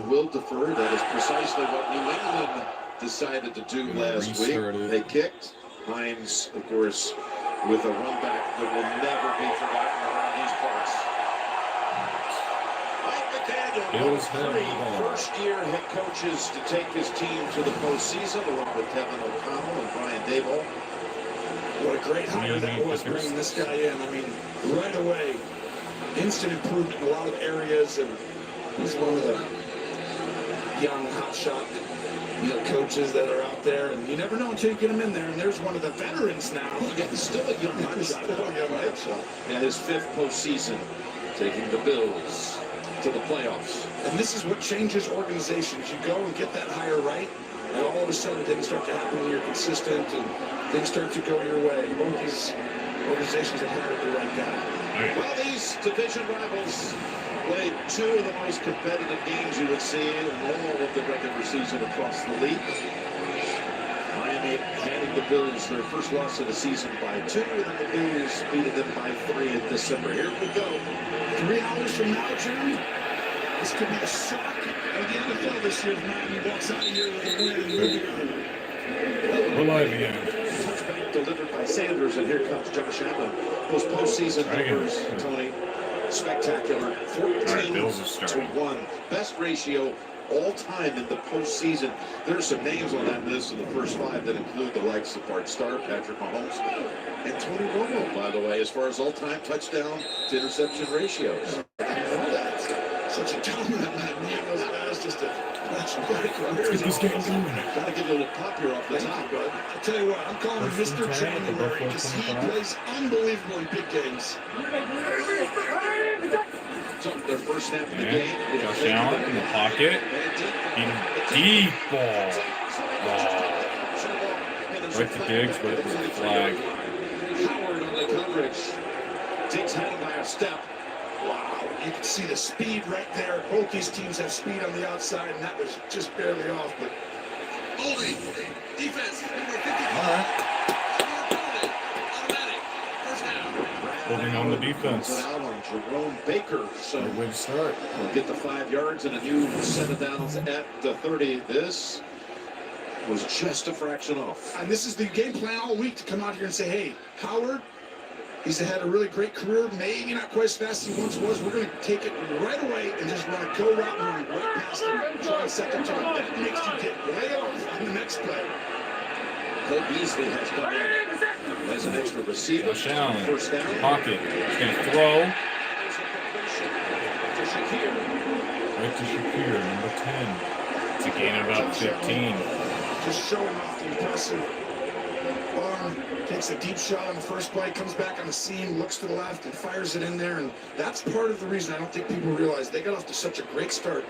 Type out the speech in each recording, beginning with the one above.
will defer. That is precisely what New England decided to do last week. They kicked. Hines, of course, with a run back that will never be forgotten around these parts. Mike McDaniel, first-year head coaches to take his team to the postseason, along with Kevin O'Connell and Brian Daboll. What a great hire that was, bringing this guy in. I mean, right away, instant improvement in a lot of areas, and he's one of the young hotshot coaches that are out there, and you never know until you get him in there. And there's one of the veterans now. Yeah, he's still a young hotshot. Yeah, his fifth postseason, taking the Bills to the playoffs. And this is what changes organizations. You go and get that hire right, and all of a sudden things start to happen when you're consistent and things start to go your way. Both these organizations have hired the right guy. Well, these division rivals played two of the most competitive games you would see in all of the regular season across the league. Miami handing the Bills their first loss of the season by 2, and then the Bills beating them by 3 in December. Here we go. 3 hours from now, Jim, this could be a shock of the NFL this year if Miami walks out of here with a win and moving on. We're live again. Touchback delivered by Sanders, and here comes Josh Allen. Those postseason numbers, Tony, spectacular. 14-1. Best ratio all time in the postseason. There's some names on that list in the first 5 that include the likes of Bart Starr, Patrick Mahomes, and Tony Romo, by the way, as far as all-time touchdown to interception ratios. Such a dominant man, those guys, just a Keep this game going. Gotta give you a little pop here off the top, bud. I'll tell you what, I'm calling him Mr. January because he plays unbelievable in big games. So their first snap of the game. Josh Allen in the pocket. Deep ball. Right to Diggs, but it was a flag. Howard on the coverage. Diggs hanging by a step. Wow, you can see the speed right there. Both these teams have speed on the outside, and that was just barely off. But holding defense. All right. Holding on the defense. Jerome Baker. So way to start. We'll get the 5 yards and a new set of downs at the 30. This was just a fraction off. And this is the game plan all week to come out here and say, hey, Howard, he's had a really great career, maybe not quite as fast as he once was. We're going to take it right away and just run a go route and run right past him. Try a second time. That makes you get way off on the next play. Cole Beasley has come in as an extra receiver. Josh Allen, first down. Pocket. He's going to throw. Right to Shakir, number 10. It's a gain of about 15. Just showing off the impressive arm. Takes a deep shot on the first play, comes back on the seam, looks to the left, and fires it in there. And that's part of the reason I don't think people realize they got off to such a great start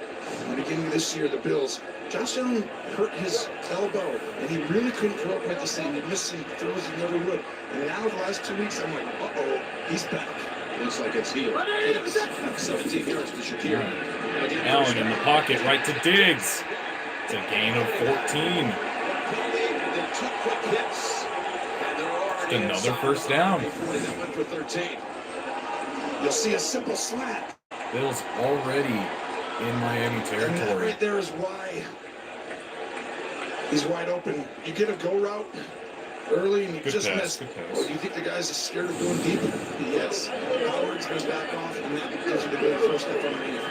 in the beginning of this year, the Bills. Josh Allen hurt his elbow, and he really couldn't throw quite the same. He missed some throws he never would. And now the last 2 weeks, I'm like, uh-oh, he's back. Looks like it's healed. 17 yards to Shakir. Allen in the pocket, right to Diggs. It's a gain of 14. Another first down. You'll see a simple slant. Bills already in Miami territory. Right there is why he's wide open. You get a go route early and you Good just pass, miss. Well, do you think the guys are scared of going deep? Yes. Howard's going to back off, and that gives you the good first step underneath.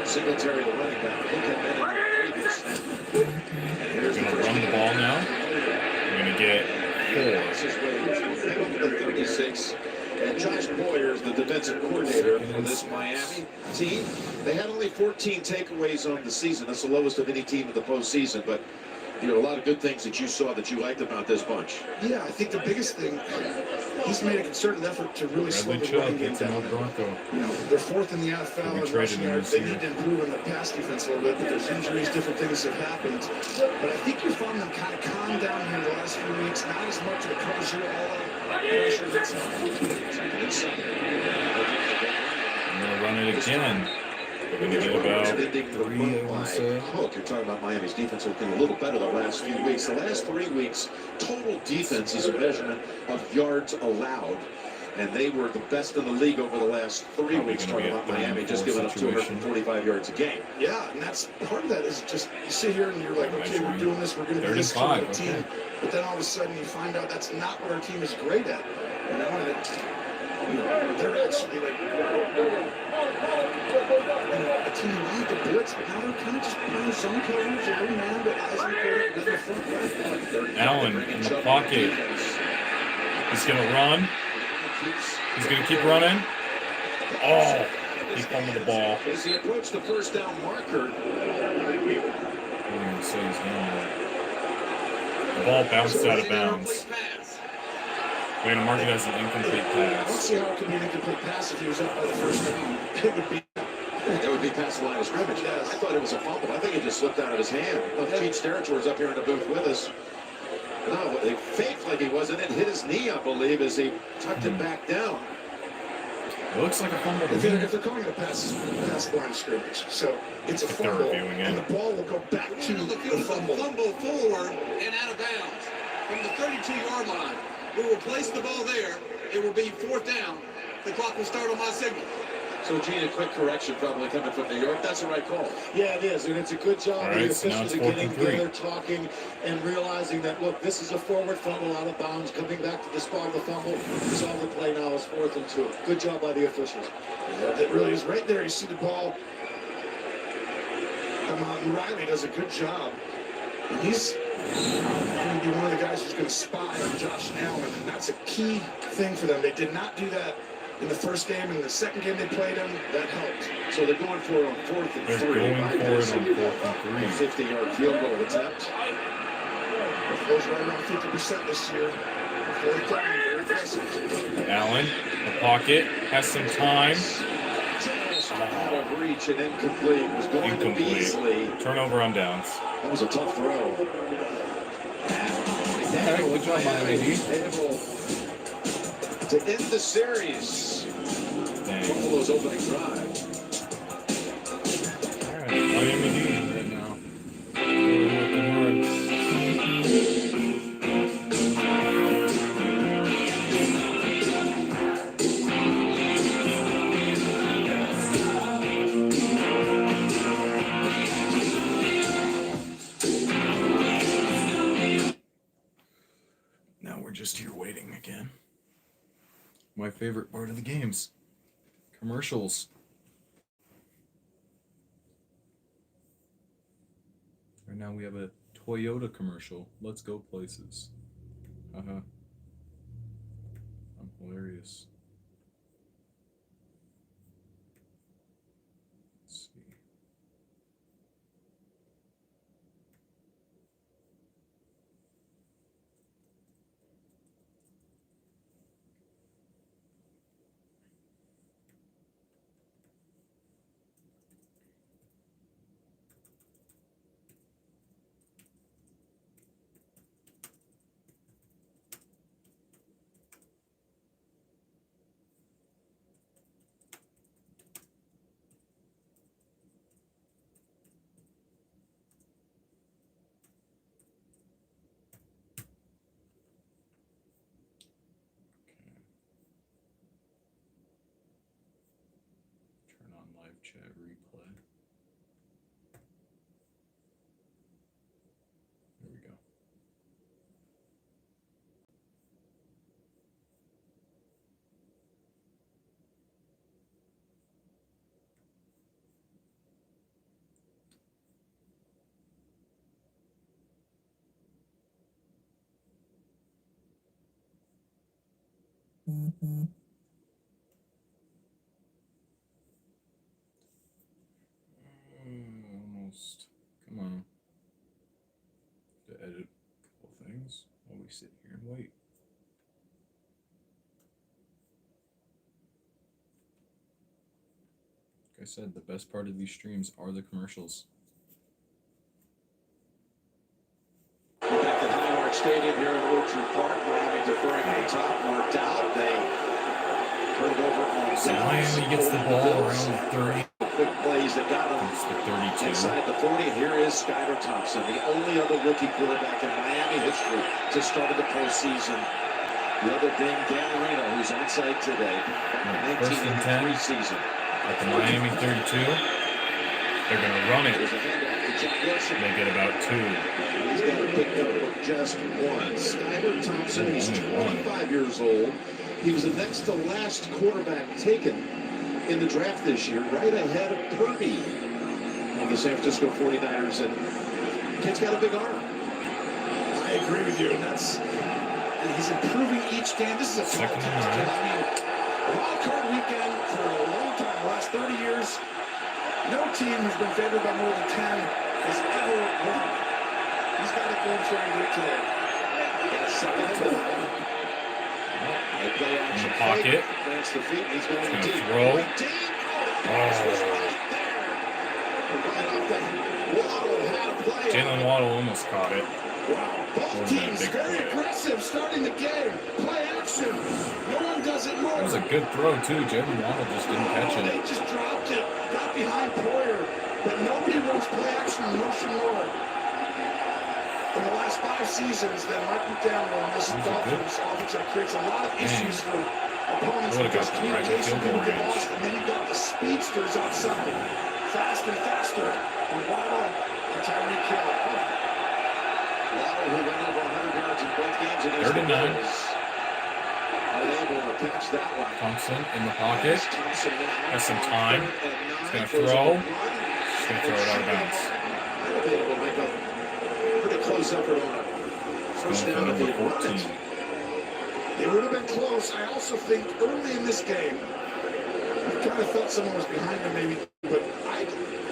Singletary, the running back. Look at that in the previous snap. We're going to run the ball now. We're going to get 36. And Josh Boyer is the defensive coordinator for this Miami team. They had only 14 takeaways on the season. That's the lowest of any team in the postseason. But a lot of good things that you saw that you liked about this bunch. Yeah, I think the biggest thing, he's made a concerted effort to really slow the running game down. They're fourth in the NFL in rushing yards. They need to improve on the pass defense a little bit, but there's injuries, different things have happened. But I think you found them kind of calm down here the last few weeks. Not as much of the pressure, all that pressure that's I'm going to run it again. We're going to get about 3, I want to say. You're talking about Miami's defense looking a little better the last few weeks. The last 3 weeks, total defense is a measurement of yards allowed. And they were the best in the league over the last 3 weeks, talking about Miami just giving up 245 yards a game. Yeah, and that's part of that is just you sit here and you're like, okay, we're doing this, we're going to be this kind of a team. But then all of a sudden you find out that's not what our team is great at. You know, and they're actually like, a team who need to blitz, but now they're kind of just playing zone coverage. Every man that has in the front. Allen in the pocket. He's going to run. He's going to keep running. Oh, he fumbled the ball. As he approached the first down marker. The ball bounced out of bounds. We're going to mark it as an incomplete I don't pass. see how it could be an incomplete pass if he was up by the first down. It would be past the line of scrimmage. Yes. I thought it was a fumble. I think it just slipped out of his hand. Cheech Territory's up here in the booth with us. No, they faked like he wasn't. It hit his knee, I believe, as he tucked it back down. It looks like a fumble. If they're calling it a pass, it's past the line of scrimmage. So it's a fumble, and the ball will go back to the fumble. Fumble forward and out of bounds from the 32-yard line. We will place the ball there. It will be fourth down. The clock will start on my signal. So, Gene, a quick correction probably coming from New York. That's the right call. Yeah, it is, and it's a good job of the So now officials it's getting 4th and 3. together, talking, and realizing that, look, this is a forward fumble out of bounds, coming back to the spot of the fumble. So the play now is 4th and 2. Good job by the officials. Yeah, it really is right there. You see the ball come out, and Riley does a good job. And he's going to be one of the guys who's going to spy on Josh Allen, and that's a key thing for them. They did not do that in the first game. In the second game they played him, that helped. So they're going for it on 4th and 3. They're going for it on 4th and 3. 50-yard field goal attempt. It goes right around 50% this year. Very impressive. Allen, the pocket, has some time. Out of reach and incomplete. Was going to Beasley. Turnover on downs. That was a tough throw. Good job, Miami. To end the series. Buffalo's opening drive. All right, Miami leading right now. Now we're just here waiting again. My favorite part of the games. Commercials. Right now we have a Toyota commercial. Let's go places. Haha. I'm hilarious. Let's see. Turn on live chat replay. There we go. Almost. Come on. To edit a couple things while we sit here and wait. Like I said, the best part of these streams are the commercials. Back at Highmark Stadium here in Orchard Park, Miami deferring on top, marked out. They turn it over on So Miami gets the ball around 30. Quick plays that got him It's the 32. inside the 40. Here is Skylar Thompson, the only other rookie quarterback in Miami history to start the postseason The other Dame Dan Marino, who's on site today. 19-10 season. At the Miami 32. They're going to run it. There's a handoff to Jack Grossi. They get about 2. He's got a big number of just 1. Skyler Thompson, he's 25 years old. He was the next to last quarterback taken in the draft this year, right ahead of Purdy of the San Francisco 49ers. And kid's got a big arm. I agree with you. And he's improving each game. This is a Second and fantastic nine. kid. I mean, Wildcard weekend for a long time, the last 30 years, no team has been favored by more than 10 has ever won. He's got it going for him today. Second and 9. In the pocket. Plants the feet. He's going Gonna deep. throw. Deep. Jalen Waddle almost caught it. Wow, both teams very aggressive starting the game. Play action. No one does it more. That was a good throw, too. Jalen Waddle just didn't catch They it. just dropped it. Got behind Poyer. But nobody runs play action and motion more. In the last 5 seasons that Mike McDaniel and this Dolphins offense creates a lot of issues for opponents Would've because got the right communication field goal people get range. lost. And then you've got the speedsters outside. Faster and faster. And Waddle and Tyreek Hill. Waddle, who went over 100 yards in both games against 39. the Bills, unable to catch that one. Thompson in the pocket. Thompson now Has some time. He's going to throw. He's going to throw it out of bounds. Might have been able to make a pretty close effort on it. First down if he had run it. It would have been close. I also think early in this game, I kind of thought someone was behind him maybe, but I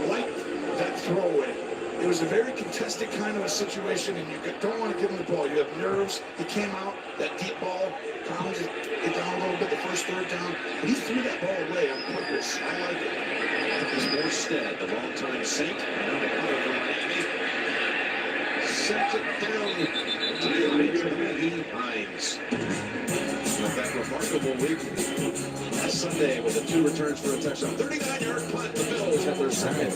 liked that throwaway. It was a very contested kind of a situation, and you don't want to give him the ball. You have nerves. He came out, that deep ball, pounded it down a little bit, the first third down, but he threw that ball away on purpose. I like it. It's Morstead, the longtime Saint, now the punter for Miami. Sent it down to the Benjamin Hines. With that remarkable week last Sunday with the 2 returns for a touchdown. 39-yard punt. The Bills have their second.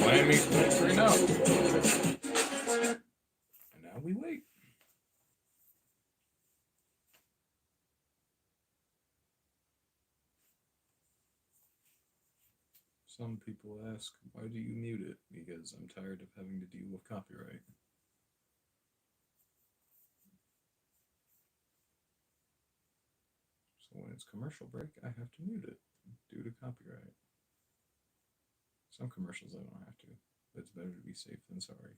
Miami 3-0. And now we wait. Some people ask, why do you mute it? Because I'm tired of having to deal with copyright. So when it's commercial break, I have to mute it due to copyright. Some commercials I don't have to, but it's better to be safe than sorry.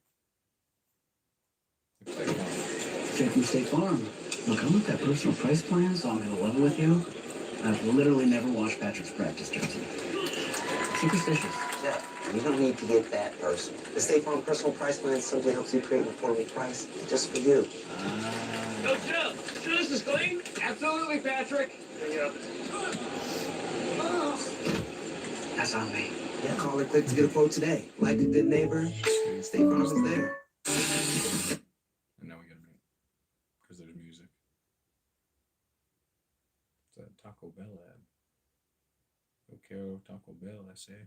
Safe from State Farm. Look, I'm with that personal price plan, so I'm going to level with you. I've literally never watched Patrick's practice jersey. Superstitious. Yeah, you don't need to get that personal. The State Farm personal price plan simply helps you create an affordable price just for you. Go Jill! Sure this is clean? Absolutely, Patrick. That's on me. Yeah, call or click to get a quote today. Like a good neighbor, State Farm is there. And now we gotta mute because there's music. It's that Taco Bell ad. Yo quiero Taco Bell, I say.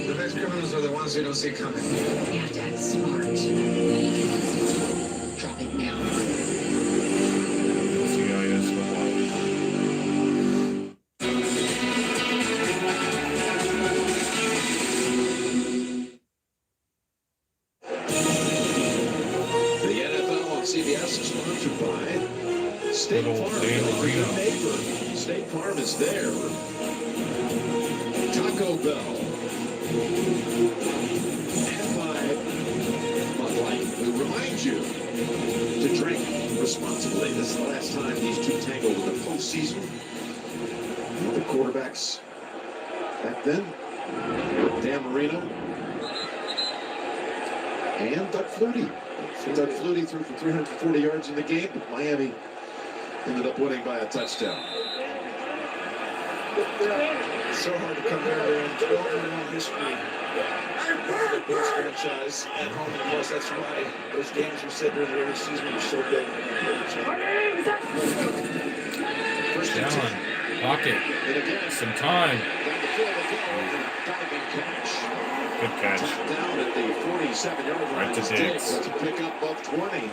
The best criminals are the ones you don't see coming. Yeah, Dad's smart. Drop it now. CIS football. The NFL on CBS is sponsored by State Little Farm. Dan Marino. Neighbor. State Farm is there. Taco Bell. And by Bud Light. We remind you to drink responsibly. This is the last time these two tangled in the postseason. The quarterbacks back then, Dan Marino and Doug Flutie. Doug Flutie threw for 340 yards in the game, but Miami ended up winning by a touchdown. It's so hard to come there and 12-1 history. The Bills franchise at home, of course, that's why those games you said during the regular season were so big. First down. Pocket. Some time. Good catch. Down at the 47-yard line. Right to Diggs. To pick up of 20.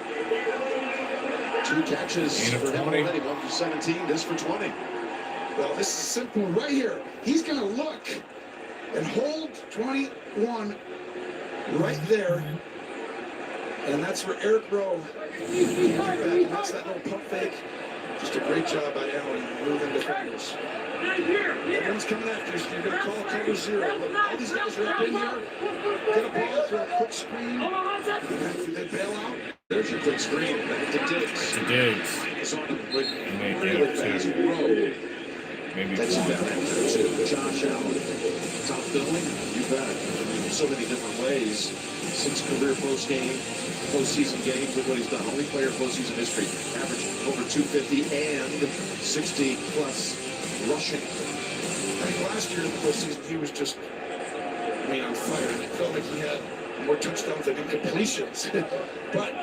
2 catches for him already. 1 for 17. This for 20. Well, this is simple right here. He's going to look and hold 21 right there. And that's for Eric Rowe. That's that little pump fake. Just a great job by Allen moving defenders. Everyone's coming after you, so you're going to call cover 0. Look, all these guys are up in here. Get a ball, throw a quick screen. And then they bail out. There's your quick screen. Back to Diggs. To Diggs. It's on him with Maybe really fast road. Maybe Takes him 4. down to Josh Allen. Top billing? You bet. So many different ways. 6 career postseason games. Look what he's done. Only player postseason history. Average over 250 and 60-plus rushing. I think last year in the postseason, he was just, on fire. It felt like he had more touchdowns than incompletions. But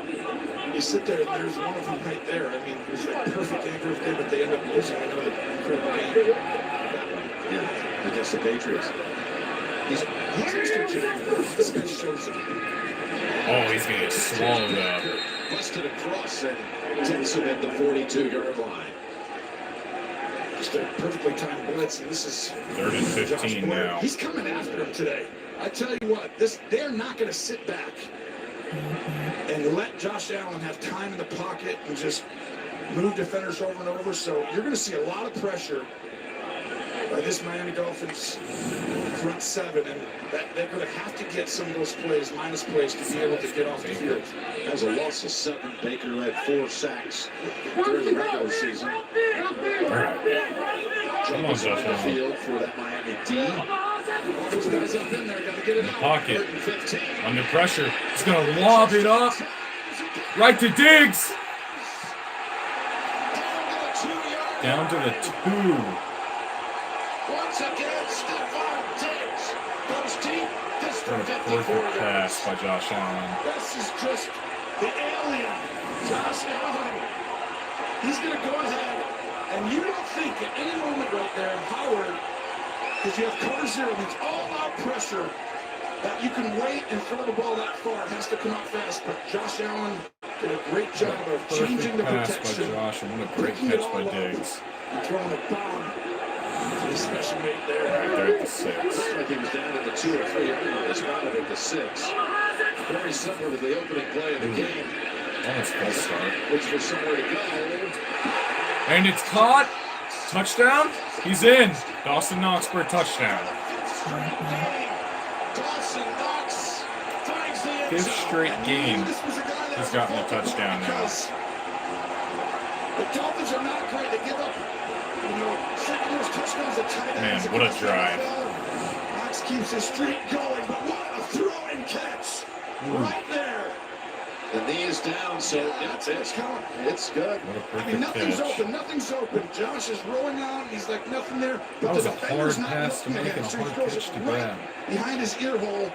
you sit there, and there's one of them right there. It was like perfect anchor of game, but they end up losing another incredible game. Yeah, against the Patriots. He's extra generic. This guy shows it. Oh, he's going to get swallowed up. Busted across and takes him at the 42-yard line. Just a perfectly timed blitz, and this is 3rd and 15 now. He's coming after him today. I tell you what, they're not going to sit back and let Josh Allen have time in the pocket and just move defenders over and over. So you're going to see a lot of pressure by this Miami Dolphins front 7, and they're going to have to get some of those plays, minus plays, to be able to get off the field. Has a loss of 7. Baker had 4 sacks during the regular season. Come on, Josh Allen. Field for that Miami D. Those guys up in there got to get it In the out. pocket. Under pressure. He's going to lob it up. Right to Diggs. Down to the 2. Once again, Stephon Diggs goes deep. This for What a 54 perfect pass yards. by Josh Allen. This is just the alien, Josh Allen. He's going to go ahead, and you don't think at any moment right there, Howard, because you have cover 0, means all-out pressure, that you can wait and throw the ball that far. It has to come out fast, but Josh Allen did a great job of changing the Pass by protection. Josh, and what a great catch by Diggs. And throwing a bomb to the special mate there. Right there at the 6. Looks like he was down at the 2 or 3 yard line. He's spotted at the 6. Very similar to the opening play of the game. Almost full start. Looks for somewhere to go. And it's caught. Touchdown. He's in. Dawson Knox for a touchdown. Dawson Knox finds the end 5th zone. straight game. This was a guy that He's gotten a touchdown now. The Dolphins are not great. They give up, second those touchdowns to tight ends. Man, what a drive. Knox keeps his streak going, but what a throwing catch right there. The knee is down, so that's it. It's good. What a perfect Nothing's catch. open. Nothing's open. Josh is rolling out. He's like nothing there. But That was the a hard defender's not pass to looking make at and a him, so he hard throws catch it to right grab. behind his ear hole.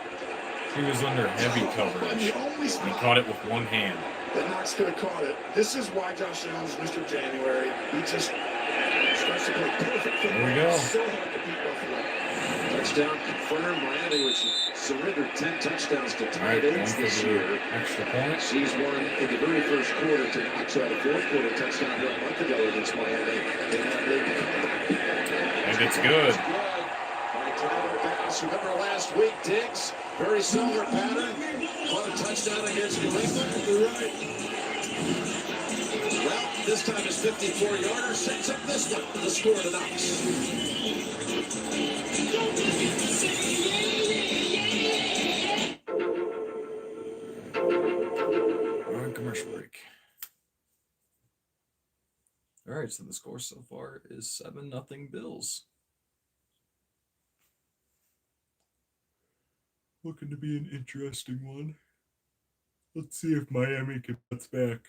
He was under heavy coverage. And the only He spot caught it with one hand. that Knox could have caught it. This is why Josh Allen's Mr. January. He just starts to play perfect football. There we go. So hard to beat Buffalo. Touchdown confirmed. Miami, which surrendered 10 touchdowns to All right, tight going ends for this the year. extra point. Sees one in the very first quarter to Knox, who had a 4th quarter touchdown here a month ago against Miami. And it's good. Remember last week, Diggs, very similar pattern. Caught a touchdown against New England. Well, this time his 54-yarder sets up this one, the score to Knox. All right, commercial break. All right, so the score so far is 7-0 Bills. Looking to be an interesting one. Let's see if Miami can bounce back.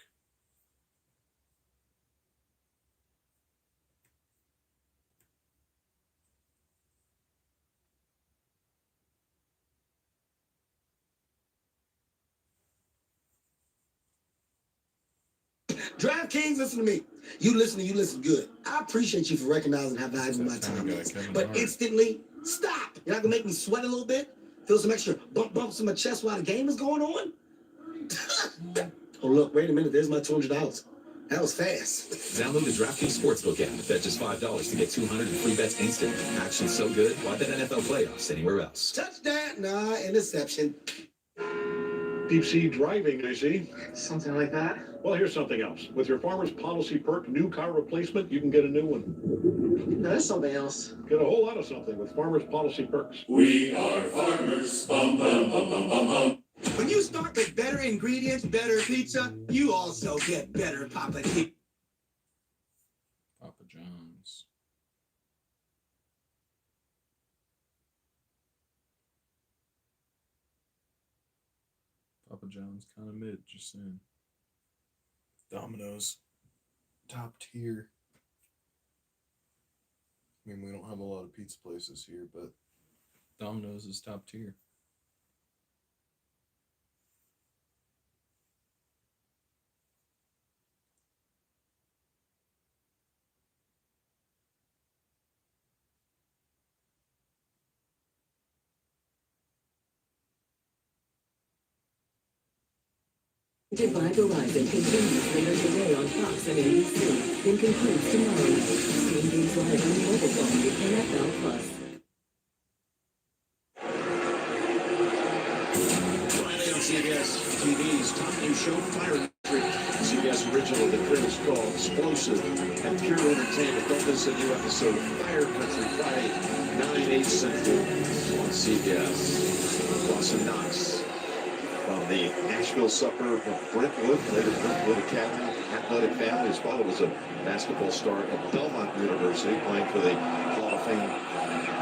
DraftKings, listen to me. You listen good. I appreciate you for recognizing how valuable my time is. But instantly, stop. You're not going to make me sweat a little bit? Feel some extra bumps in my chest while the game is going on? Oh, look, wait a minute. There's my $200. That was fast. Download the DraftKings Sportsbook app. Bet just $5 to get 200 in free bets instantly. Action so good, why bet NFL playoffs anywhere else? Touchdown. Nah, interception. Deep sea driving, I see. Something like that. Well, here's something else. With your Farmers Policy Perk new car replacement, you can get a new one. That's something else. Get a whole lot of something with Farmers Policy Perks. We are farmers. Bum, bum, bum, bum, bum, bum. When you start with better ingredients, better pizza, you also get better Papa John's. Papa John's. Papa John's kind of mid, just saying. Domino's, top tier. I mean, we don't have a lot of pizza places here, but Domino's is top tier. Divide Horizon continues later today on Fox and ABC, then concludes tomorrow. Stream games live on your mobile phone with NFL Plus. Friday on CBS TV's top new show, Fire Street. CBS original The Critics call explosive and pure entertainment. Don't miss a new episode of Fire Country Friday, 9/8 Central on CBS. Dawson Knox from the Nashville suburb of Brentwood, later Brentwood Academy, athletic family. His father was a basketball star at Belmont University, playing for the Hall of Fame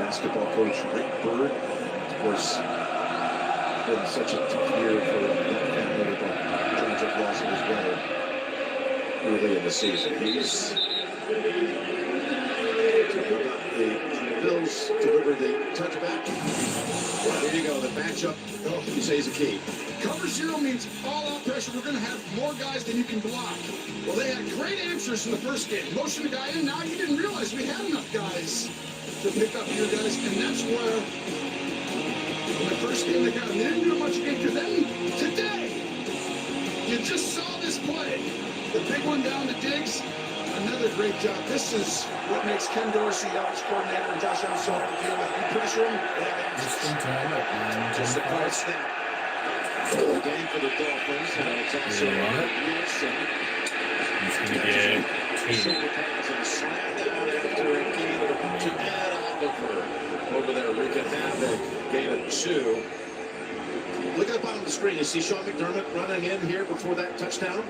basketball coach Rick Byrd. Of course, been such a tough year for that family with the tragic loss of his brother early in the season. The Bills deliver the touchback. Well, there you go. The matchup, you say, is a key. Cover zero means all-out pressure. We're going to have more guys than you can block. Well, they had great answers in the first game. Motion the guy in. Now you didn't realize we had enough guys to pick up your guys, and that's where in the first game they got them. They didn't do much again. Because then today, you just saw this play. The big one down to Diggs. Another great job. This is what makes Ken Dorsey, offensive coordinator, and Josh Allen so hard to deal with. You pressure him, they have answers. Just a quiet snap. Game for the Dolphins, and it's also Wilson. He's going to get two. And a slam down after a gain to Ed Oliver. Over there, wreaking havoc. Gain of 2. Look at the bottom of the screen. You see Sean McDermott running in here before that touchdown?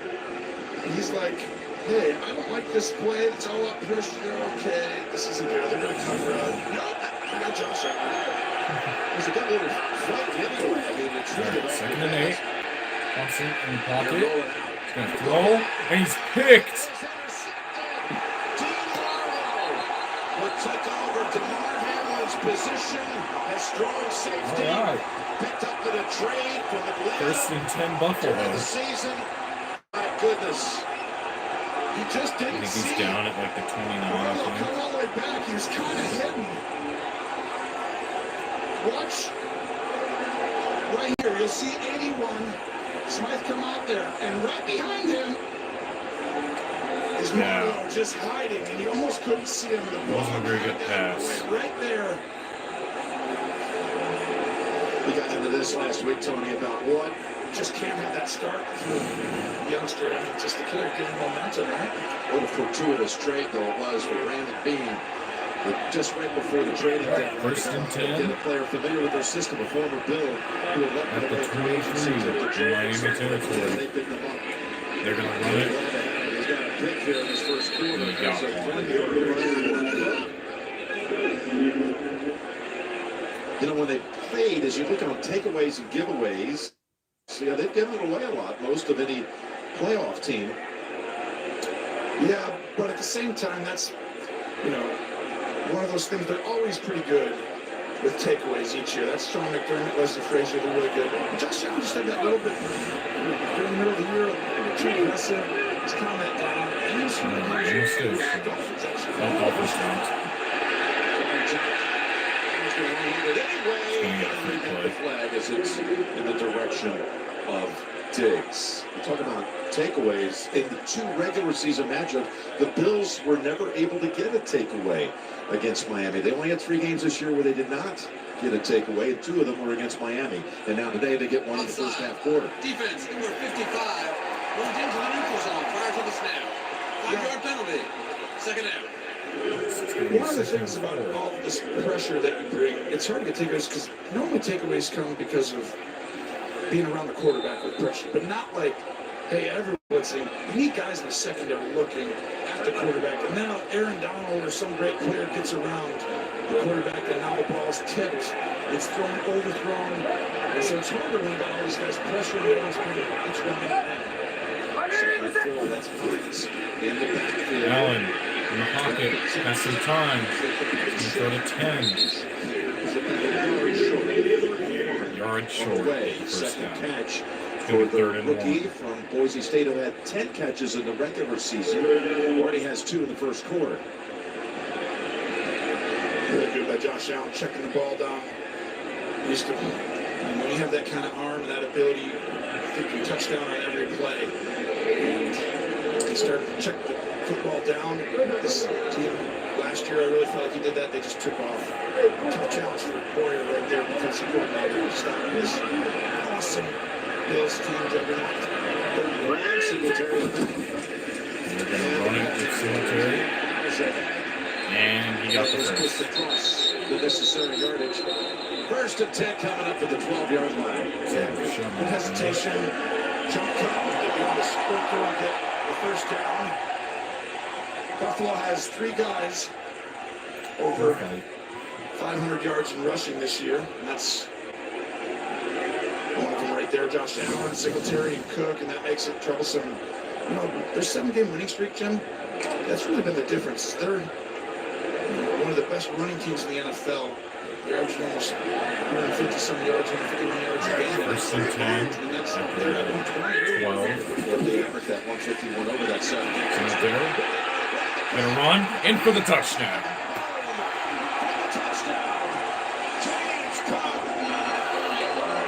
And he's like, hey, I don't like this play. It's all up pressure. Okay, this isn't good. They're going to cover up. Nope. I got Josh Allen. There's a good little fight anyway. I mean, it's really Second and 8. Thompson in the pocket. He's going to throw. And he's picked. What took over DeMar Hamlin's position as strong safety. All right. Picked up in a trade from Atlanta. First and 10 Buffalo. The season. My goodness. He just didn't I think he's down at like the 29. Come all the way back. He was kind of hidden. Watch. Right here, you'll see 81. Smythe come out there. And right behind him is Mario just hiding. And you almost couldn't see him. It wasn't a very good pass. Right there. We got into this last week, Tony, about what? Just can't have that start for youngster. I mean, just the killer getting momentum, right? What a fortuitous trade, though, it was for Brandon Bean. Just right before the trading deadline, first and 10. Get a player familiar with their system, a former Bill who had left at the 23 Miami territory. They picked them up. They're going to run it. He's got a pick here in his first quarter. You know, when they played, as you look on takeaways and giveaways, so yeah, they've given it away a lot, most of any playoff team. Yeah, but at the same time, that's, you know, one of those things. They're always pretty good with takeaways each year. That's Sean McDermott, Leslie Frazier, they're really good. Josh Allen just had that little bit during the middle of the year, a little too aggressive. Let's calm that down. And you see the Dolphins actually. Dolphins count. Anyway, the flag as it's in the direction of Diggs. We're talking about takeaways. In the two regular season matchups, the Bills were never able to get a takeaway against Miami. They only had 3 games this year where they did not get a takeaway. 2 of them were against Miami. And now today they get one in the first half quarter. Defense, number 55, moved into the neutral zone prior to the snap. 5-yard penalty. Second half. One of the things about all this pressure that you bring, it's hard to get takeaways because normally takeaways come because of being around the quarterback with pressure, but not like, hey, everyone's blitzing. You need guys in the secondary looking at the quarterback. And now Aaron Donald or some great player gets around the quarterback, and now the ball's tipped. It's thrown, overthrown. And so it's harder when you got all these guys pressuring everyone's playing each one in That's Diggs in the backfield. Allen in the pocket. Has some time. He's going to throw to 10. Yard short. Away. First Second down. catch It's for going to be the 3rd and rookie 1. from Boise State, who had 10 catches in the regular season. Already has 2 in the first quarter. Really good by Josh Allen checking the ball down. Used to, and when you have that kind of arm, that ability, you can touchdown on every play. And they started to check the football down. This team last year, I really felt like he did that. They just took off. Tough challenge for Boyer right there, defensive coordinator, stopping this awesome Bills team every night. Singletary. They're going to run it with Singletary. And he got the first. Across the necessary yardage. First and 10 coming up at the 12-yard line. Good hesitation. Jump cut. Get beyond the circle and get the first down. Buffalo has 3 guys over 500 yards in rushing this year. And that's one of them right there. Josh Allen, Singletary, and Cook. And that makes it troublesome. You know, their 7-game winning streak, Jim, that's really been the difference. They're one of the best running teams in the NFL. They're averaging almost 150-some yards, 151 yards a game. First and 10. And that's they're at 120. 12. They averaged that 151 over that 7. Singletary. Going to run in for the touchdown.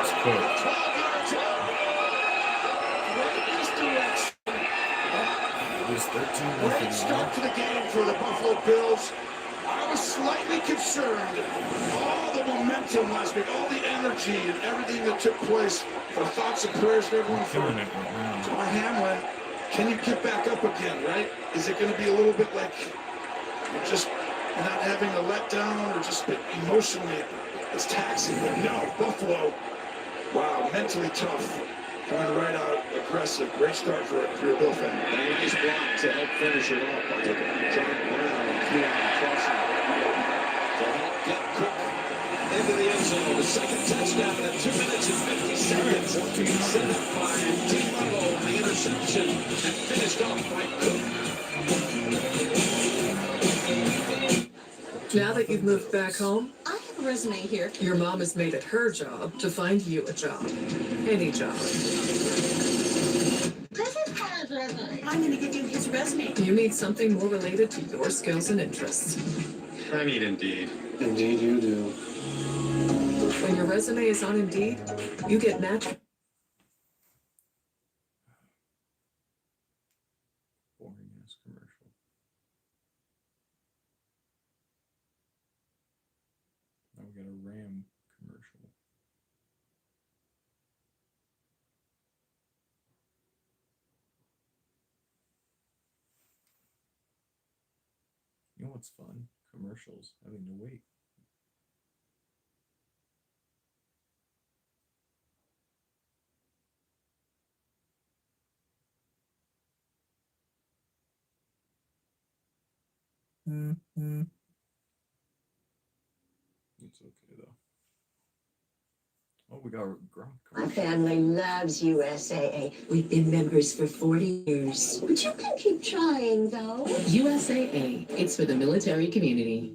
It's Cook. It was 13-0. Great start to the game for the Buffalo Bills. I was slightly concerned. All the momentum last week, all the energy and everything that took place, for thoughts and prayers for everyone from Hamlin. Can you get back up again, right? Is it going to be a little bit like you're just not having a letdown or just emotionally it's taxing? But no, Buffalo, wow, mentally tough. Coming right out, aggressive. Great start for a Bill fan. Nice block to help finish it off by John Brown and Keon Crossing to help get Cook into the end zone. The second touchdown at 2 minutes and 50 seconds. Set up by Tebow on the interception and finished off by Cook. Now that you've moved back home, I have a resume here. your mom has made it her job to find you a job. Any job. This is Connor's resume. I'm going to give you his resume. You need something more related to your skills and interests. I need Indeed. Indeed you do. When your resume is on Indeed, you get matched. Boring ass commercial. Now we got a Ram commercial. You know what's fun? Commercials. Having to wait. It's okay though. Oh, we got a Gronk My commercial. family loves USAA. We've been members for 40 years. But you can keep trying, though. USAA. It's for the military community.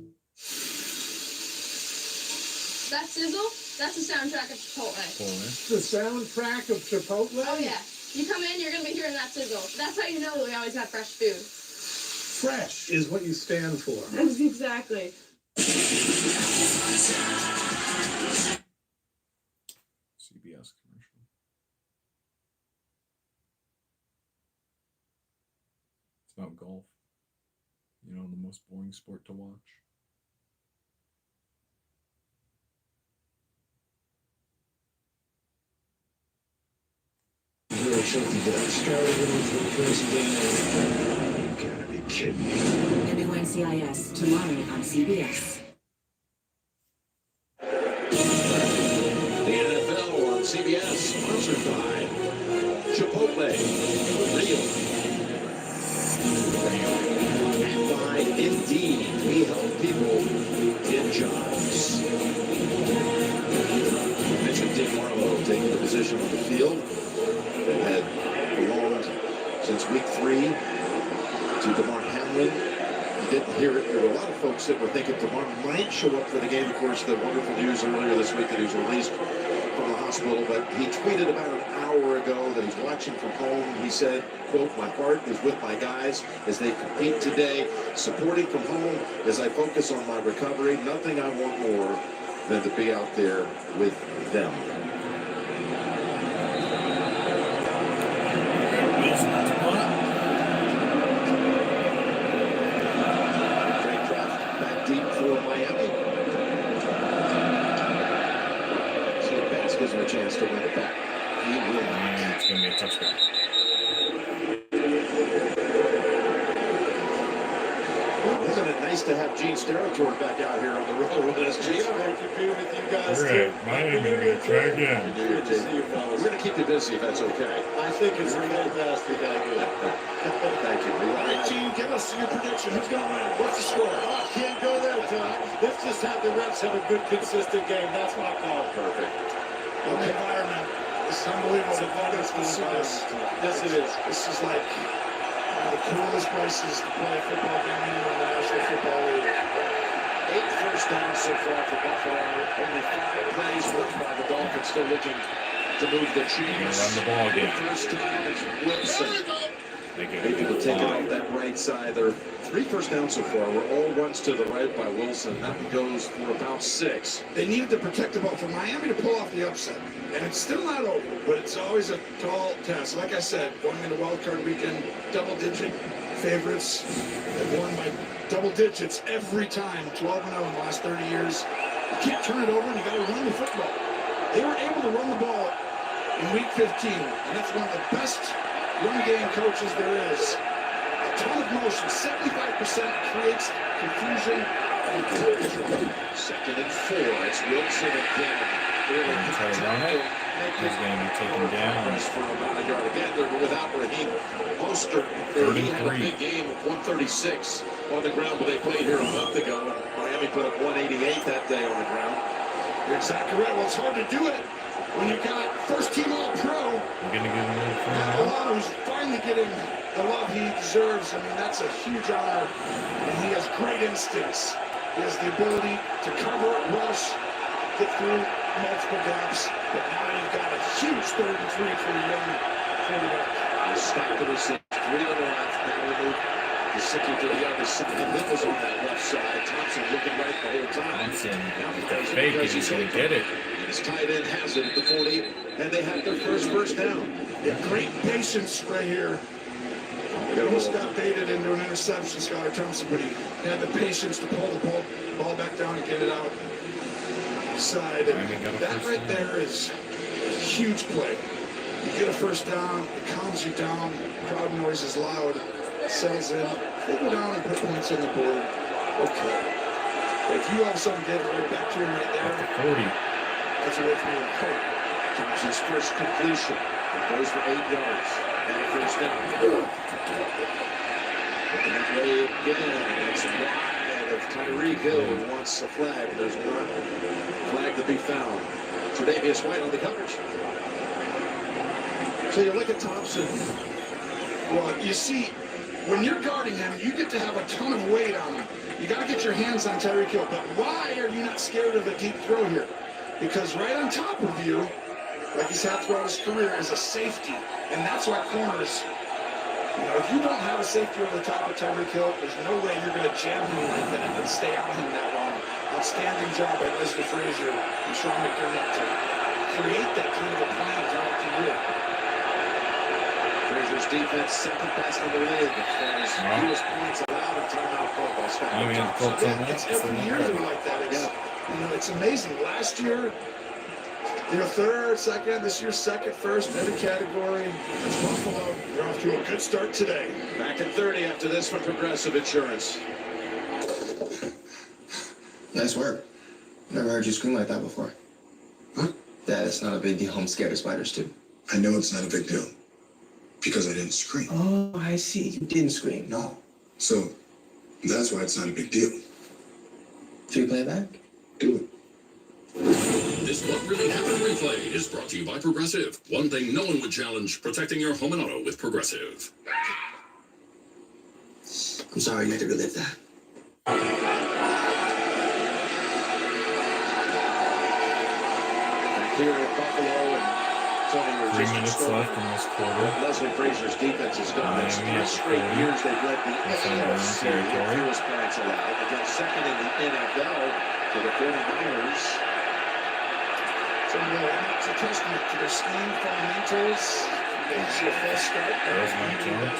That sizzle, that's the soundtrack of Chipotle. Boy. The soundtrack of Chipotle? Oh, yeah. You come in, you're going to be hearing that sizzle. That's how you know that we always have fresh food. Fresh is what you stand for. That's exactly. CBS commercial. It's about golf. You know, the most boring sport to watch. Really something that Australia for the first game. You gotta be kidding me. The new NCIS tomorrow on CBS. The NFL on CBS, sponsored by Chipotle, Real, and by Indeed. We help people get jobs. I mentioned Dick Marlowe taking the position on the field that had belonged since week 3 to DeMar Hamlin. You didn't hear it. There were a lot of folks that were thinking DeMar might show up for the game. Of course, the wonderful news earlier this week that he was released from the hospital, but he tweeted about an hour ago that he's watching from home. He said, quote, "My heart is with my guys as they compete today, supporting from home as I focus on my recovery. Nothing I want more than to be out there with them." Deep for Miami. See if Bass gives him a chance to win it back. He will. And it's going to be a touchdown. Isn't it nice to have Gene Steratore back out here on the road with us, Gene? Great to be with you guys. Great. Miami, we're going to try again. Good to see you, fellas. We're going to keep you busy if that's okay. I think it's fantastic idea. Thank you. All right, Gene, give us your prediction. Who's going to win? What's the score? Oh, can't go there, Tom. Let's just have the refs have a good, consistent game. That's my call. Perfect. The environment. This is unbelievable. It's a wonderful environment. Yes, it is. This is like one of the coolest places to play a football game in the National Football League. 8 first downs so far for Buffalo. Only 5 plays worked by the Dolphins, still looking to move the Chiefs. Run the ball again. First time is Wilson. Able to take it off that right side. There are 3 first downs so far. We're all runs to the right by Wilson. That one goes for about 6. They needed to protect the ball for Miami to pull off the upset. And it's still not over, but it's always a tall task. Like I said, going into Wildcard weekend, double-digit favorites have won by double digits every time, 12-0 in the last 30 years. You can't turn it over, and you got to run the football. They were able to run the ball in week 15, and that's one of the best run game coaches there is. A ton of motion, 75% creates confusion and confusion. 2nd and 4. It's Wilson again. Try to run it. He's going to be taken down. For about a yard again. They're without Raheem Mostert. He had a big game of 136 on the ground, but they played here a month ago. And Miami put up 188 that day on the ground. You're exactly right. Well, it's hard to do it when you got first-team All-Pro. You're going to give him a little Alano, who's finally getting the love he deserves. I mean, that's a huge honor. And he has great instincts. He has the ability to cover, rush, get through multiple gaps. But now you've got a huge 3rd and 3 for the young quarterback. He stopped the receiver. 3 on the left. Now we move the Gesicki to the other side. Hill was on that left side. Thompson looking right the whole time. Thompson, fake, and he's going to get it. His tight end has it at the 40, and they have their first down. Yeah, great patience right here. He almost got baited into an interception, Skylar Thompson, but he had the patience to pull the ball back down and get it out side. And that right there is a huge play. You get a first down, it calms you down, crowd noise is loud, settles in. They go down and put points on the board. Okay. If you all of a sudden get it right back to him right there, 40. that's away from your coat. Thompson's first completion. It goes for 8 yards. And a first down. Looking that way again. It's wide of Tyreek Hill who wants a flag. There's one flag to be found. Tre'Davious White on the coverage. So you look at Thompson. Well, you see, when you're guarding him, you get to have a ton of weight on him. You got to get your hands on Tyreek Hill. But why are you not scared of a deep throw here? Because right on top of you like he's had throughout his career, is a safety. And that's why corners, if you don't have a safety over the top of Tyreek Hill, there's no way you're going to jam him like that and stay on him that long. Outstanding job by Leslie Frazier and Sean McDermott to create that kind of a plan throughout the year. Frazier's defense second best in the league as far as fewest points allowed in timeout called by Scott. It's every year they're like that. It's amazing. Last year, third, second. This year, second, first, every category. That's Buffalo. They're off to a good start today. Back in 30 after this from Progressive Insurance. Nice work. Never heard you scream like that before. Huh? Dad, it's not a big deal. I'm scared of spiders, too. I know it's not a big deal. Because I didn't scream. Oh, I see. You didn't scream. No. So, that's why it's not a big deal. Should we play it back? Do it. This What Really Happened replay is brought to you by Progressive. One thing no one would challenge, protecting your home and auto with Progressive. I'm sorry you had to relive that. Here at Buffalo and Tony, 3 minutes left in this quarter. Leslie Frazier's defense has done this. 3 straight years they've led the AFC in fewest points allowed. Against second in the NFL for the 49ers. It's a testament to their scheme fundamentals. They see a false start. There's Mike Jones.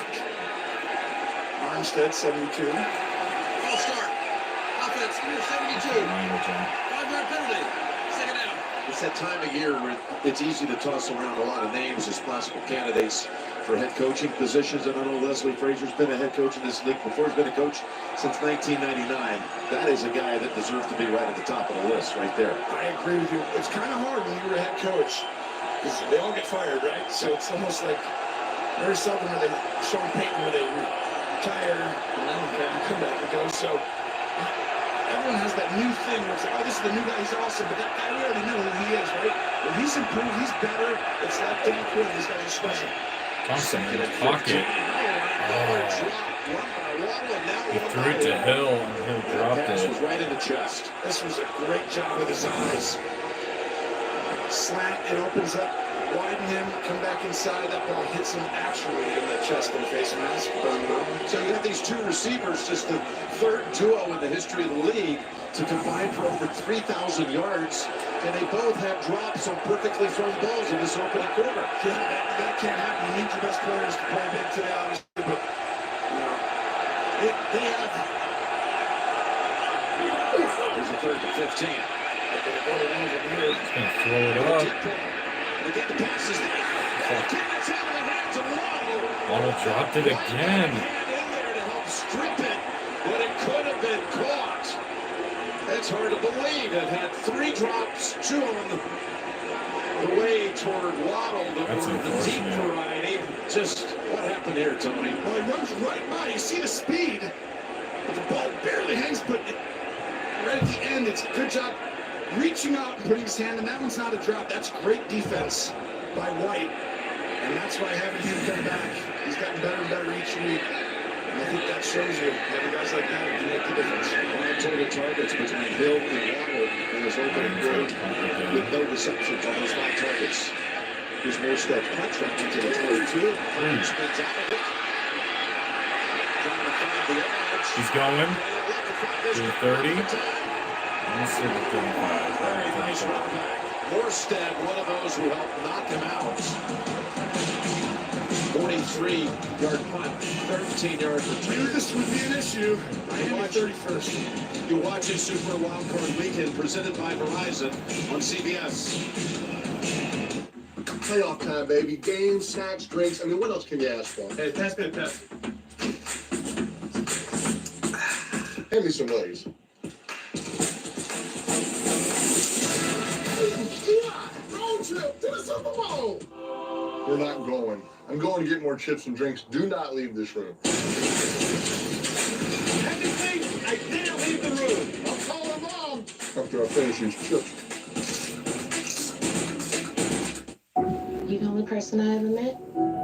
Armstead, 72. False start. Offense, number 72. 5-yard penalty. Second down. It's that time of year where it's easy to toss around a lot of names as possible candidates for head coaching positions. And I know Leslie Frazier's been a head coach in this league before. He's been a coach since 1999. That is a guy that deserves to be right at the top of the list right there. I agree with you. It's kind of hard when you're a head coach because they all get fired, right? So it's almost like very seldom where they Sean Payton where they retire and then come back and go. So everyone has that new thing where it's like, oh, this is the new guy, he's awesome, but that guy, we already know who he is, right? When he's improved, he's better. It's like Dan Quinn, these guys are special. Thompson in the pocket. He threw it to Hill, and Hill dropped it. Was right in the chest. This was a great job with his eyes. Slant, it opens up, widen him, come back inside. That ball hits him actually in the chest and face mask. So you have these two receivers, just the third duo in the history of the league to combine for over 3,000 yards, and they both have drops on perfectly thrown balls in this opening quarter. Yeah, that can't happen. You need your best players to play big today, obviously, but they have. There's a third and 15. He's going to throw it up. They get the passes. Waddle dropped it again. In there to help strip it, but it could have been caught. It's hard to believe. It had 3 drops, 2 on the way toward Waddle that were the deep variety. Just what happened here, Tony? Well, he runs right by. You see the speed, but the ball barely hangs. But right at the end, it's a good job reaching out and putting his hand in. That one's not a drop. That's great defense by White, and that's why having him come back, he's gotten better and better each week. And I think that shows you having guys like that can make the difference. Total targets between Hill and Waddle in his opening quarter with no receptions on those 5 targets. Here's Morstead contracting to the 22. Spins out of it. Trying to find the edge. He's going to the 30. Let's see the 35. Very nice run back. Morstead, one of those who helped knock him out. 43-yard punt, 13-yard return. Knew this would be an issue. Miami 31st. You're watching Super Wildcard Weekend presented by Verizon on CBS. Playoff time, baby. Games, snacks, drinks. I mean, what else can you ask for? Hey, pass me a pass. Hand me some Lay's. Road trip to the Super Bowl. We're not going. I'm going to get more chips and drinks. Do not leave this room. Anything? I didn't leave the room. I'll call her mom after I finish these chips. You're the only person I ever met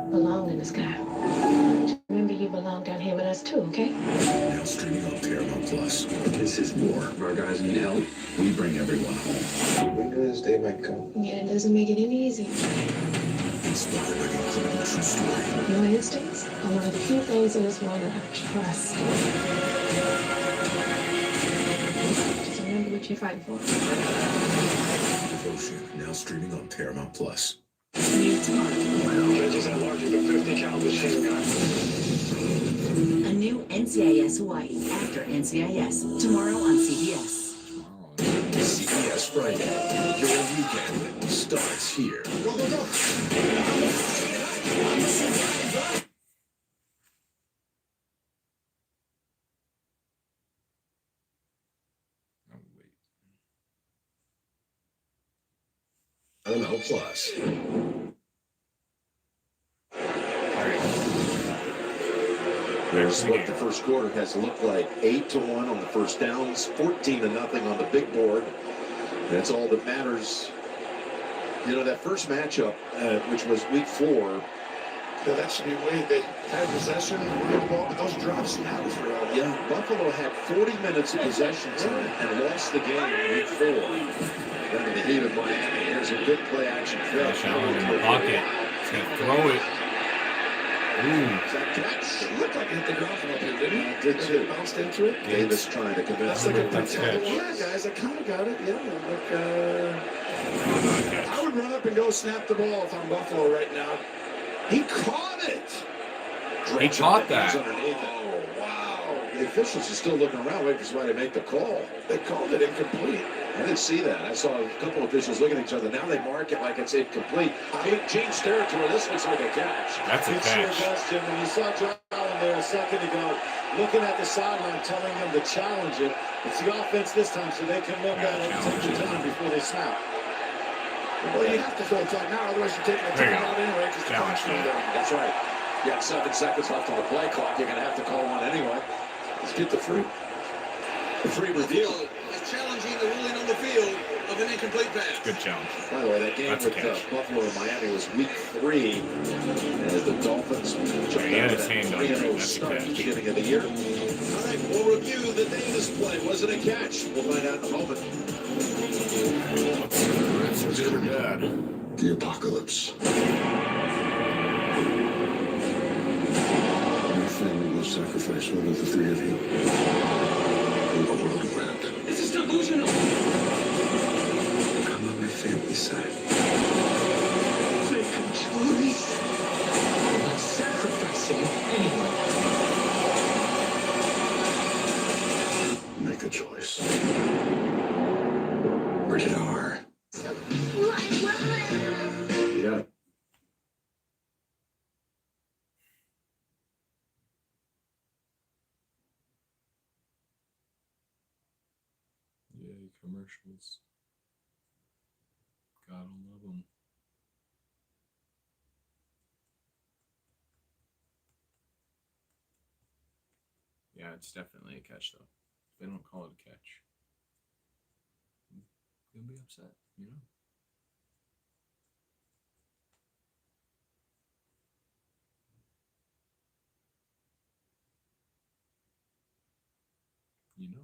belonged in the sky. Remember, you belong down here with us too, okay? Now streaming on Paramount Plus. This is war. If our guys need help, we bring everyone home. We knew this day might come. Yeah, it doesn't make it any easier. Inspired by the incredible true story. Your instincts are one of the few things in this world that I trust. Just remember what you're fighting for. Devotion, now streaming on Paramount Plus. New tomorrow. Judges at large with a 50 cal machine gun. A new NCIS Hawaii after NCIS. Tomorrow on CBS. CBS Friday. Your weekend starts here. Go, go, go. Paramount Plus. There's what the first quarter has looked like. 8-1 on the first downs, 14-0 on the big board. That's all that matters. You know, that first matchup, which was week 4. Yeah, that should be weighed. They had possession, ran the ball, but those drops matter for all. Yeah, Buffalo had 40 minutes of possession time and lost the game in week 4. Then in the heat of Miami, here's a good play action flash. Allen in the pocket. He's going to throw it. Ooh. It looked like it hit the ground from up here, didn't it? Did too. It bounced into it. Davis trying to convince That's like him a that's pretend. catch. Yeah, guys, I kind of got it. Yeah, I would run up and go snap the ball if I'm Buffalo right now. He caught it. He caught that. Oh, wow. The officials are still looking around, waiting for somebody to make the call. They called it incomplete. I didn't see that. I saw a couple of officials looking at each other. Now they mark it like it's incomplete. Change territory. This looks like a catch. That's a It sure catch. does, Jim. When you saw John Allen there a second ago, looking at the sideline, telling them to challenge it. It's the offense this time, so they can look at it and take the time before they snap. Well, you have to throw a flag now, otherwise you're taking a There you time out go. anyway because the Challenge clock's that. down. That's right. You got 7 seconds left on the play clock. You're going to have to call one anyway. Let's get the free review. Buffalo is challenging the ruling on the field of an incomplete pass. Good challenge. By the way, that game That's a with catch. Buffalo and Miami was week 3. As the Dolphins jumped he had out his of that hand on it. 3-0 That's a start at the catch. beginning of the year. All right, we'll review the Davis play. Was it a catch? We'll find out in a moment. That's good or bad. The apocalypse. Your family will sacrifice one of the 3 of you. The world around them. This is delusional. I'm on my family's side. They can choose. I'm not sacrificing anyone. Make a choice. Rated R. Yeah. Yay, commercials. Gotta love them. Yeah, it's definitely a catch, though. If they don't call it a catch, you'll be upset, you know? You know.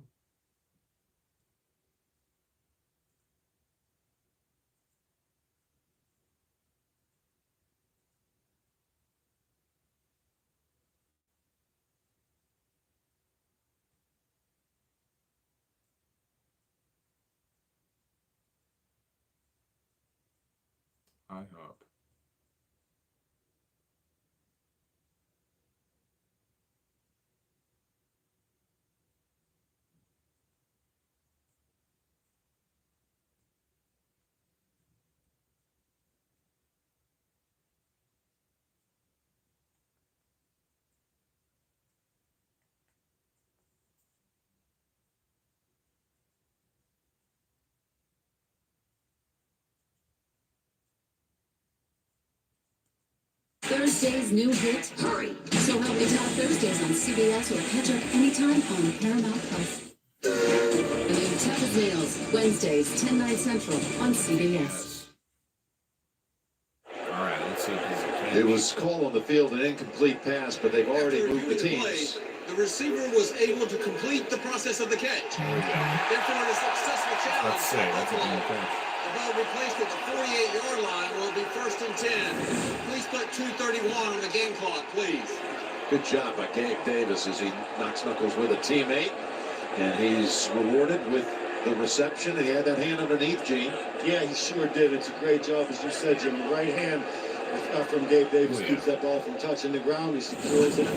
IHOP. Thursday's new hit, Hurry! So help me talk Thursdays on CBS or catch up anytime on Paramount Plus. The new Tough as Nails, Wednesdays, 10, 9 Central on CBS. All right, let's see if this is a catch. It was called on the field an incomplete pass, but they've already After moved the reviewing teams. play, The receiver was able to complete the process of the catch. Therefore, a successful challenge. Let's say that's a good catch. The ball replaced at the 48-yard line will be 1st and 10. Please put 2:31 on the game clock, please. Good job by Gabe Davis as he knocks knuckles with a teammate. And he's rewarded with the reception. And he had that hand underneath, Gene. Yeah, he sure did. It's a great job, as you said, Jim. The right hand from Gabe Davis keeps that ball from touching the ground. He secures it.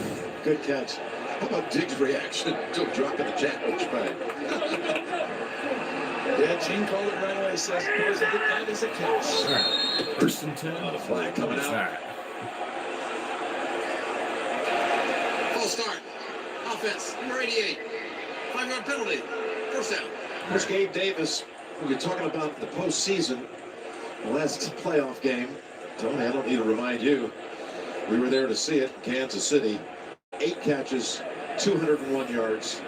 Good catch. How about Diggs' reaction to dropping the jackpot bag? Yeah, Gene called it right away. He says, that is a catch. Right. 1st and 10. The flag coming out. Full start. Offense, number 88. 5-yard penalty. 1st down. There's Gabe Davis. We're talking about the postseason. The last playoff game. Tony, I don't need to remind you. We were there to see it. Kansas City. 8 catches, 201 yards,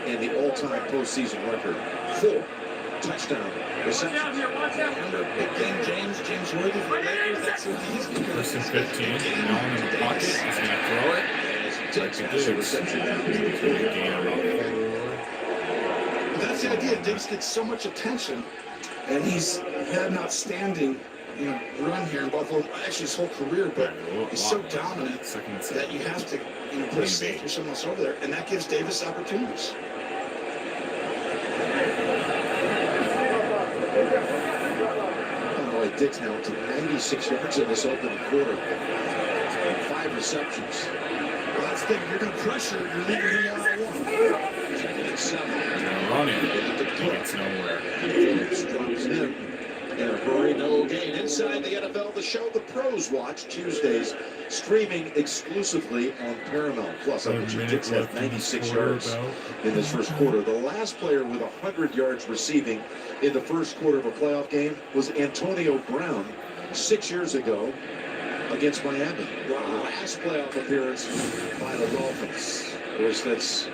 and the all-time postseason record. 4 touchdown receptions. Remember big game James Worthy for the Lakers? That's what he's going to do. 1st and 15. Allen in the pocket. He's going to throw it. Diggs has a reception down. But that's the idea. Diggs gets so much attention, and he's had an outstanding run here in Buffalo, actually his whole career, but he's so dominant that you have to put a safety or someone else over there, and that gives Davis opportunities. Boy, Diggs now to 96 yards in this opening quarter. 5 receptions. Well, that's the thing. You're going to pressure. You're leaving him one-on-one. Running. He gets nowhere. Phillips drops him. In a hurry, no gain. Inside the NFL, the show the pros watch Tuesdays, streaming exclusively on Paramount Plus. I mentioned Diggs had 96 yards in this first quarter. The last player with 100 yards receiving in the first quarter of a playoff game was Antonio Brown 6 years ago against Miami. The last playoff appearance by the Dolphins. Of course, that's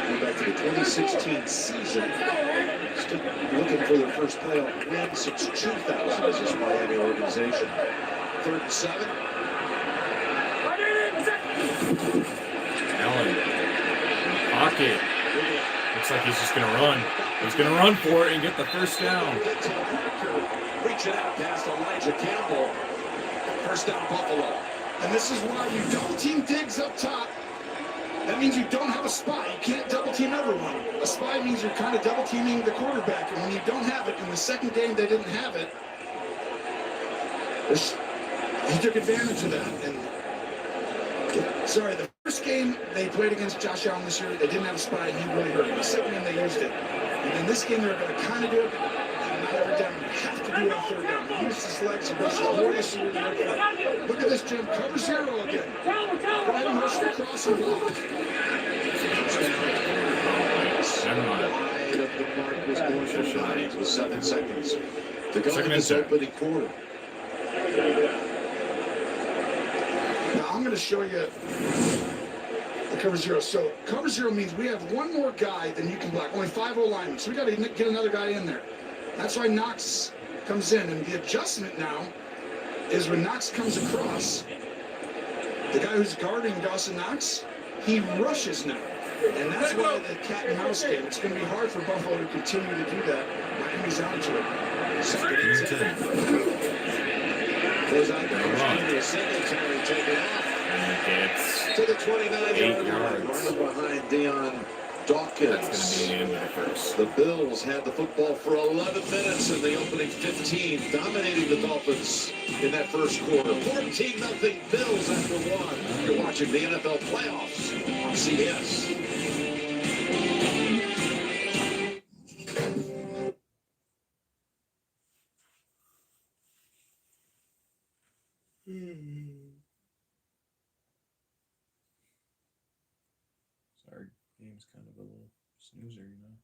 going back to the 2016 season. Still looking for their first playoff win since 2000 as this Miami organization. 3rd and 7. Allen in the pocket. Looks like he's just going to run. He's going to run for it and get the 1st down. Reaching out past Elijah Campbell. 1st down Buffalo. And this is why you double team Diggs up top. That means you don't have a spy. You can't double team everyone. A spy means you're kind of double teaming the quarterback. And when you don't have it, in the second game they didn't have it, he took advantage of that. And sorry, the first game they played against Josh Allen this year, they didn't have a spy, and he really hurt him. The second game they used it. And in this game they're going to kind of do it, but not every down. You have to do it on 3rd down. He used his legs and rushed more this year than ever. Look at this, Jim. Cover 0 again. Go ahead and rush the cross and block. Wide of the mark was going for 9 with 7 seconds to go in this opening quarter. Now I'm going to show you the cover 0. So cover 0 means we have one more guy than you can block. Only 5 O-linemen. So we got to get another guy in there. That's why Knox comes in. And the adjustment now is when Knox comes across, the guy who's guarding Dawson Knox, he rushes now. And that's why the cat and mouse game, it's going to be hard for Buffalo to continue to do that. Miami's onto it. 2nd and 10. Goes out to Singletary, taking off. To the 29-yard line, running behind Deion Dawkins. That's going to be the end of the first. The Bills had the football for 11 minutes in the opening 15, dominating the Dolphins in that first quarter. 14-0 Bills after 1. You're watching the NFL playoffs on CBS. Our game's kind of a little snoozer, you know.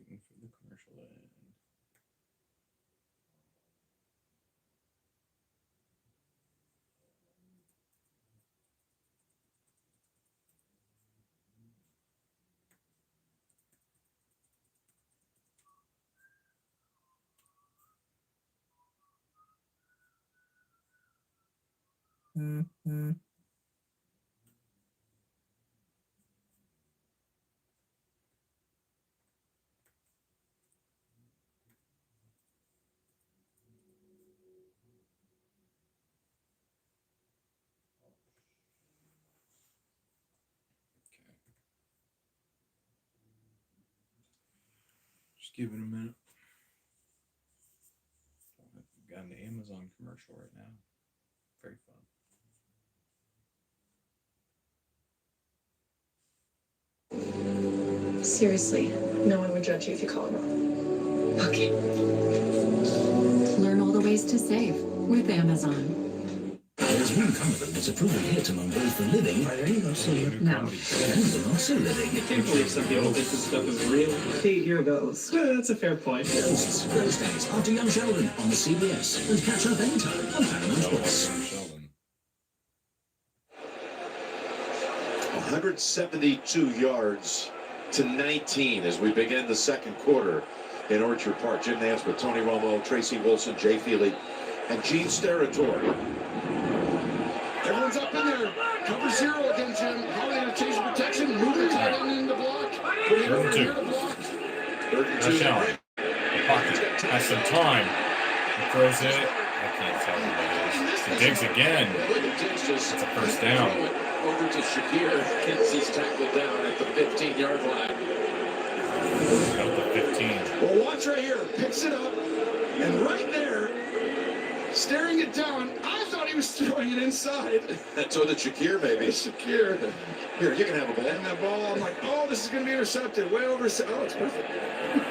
waiting for the commercial to end. Mm-hmm. Just give it a minute. We've got an Amazon commercial right now. Very fun. Seriously, no one would judge you if you call it wrong. Okay. Learn all the ways to save with Amazon. There's one comedy that's a proven hit among both the living and the not so living. I can't believe some people think this stuff is real. Hey, here goes. That's a fair point. Ghosts, Ghost Days, after Young Sheldon on the CBS. And catch up anytime on Paramount Plus. 172 yards to 19 as we begin the second quarter in Orchard Park. Jim Nance with Tony Romo, Tracy Wilson, Jay Feely, and Gene Steratore. Everyone's up in there. Cover zero again, Jim. How are they going to change the protection? Move the tight end in the block. Put it over here to block. Touchdown. The pocket has some time. He throws it. I can't tell what it is. He digs again. It's a first down. Over to Shakir. He's tackled down at the 15-yard line. Got the 15. Well, watch right here. Picks it up. And right there, staring it down, I thought he was throwing it inside. So did Shakir, maybe. Shakir. Here, you can have a ball. And that ball, I'm like, oh, this is going to be intercepted. Way over. Oh, it's perfect.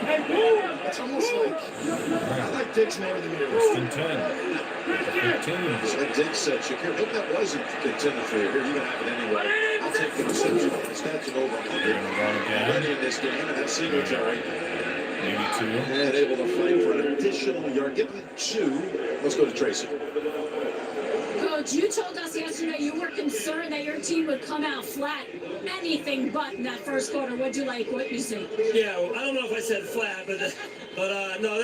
It's almost like, I like Diggs more than you. First and 10. 15. So Diggs said, Shakir, hope that wasn't intended for you. Here, you can have it anyway. I'll take the reception. Stats of over 100. Ready in this game, and that's Singletary. Maybe 2. And able to fight for an additional yard. Give them 2. Let's go to Tracy. Coach, you told us yesterday you were concerned that your team would come out flat. Anything but in that first quarter. What'd you like? What you see? Yeah, well, I don't know if I said flat, but no,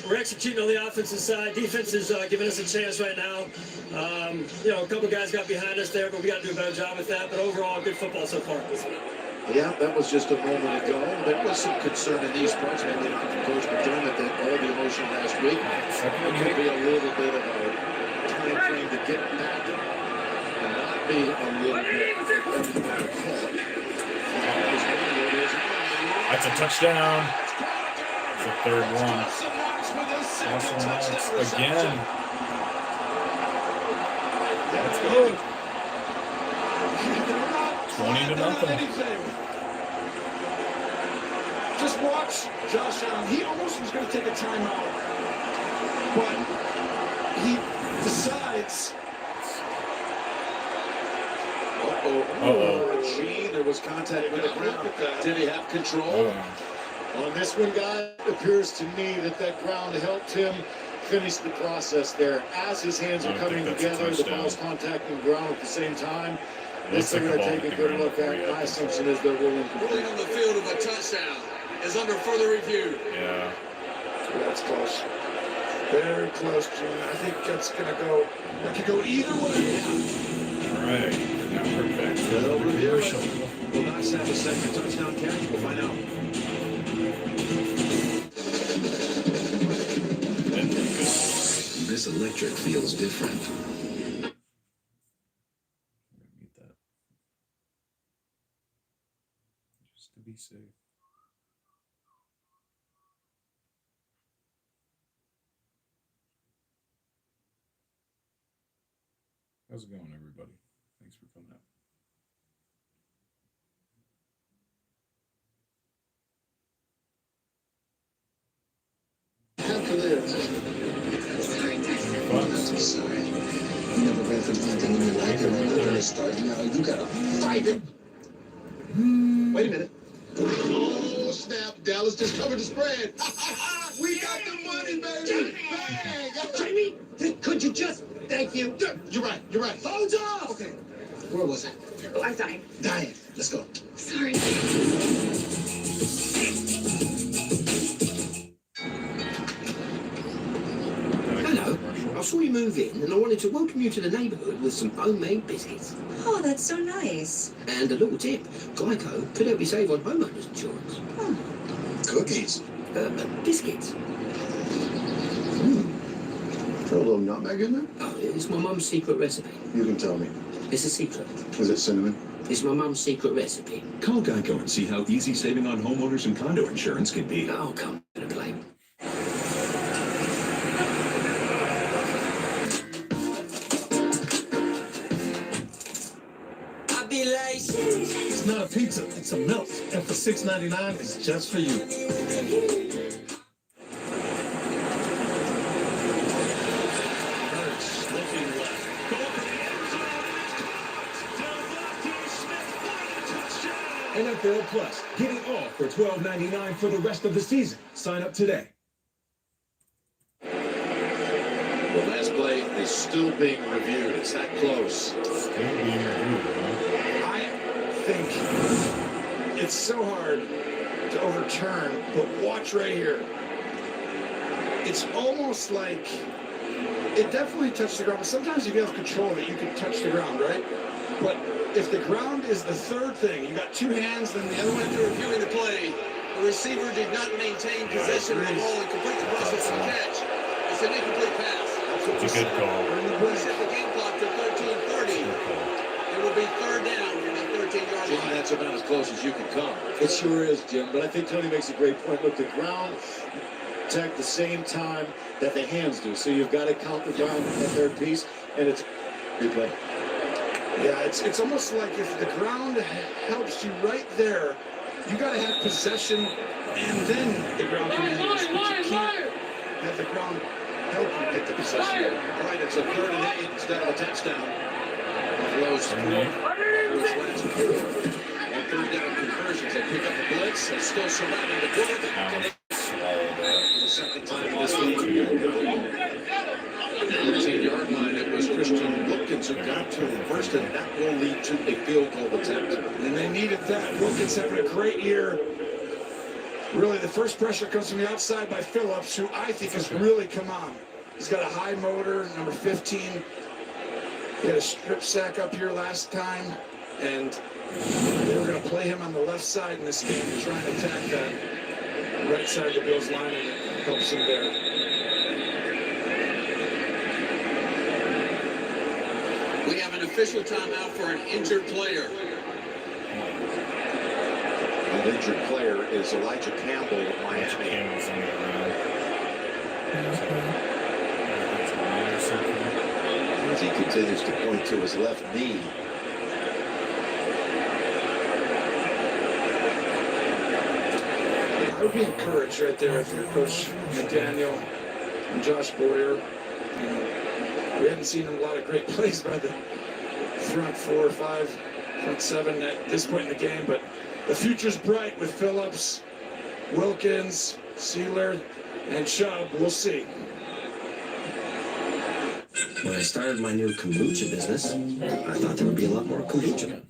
we're executing on the offensive side. Defense is giving us a chance right now. A couple guys got behind us there, but we got to do a better job with that. But overall, good football so far. Yeah, that was just a moment ago. There was some concern in these parts, maybe from Coach McDermott, that all the emotion last week. It could be a little bit of a time frame to get back and not be a little bit. That's a touchdown. It's a third one. Awesome Knox again. Let's go. 20-0. Just watch Josh Allen. He almost was going to take a timeout, but he decides. Gene, there was contact with the ground. Did he have control? On this one, guy, it appears to me that ground helped him finish the process there. As his hands are coming together, the ball's contacting the ground at the same time. This they're going to take a good look at. My assumption is they're willing to. Ruling on the field of a touchdown is under further review. Yeah. That's close. Very close, Gene. I think that's going to go. That could go either way. All right. Now we're back to the commercial. Will Knox have a second touchdown catch? We'll find out. This electric feels different. Just to be safe. How's it going, everybody? Thanks for coming out. Sorry. You never ran from anything in your life, and when you're going to start, you gotta fight it. Wait a minute. Oh, snap. Dallas just covered the spread. We got the money, baby. Bang. Jamie, could you just... Thank you. You're right. You're right. Hold off. Okay. Where was I? Oh, I'm dying. Diane, let's go. Sorry. Hello. I saw you move in, and I wanted to welcome you to the neighbourhood with some homemade biscuits. Oh, that's so nice. And a little tip, Geico could help you save on homeowners insurance. Cookies. Biscuits. Throw a little nutmeg in there? Oh, it's my mum's secret recipe. You can tell me. It's a secret. Is it cinnamon? It's my mum's secret recipe. Call Geico and see how easy saving on homeowners and condo insurance can be. Oh, come to play. I be like, it's not a pizza, it's a melt. And for $6.99, it's just for you. NFL Plus. Get it all for $12.99 for the rest of the season. Sign up today. The last play is still being reviewed. It's that close. Still being reviewed, I think it's so hard to overturn, but watch right here. It's almost like it definitely touched the ground, but sometimes if you have control of it, you can touch the ground, right? But if the ground is the third thing, you got two hands, then the other one. After reviewing the play, the receiver did not maintain possession of the ball and complete the process of the catch. It's an incomplete pass. It's a good call. We set the game clock to 13:30. It will be third down from the 13-yard Jimmy, line. that's about as close as you can come. It sure is, Jim. But I think Tony makes a great point. Look, the ground attack the same time that the hands do. So you've got to count the ground in the third piece, and it's replay. Yeah, it's almost like if the ground helps you right there, you got to have possession, and then the ground can be used. But you can't have the ground help you get the possession. All right, it's a 3rd and 8 instead of a touchdown. Buffalo's on 3rd down conversions. They pick up the blitz. They're still surrounding the quarterback. For the second time this week. 13-yard line, it was Christian Wilkins who got to him first, and that will lead to a field goal attempt. And they needed that. Wilkins having a great year. Really, the first pressure comes from the outside by Phillips, who I think has really come on. He's got a high motor, number 15. He had a strip sack up here last time, and they were going to play him on the left side in this game to try and attack that right side of the Bills line, and it helps him there. We have an official timeout for an injured player. The injured player is Elijah Campbell of Miami. As he continues to point to his left knee. I would be encouraged right there if you're Coach McDaniel and Josh Boyer. We haven't seen a lot of great plays by the front 4 or 5, front 7 at this point in the game, but the future's bright with Phillips, Wilkins, Sealer, and Chubb. We'll see. When I started my new kombucha business, I thought there would be a lot more kombucha.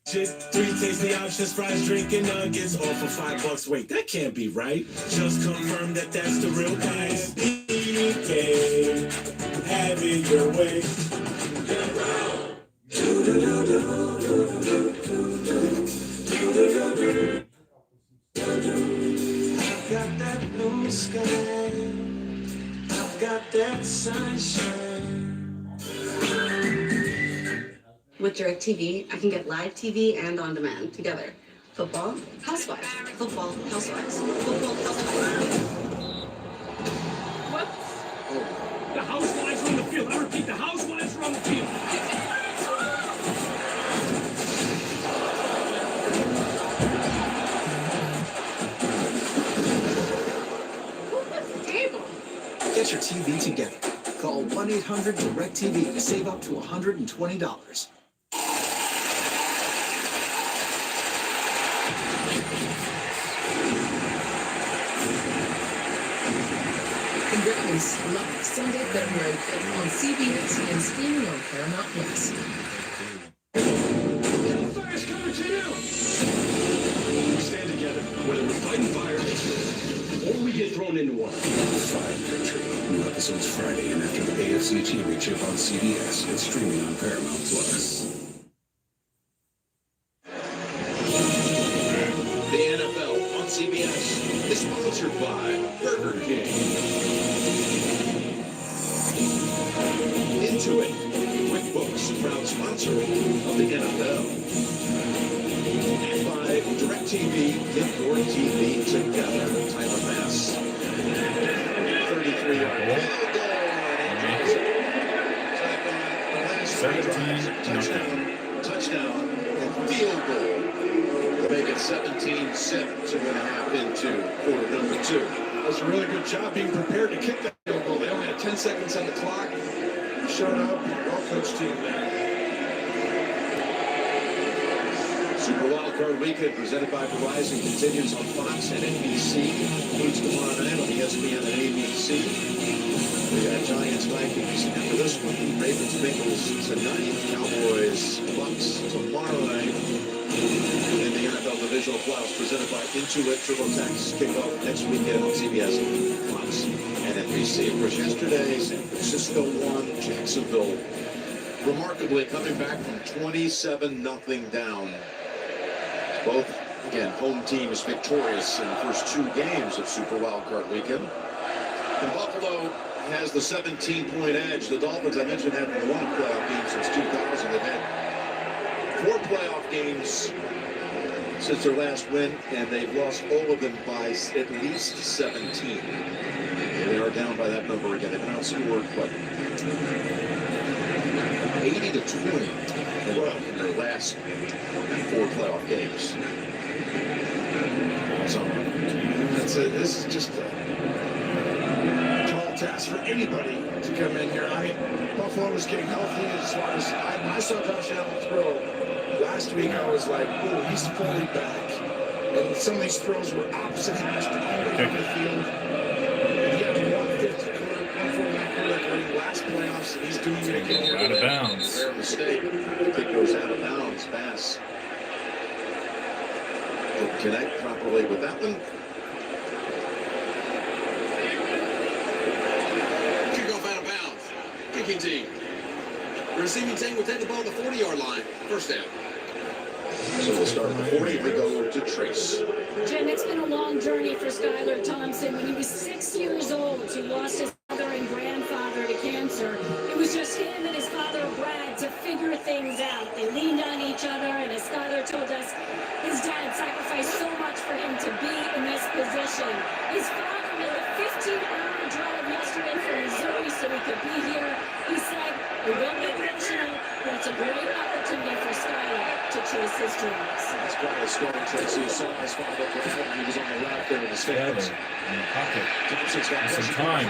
Just 3 tasty options, fries, drinking nuggets, all for $5. Wait, that can't be right. Just confirm that that's the real price. BK, have it your way. I've got that blue sky. I've got that sunshine. With DirecTV, I can get live TV and on demand together. Football, housewives. Football, housewives. Football, housewives. your TV together. Call 1-800-DIRECTV to save up to $120. Grammys live Sunday, February 5th on CBS and streaming on Paramount Plus. Fire's coming to you! Stand together, whether we're fighting fire or we get thrown into one. Fire Country. New episodes Friday and after the AFC Championship on CBS and streaming on Paramount Plus. The NFL on CBS is sponsored by Burger King. Intuit, QuickBooks, proud sponsor of the NFL. And by DirecTV, get your TV together. Tyler Bass. 33-yard field goal. 17, touchdown, and field goal. To make it 17-7 to win a half into quarter number 2. That was a really good job being prepared to kick that field goal. They only had 10 seconds on the clock. Showed up, well-coached team there. Super Wildcard Weekend presented by Verizon continues on Fox and NBC. Includes tomorrow night on ESPN and ABC. We got Giants, Vikings after this one. Ravens, Bengals tonight. Cowboys, Bucks tomorrow night. And the NFL Divisional Playoffs presented by Intuit TurboTax kickoff next weekend on CBS, Fox, and NBC. Of course, yesterday, San Francisco won, Jacksonville remarkably coming back from 27-0 down. Both, again, home teams victorious in the first 2 games of Super Wildcard Weekend. And Buffalo has the 17-point edge. The Dolphins, I mentioned, haven't won a playoff game since 2000. They've had 4 playoff games since their last win, and they've lost all of them by at least 17. And they are down by that number again. They've been outscored, what, 80-20 in their last 4 playoff games. So this is just a tall task for anybody to come in here. I mean, Buffalo was getting healthy as far as I saw Josh Allen throw last week. I was like, oh, he's fully back. And some of these throws were opposite hash to the field. And he had 150 149 last playoffs, and he's doing it again here. Out of bounds. Rare mistake. Kick goes out of bounds. Bass didn't connect properly with that one. Kickoff out of bounds. Kicking team. The receiving team will take the ball to the 40-yard line. First down. So we'll start at the 40. We go to Trace. Jim, it's been a long journey for Skylar Thompson. When he was 6 years old, he lost his mother and grandfather to cancer. It was just him and his father, Brad, to figure things out. They leaned on each other, and as Skylar told us, his dad sacrificed so much for him to be in this position. His father made a 15-hour drive yesterday from Missouri so he could be here. He said, we will be emotional, but it's a great opportunity for Skylar to chase his dreams. That's why the scoring Tracy. You saw his father play. He was on the left there in the stands. In the pocket. Thompson's got some time.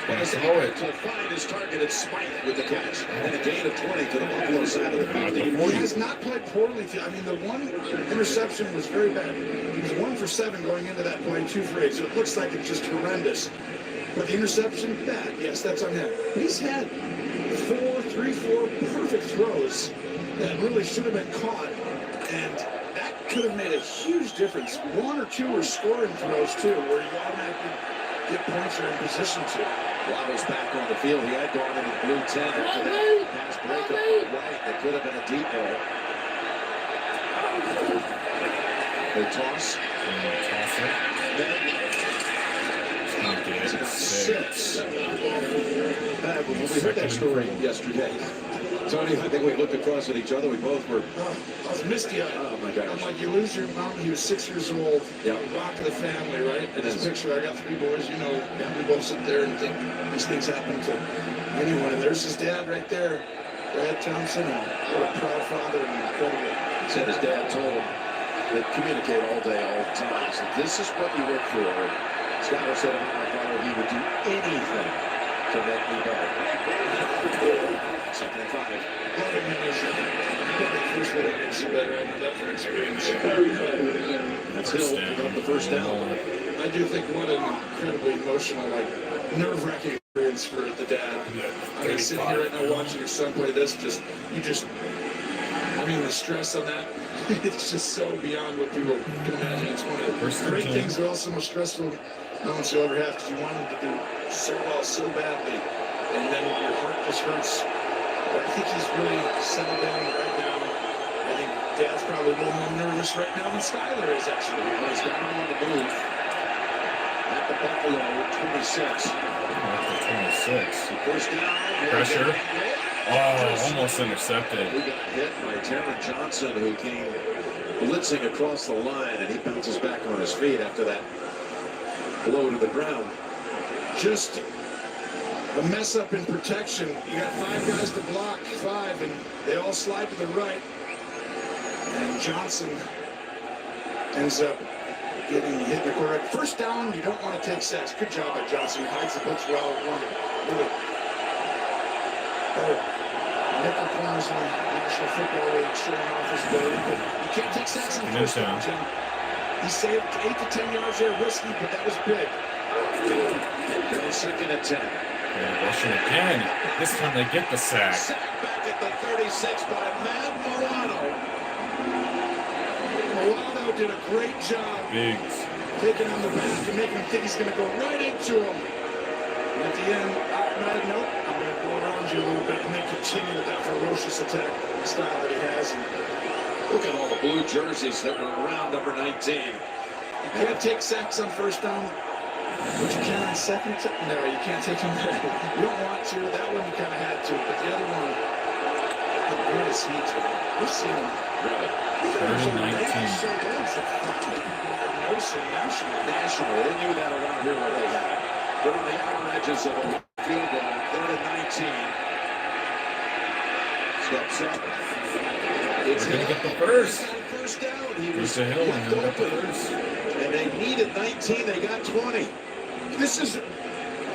Gonna throw it to find his target at Smythe with the catch. And a gain of 20 to the Buffalo side of the field. He has not played poorly. I mean, the one interception was very bad. He was 1 for 7 going into that play, 2 for 8. So it looks like it's just horrendous. But the interception, bad. Yes, that's on him. He's had 4 perfect throws that really should have been caught. And that could have made a huge difference. 1 or 2 were scoring throws, too, where you automatically get points or in position to. Waddle's back on the field. He had gone in the blue 10 after that pass breakup right. That could have been a deep ball. They toss. Toss it. It's about 6. When we heard that story yesterday, Tony, I think we looked across at each other. We both were. I was misty-eyed. Oh, my gosh. I'm like, you lose your mom. He was 6 years old. Yeah. Rock of the family, right? In this picture, I got 3 boys. You know, we both sit there and think these things happen to anyone. And there's his dad right there, Brad Thompson. And what a proud father and incredible. Said his dad told him that communicate all day, all the time. So this is what you look for. Skylar said about my father, he would do anything to make me better. Second and 5. That's Hill got the first down. I do think what an incredibly emotional, nerve-wracking experience for the dad. I mean, sitting here right now watching your son play this, the stress on that, it's just so beyond what people can imagine. It's one of the great things, but also most stressful moments you'll ever have because you want him to do so well, so badly, and then your heart just hurts. But I think he's really settled down right now. I think Dad's probably a little more nervous right now than Skyler is, actually. He's got him on the move. At the Buffalo, 26. 26. First down. Pressure. Oh, almost intercepted. We got hit by Taron Johnson, who came blitzing across the line, and he bounces back on his feet after that blow to the ground. Just a mess up in protection. You got 5 guys to block, 5, and they all slide to the right. And Johnson ends up getting hit in the quarterback. First down, you don't want to take sacks. Good job by Johnson. He hides the blitz well. Nickel corners in the National Football League showing off his ability, but you can't take sacks on first down, Jim. He saved 8 to 10 yards there, risky, but that was big. Second and 10. Yeah, rushing again. This time they get the sack. Sack back at the 36 by Matt Milano. Milano did a great job taking on the back and making him think he's going to go right into him. And at the end, nope, I'm going to go around you a little bit and then continue with that ferocious attack style that he has. And look at all the blue jerseys that were around number 19. You can't take sacks on first down, but you can on second. No, you can't take them there. You don't want to. That one you kind of had to, but the other one, the greatest heat. We've seen him. Really? 30-19. National. They knew that around here where they had. But on the outer edges of a field goal, 3rd and 19. Steps up. It's going to get the first. First down. He was a Hill and got the first. And they needed 19. They got 20. This is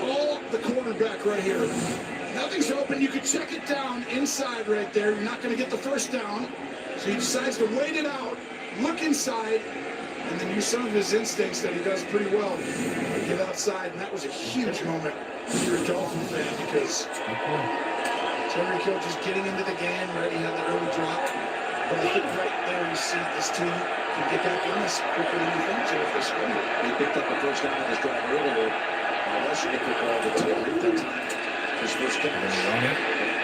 all the quarterback right here. Nothing's open. You can check it down inside right there. You're not going to get the first down. So he decides to wait it out, look inside, and then use some of his instincts that he does pretty well. Get outside, and that was a huge moment if you're a Dolphin fan because Terry Kill just getting into the game, right? He had the early drop. But I think right there you see this team can get back in this quicker than you think to if they score. He picked up the first down on his drive earlier. Washington could call the two at that time. His first catch.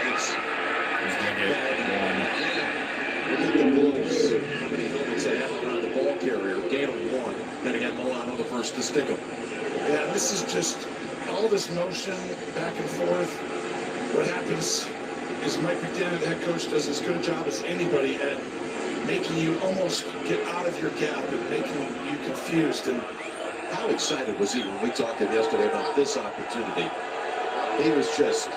He's going to get one. Look at the Bulls. How many helmets they have around the ball carrier. Gain of 1. Then again, Milano the first to stick him. Yeah, this is just all this motion back and forth. What happens is Mike McDaniel, the head coach, does as good a job as anybody at making you almost get out of your gap and making you confused. And how excited was he when we talked to him yesterday about this opportunity? He was just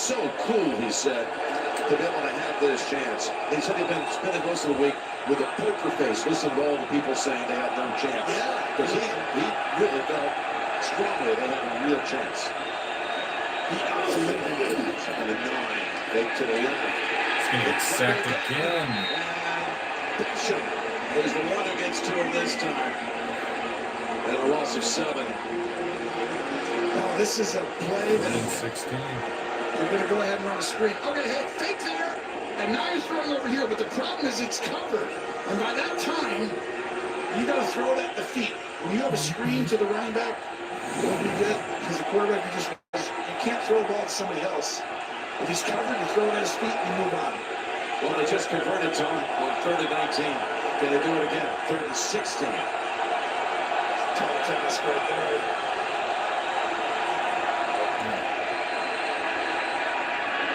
so cool, he said, to be able to have this chance. He said he'd been spending most of the week with a poker face, listening to all the people saying they had no chance. Because he really felt strongly they had a real chance. He absolutely did. 2nd and 9. Fake to the left. He's going to get sacked again. Bishop is the one who gets to him this time. And a loss of 7. Now this is a play that 16. You're going to go ahead and run a screen. Okay, hey, fake there. And now you're throwing over here, but the problem is it's covered. And by that time, you got to throw it at the feet. When you have a screen to the running back, it'll be good because the quarterback, you can't throw the ball to somebody else. If he's covered, you throw it at his feet and you move on. Well, they just converted to him on 3rd and 19. Can they do it again? 3rd and 16. Tall task right there.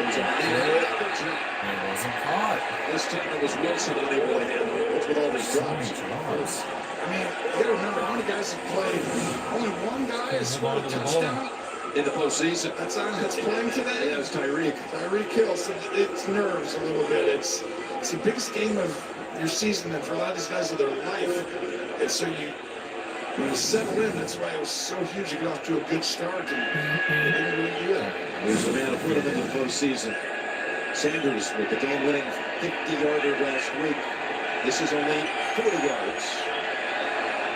It wasn't caught. This time it was Wilson unable to handle it. What's with all these drops? I mean, you got to remember how many guys have played. Only one guy has scored a touchdown in the postseason. That's playing today. Yeah, it's Tyreek. Tyreek Hill. So it's nerves a little bit. It's the biggest game of your season, and for a lot of these guys of their life. And so you When he settled in, that's why it was so huge to get off to a good start, and they didn't really do it. He's the man who put him in the postseason. Sanders with the game-winning 50-yarder last week. This is only 40 yards.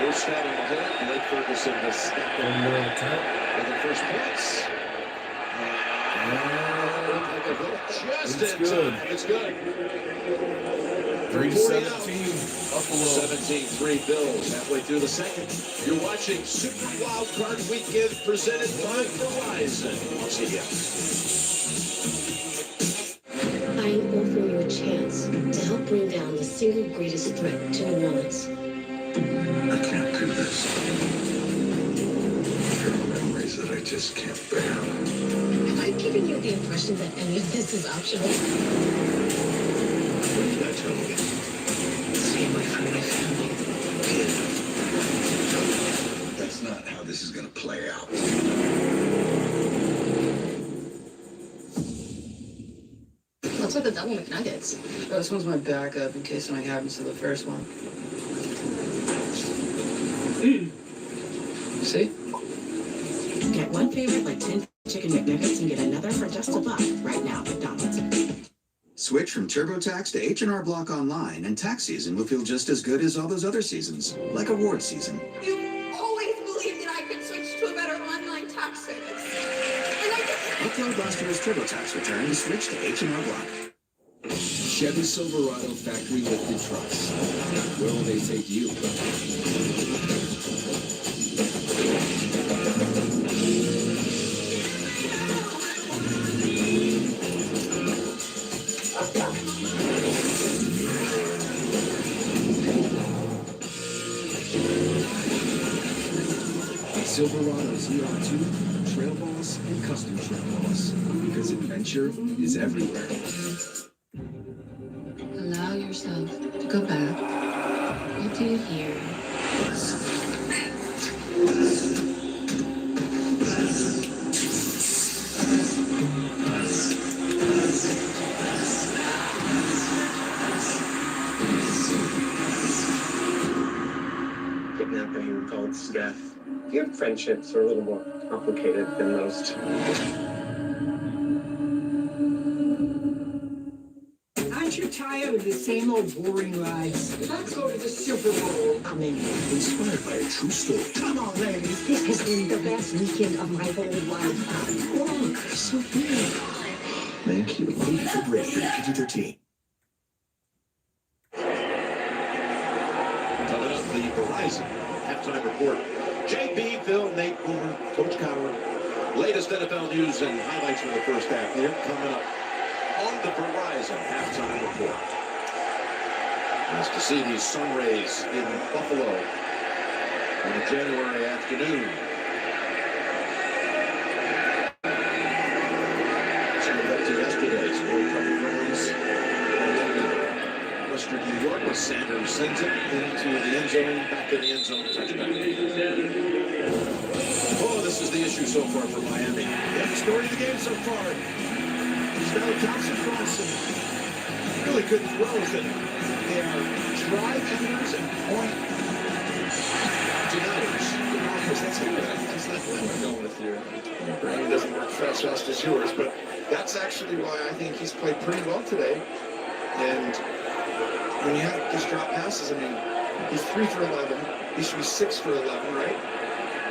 No stat on the hole. Blake Ferguson to step in for the first points. Just in time. It's good. 3-17. Buffalo. 17-3 Bills halfway through the second. You're watching Super Wildcard Weekend presented by Verizon on CBS. I'm offering you a chance to help bring down the single greatest threat to New Orleans. I can't do this. There are memories that I just can't bear. Am I giving you the impression that any of this is optional? What did I tell you? Stay away from my family. Kid. That's not how this is going to play out. What's with the double McNuggets? Oh, this one's my backup in case something happens to the first one. See? Get one favorite like 10 chicken McNuggets and get another for just $1 right now at McDonald's. Switch from TurboTax to H&R Block Online, and tax season will feel just as good as all those other seasons, like award season. You always believed that I could switch to a better online tax service. And I just... Upload last year's TurboTax return and switch to H&R Block. Chevy Silverado factory lifted trucks. Where will they take you? Silverado's ER2, Trail Boss, and Custom Trail Boss. Because adventure is everywhere. Allow yourself to go back into your here. Kidnapping, cults, death. Your friendships are a little more complicated than most. Aren't you tired of the same old boring rides? Let's go to the Super Bowl. I'm in. Inspired by a true story. Come on, ladies. This has been the best weekend of my whole life. Oh, it's so big. Thank you. Movie for Brady, PG-13. Coming up, the Verizon halftime report. JB, Phil, Nate, Boomer, Coach Coward. Latest NFL news and highlights from the first half here coming up on the Verizon halftime report. Nice to see these sun rays in Buffalo on a January afternoon. Let's go back to yesterday's World Cup runs. Western New York with Sanders sends it into the end zone, back in the end zone, touchback. Oh, this is the issue so far for Miami. Yeah, the story of the game so far. Skylar Thompson crossing. Really good throws, and they are drive enders and point deniers. That's good. That's not what I'm going with here. My brain doesn't work fast as yours, but that's actually why I think he's played pretty well today. And when you have these drop passes, I mean, he's 3 for 11. He should be 6 for 11, right?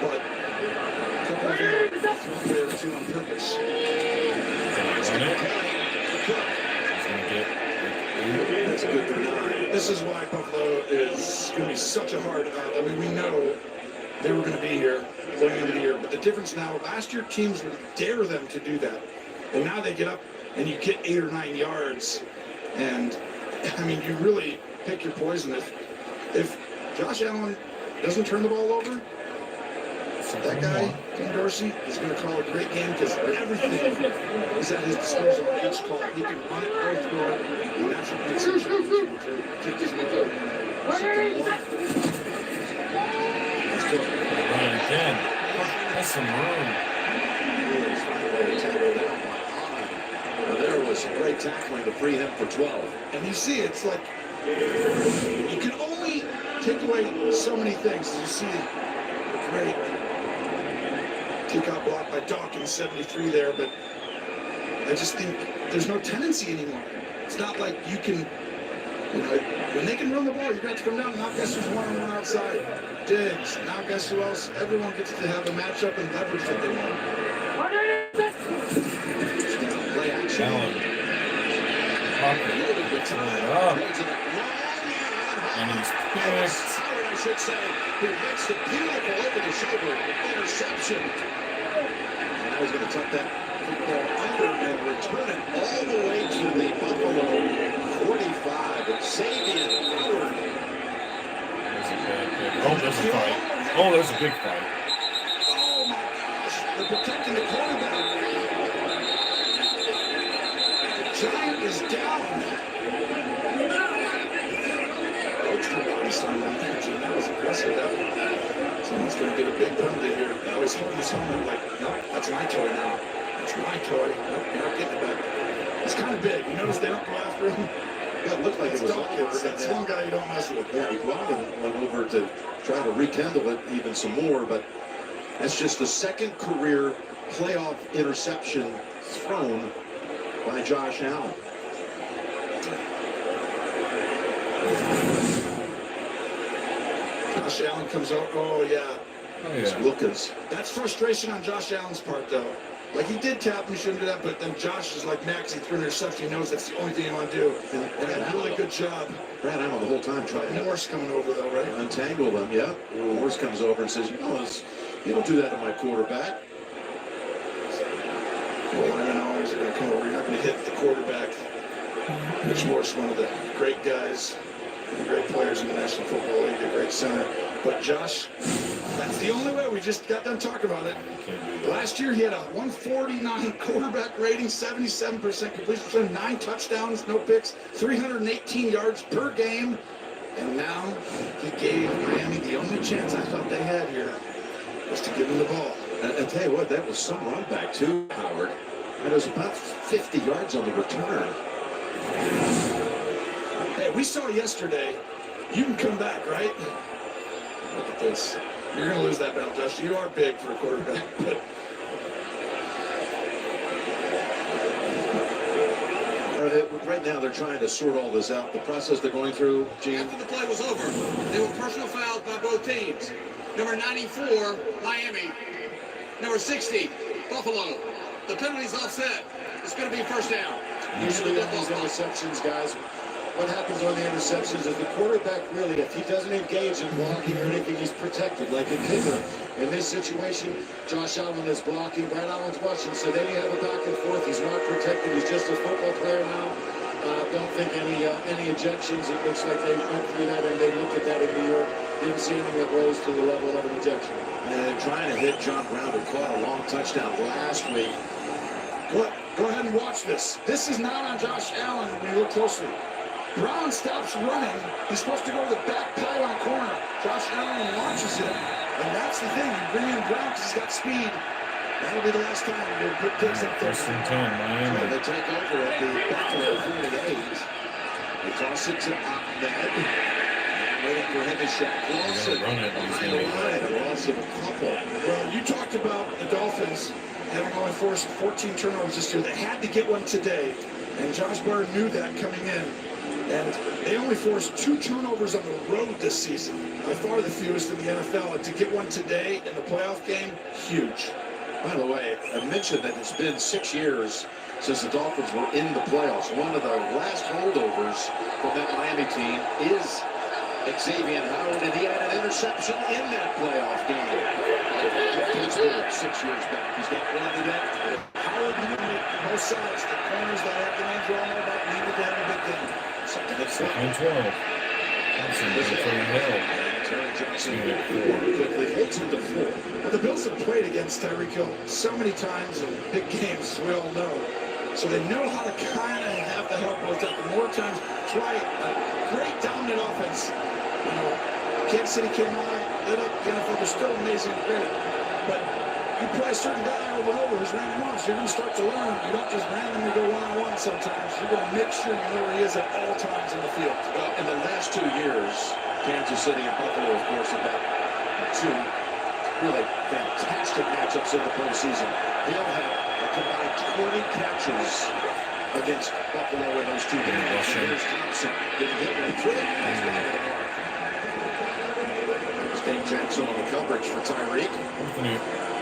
But a couple of them are thrown there too on purpose. That's a good for 9. This is why Buffalo is going to be such a hard out. I mean, we know they were going to be here going into the year, but the difference now, last year teams would dare them to do that. And now they get up and you get 8 or 9 yards. And I mean, you really pick your poison. If Josh Allen doesn't turn the ball over, that guy, Grossi, is going to call a great game because everything is at his disposal on each call. He can run it, go through it, and that's what makes him take his lead. Let's go. Run again. That's some room. There was great tackling to free him for 12. And you see, it's like you can only take away so many things. You see great. Kick out block by Dawkins, 73 there, but I just think there's no tendency anymore. It's not like you can, when they can run the ball, you got to come down and now guess who's one-on-one outside. Diggs. Now guess who else? Everyone gets to have a matchup and leverage that they want. Play action. Allen. And he's picked. I should say, he makes the beautiful over-the-shoulder interception. And now he's going to tuck that football under and return it all the way to the Buffalo 45. It's Xavier Howard. Oh, there's a fight. Oh, there's a big fight. Oh my gosh, they're protecting the quarterback. Giant is down. Coach for body slam on that. That was aggressive. Someone's going to get a big penalty here. Now he's holding his helmet like, nope, that's my toy now. That's my toy. Nope, you're not getting it back. It's kind of big. You notice they don't go after him. Yeah, it looked like it was awkward. That's one guy you don't mess with. Yeah, he went over to try to rekindle it even some more, but that's just the second career playoff interception thrown by Josh Allen. Josh Allen comes out. Oh, yeah. Lucas. That's frustration on Josh Allen's part, though. Like, he did tap him, he shouldn't do that, but then Josh is like Max, he threw an interception, he knows that's the only thing he want to do. And a really good job. Brad Allen the whole time trying to Morse coming over, though, right? untangle them, yeah. Morse comes over and says, you don't do that to my quarterback. Well, I don't know, he's going to come over, you're not going to hit the quarterback. Mitch Morse, one of the great guys, great players in the National Football League, a great center. But Josh, that's the only way. We just got done talking about it. Last year, he had a 149 quarterback rating, 77% completion percentage, 9 touchdowns, no picks, 318 yards per game. And now he gave Miami the only chance I thought they had here was to give him the ball. I'll tell you what, that was some run back too, Howard. And it was about 50 yards on the return. Hey, we saw yesterday, you can come back, right? Look at this. You're going to lose that battle, Josh. You are big for a quarterback, but right now they're trying to sort all this out. The process they're going through, Gene. After the play was over, there were personal fouls by both teams. Number 94, Miami. Number 60, Buffalo. The penalty's offset. It's going to be first down. Usually on these interceptions, guys, what happens on the interceptions is the quarterback really, if he doesn't engage in blocking or anything, he's protected like a kicker. In this situation, Josh Allen is blocking, Brad Allen's watching, so then you have a back and forth. He's not protected. He's just a football player now. Don't think any ejections. It looks like they went through that and they looked at that in New York. Didn't see anything that rose to the level of an ejection. And trying to hit John Brown, who caught a long touchdown last week. Go ahead and watch this. This is not on Josh Allen when you look closely. Brown stops running. He's supposed to go to the back pylon corner. Josh Allen launches it. And that's the thing. You bring in Brown because he's got speed. That'll be the last time we'll put pigs up there. First and 10, Miami. They take over at the Buffalo 48. They toss it to Ahmed. Waiting for him to shot close. Run it. Behind the line. A loss of a couple. Well, you talked about the Dolphins having only forced 14 turnovers this year. They had to get one today. And Josh Barr knew that coming in. And they only forced 2 turnovers on the road this season. By far the fewest in the NFL. And to get one today in the playoff game, huge. By the way, I mentioned that it's been 6 years since the Dolphins were in the playoffs. One of the last holdovers from that Miami team is Xavier Howard, and he had an interception in that playoff game. Pittsburgh 6 years back. He's got one today. Howard needed both sides. The corners that have the names we all know about needed to have a big game. Second and 12. That's a big hill. Terry Johnson quickly holds him to 4. Well, the Bills have played against Tyreek Hill so many times in big games, we all know. So they know how to kind of have the help with it. The more times, try a great dominant offense. You know, Kansas City came on, lit up the NFL. They're still amazing and great. But you play a certain guy over and over who's random once, you're going to start to learn. You don't just randomly go one-on-one sometimes. You're going to make sure you know where he is at all times in the field. Well, in the last 2 years, Kansas City and Buffalo, of course, have had 2 really fantastic matchups in the postseason. He'll have a combined 20 catches against Buffalo in those two games. Here's Thompson getting hit right through it. Dave Jackson on the coverage for Tyreek.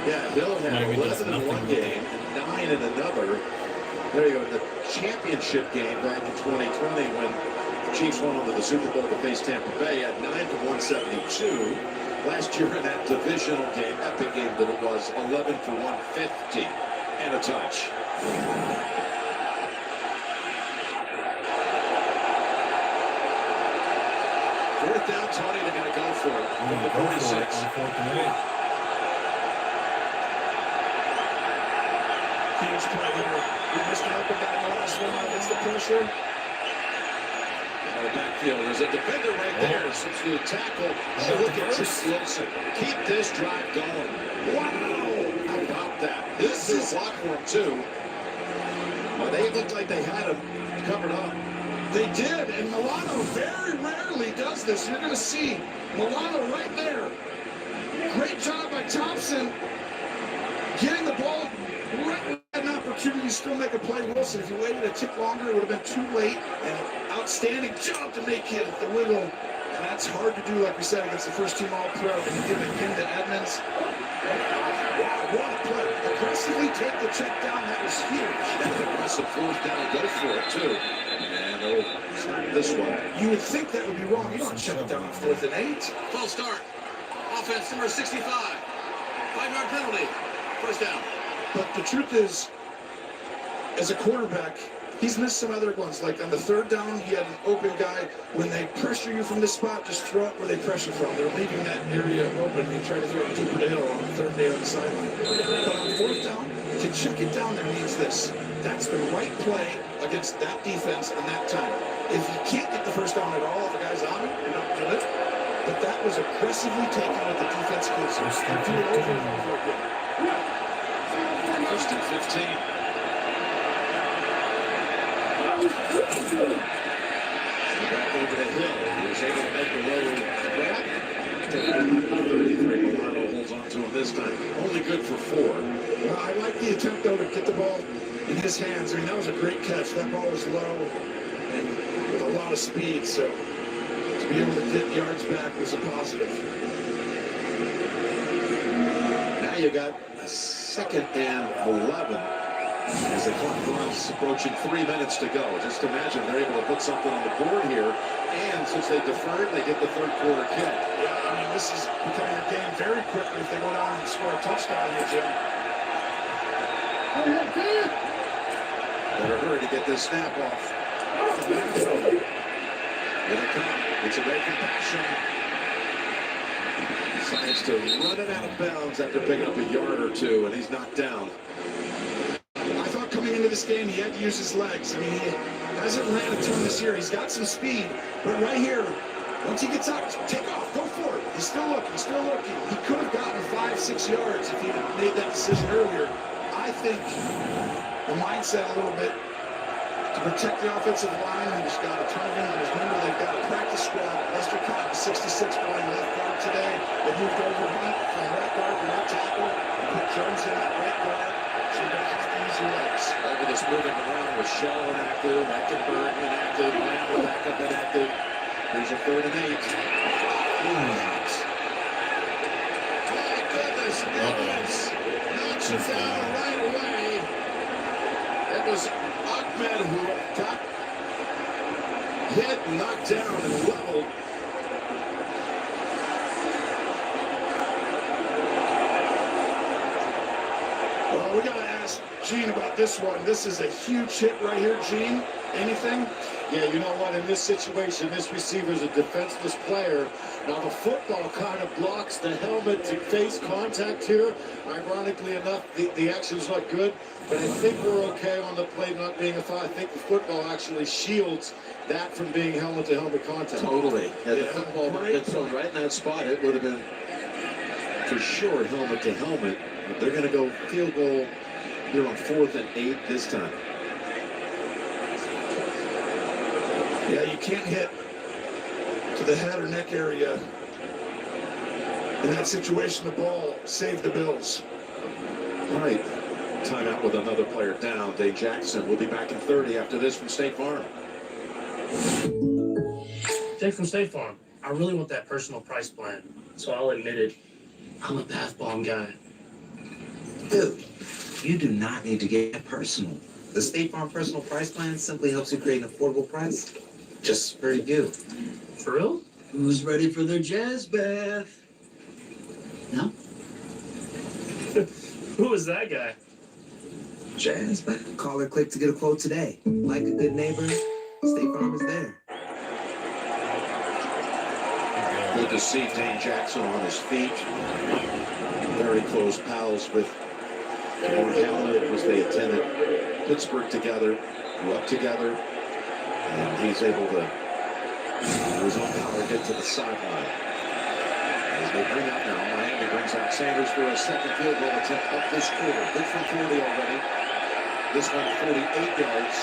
Yeah, Hill had 11 in one game and 9 in another. There you go, the championship game back in 2020 when the Chiefs went on to the Super Bowl to face Tampa Bay at 9 for 172. Last year in that divisional game, epic game that it was, 11 for 150 and a touch. Fourth down, Tony, they're going to go for it. From the 46. Huge play here. We missed an open guy in the last one. Against the pressure. The backfield, there's a defender right there. Substitute tackle. Oh, look at Chris Wilson. Keep this drive going. Wow! How about that? This is block for him, too. Well, they looked like they had him covered up. They did, and Milano very rarely does this. You're going to see Milano right there. Great job by Thompson getting the ball right with an opportunity to still make a play. Wilson, if you waited a tick longer, it would have been too late. And outstanding job to make it at the wiggle. And that's hard to do, like we said, against the first-team All-Pro. And he did it again to Edmonds. Wow, what a play. Aggressively take the check down. That was huge. That's aggressive fourth down. Go for it, too. And this one. You would think that would be wrong. You don't check it down on 4th and 8. False start. Offense number 65. 5-yard penalty. First down. But the truth is, as a quarterback, he's missed some other ones. Like on the 3rd down, he had an open guy. When they pressure you from this spot, just throw it where they pressure from. They're leaving that area open. You try to throw it deeper to Hill on the 3rd day on the sideline. But on 4th down, to check it down there means this. That's the right play against that defense and that time. If you can't get the first down at all, if the guy's on it, you're not doing it. But that was aggressively taken with the defense close. Do it over and over again. First and 15. Back over to Hill. He was able to make a low grab. Take 33. Milano holds on to him this time. Only good for 4. Well, I like the attempt, though, to get the ball in his hands. I mean, that was a great catch. That ball was low and with a lot of speed. So to be able to get yards back was a positive. Now you got a 2nd and 11 as the clock runs approaching 3 minutes to go. Just imagine they're able to put something on the board here, and since they deferred, they get the 3rd quarter kick. Yeah, I mean, this is becoming a game very quickly if they go down and score a touchdown here, Jim. Better hurry to get this snap off. Here they come. It's away from Passion. Decides to run it out of bounds after picking up a yard or two, and he's knocked down. I thought coming into this game he had to use his legs. I mean, he hasn't ran a ton this year. He's got some speed, but right here, once he gets out, take off, go for it. He's still looking, still looking. He could have gotten 5-6 yards if he had made that decision earlier. I think the mindset a little bit to protect the offensive line, who's got a ton of injuries. Remember, they've got a practice squad. Lester Cotton, 66, playing left guard today. They moved over from right guard to right tackle and put Jones in at right guard. So you're going to have to use your legs. Over this moving around with Shaw inactive, Eckenberg inactive, Lamb backup inactive. There's a 3rd and 8. My goodness, Edmonds knocks him down right away. It was Ahmed who got hit, knocked down, and leveled. Well, we got to ask Gene about this one. This is a huge hit right here, Gene. Anything? Yeah, you know what? In this situation, this receiver's a defenseless player. Now, the football kind of blocks the helmet to face contact here. Ironically enough, the action's not good, but I think we're okay on the play not being a foul. I think the football actually shields that from being helmet-to-helmet contact. Totally. Yeah, the football gets thrown right in that spot. It would have been, for sure, helmet-to-helmet. But they're going to go field goal here on 4th and 8 this time. Yeah, you can't hit to the head or neck area In that situation, the ball saved the Bills. All right. Timeout with another player down. Dave Jackson will be back in 30 after this from State Farm. Jake from State Farm. I really want that personal price plan, so I'll admit it. I'm a bath bomb guy. Dude, you do not need to get personal. The State Farm Personal Price Plan simply helps you create an affordable price just for you. For real? Who's ready for their jazz bath? No? Who was that guy? Jazz bath. Call or click to get a quote today. Like a good neighbor, State Farm is there. Good to see Dane Jackson on his feet. Very close pals with Warren Hamlin as they attended Pittsburgh together, grew up together, and he's able to, through his own power, get to the sideline. As they bring out now, Miami brings out Sanders for a second field goal attempt up this quarter. Good from 40 already. This one 48 yards.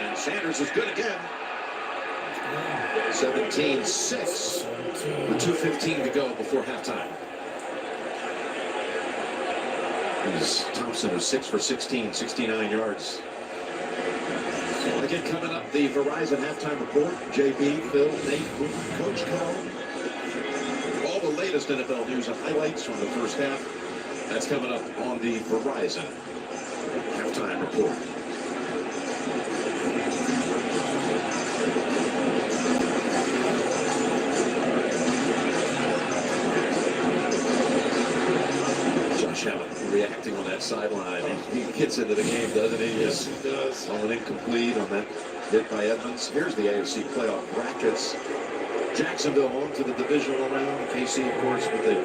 And Sanders is good again. 17-6 with 2:15 to go before halftime. Here's Thompson, who's 6 for 16, 69 yards. Again, coming up, the Verizon halftime report. JB, Phil, Nate, Coach Cal. All the latest NFL news and highlights from the first half. That's coming up on the Verizon halftime report. Reacting on that sideline. He gets into the game, doesn't he? Yes, he does. All incomplete on that hit by Edmonds. Here's the AFC playoff brackets. Jacksonville on to the divisional round. KC, of course, with a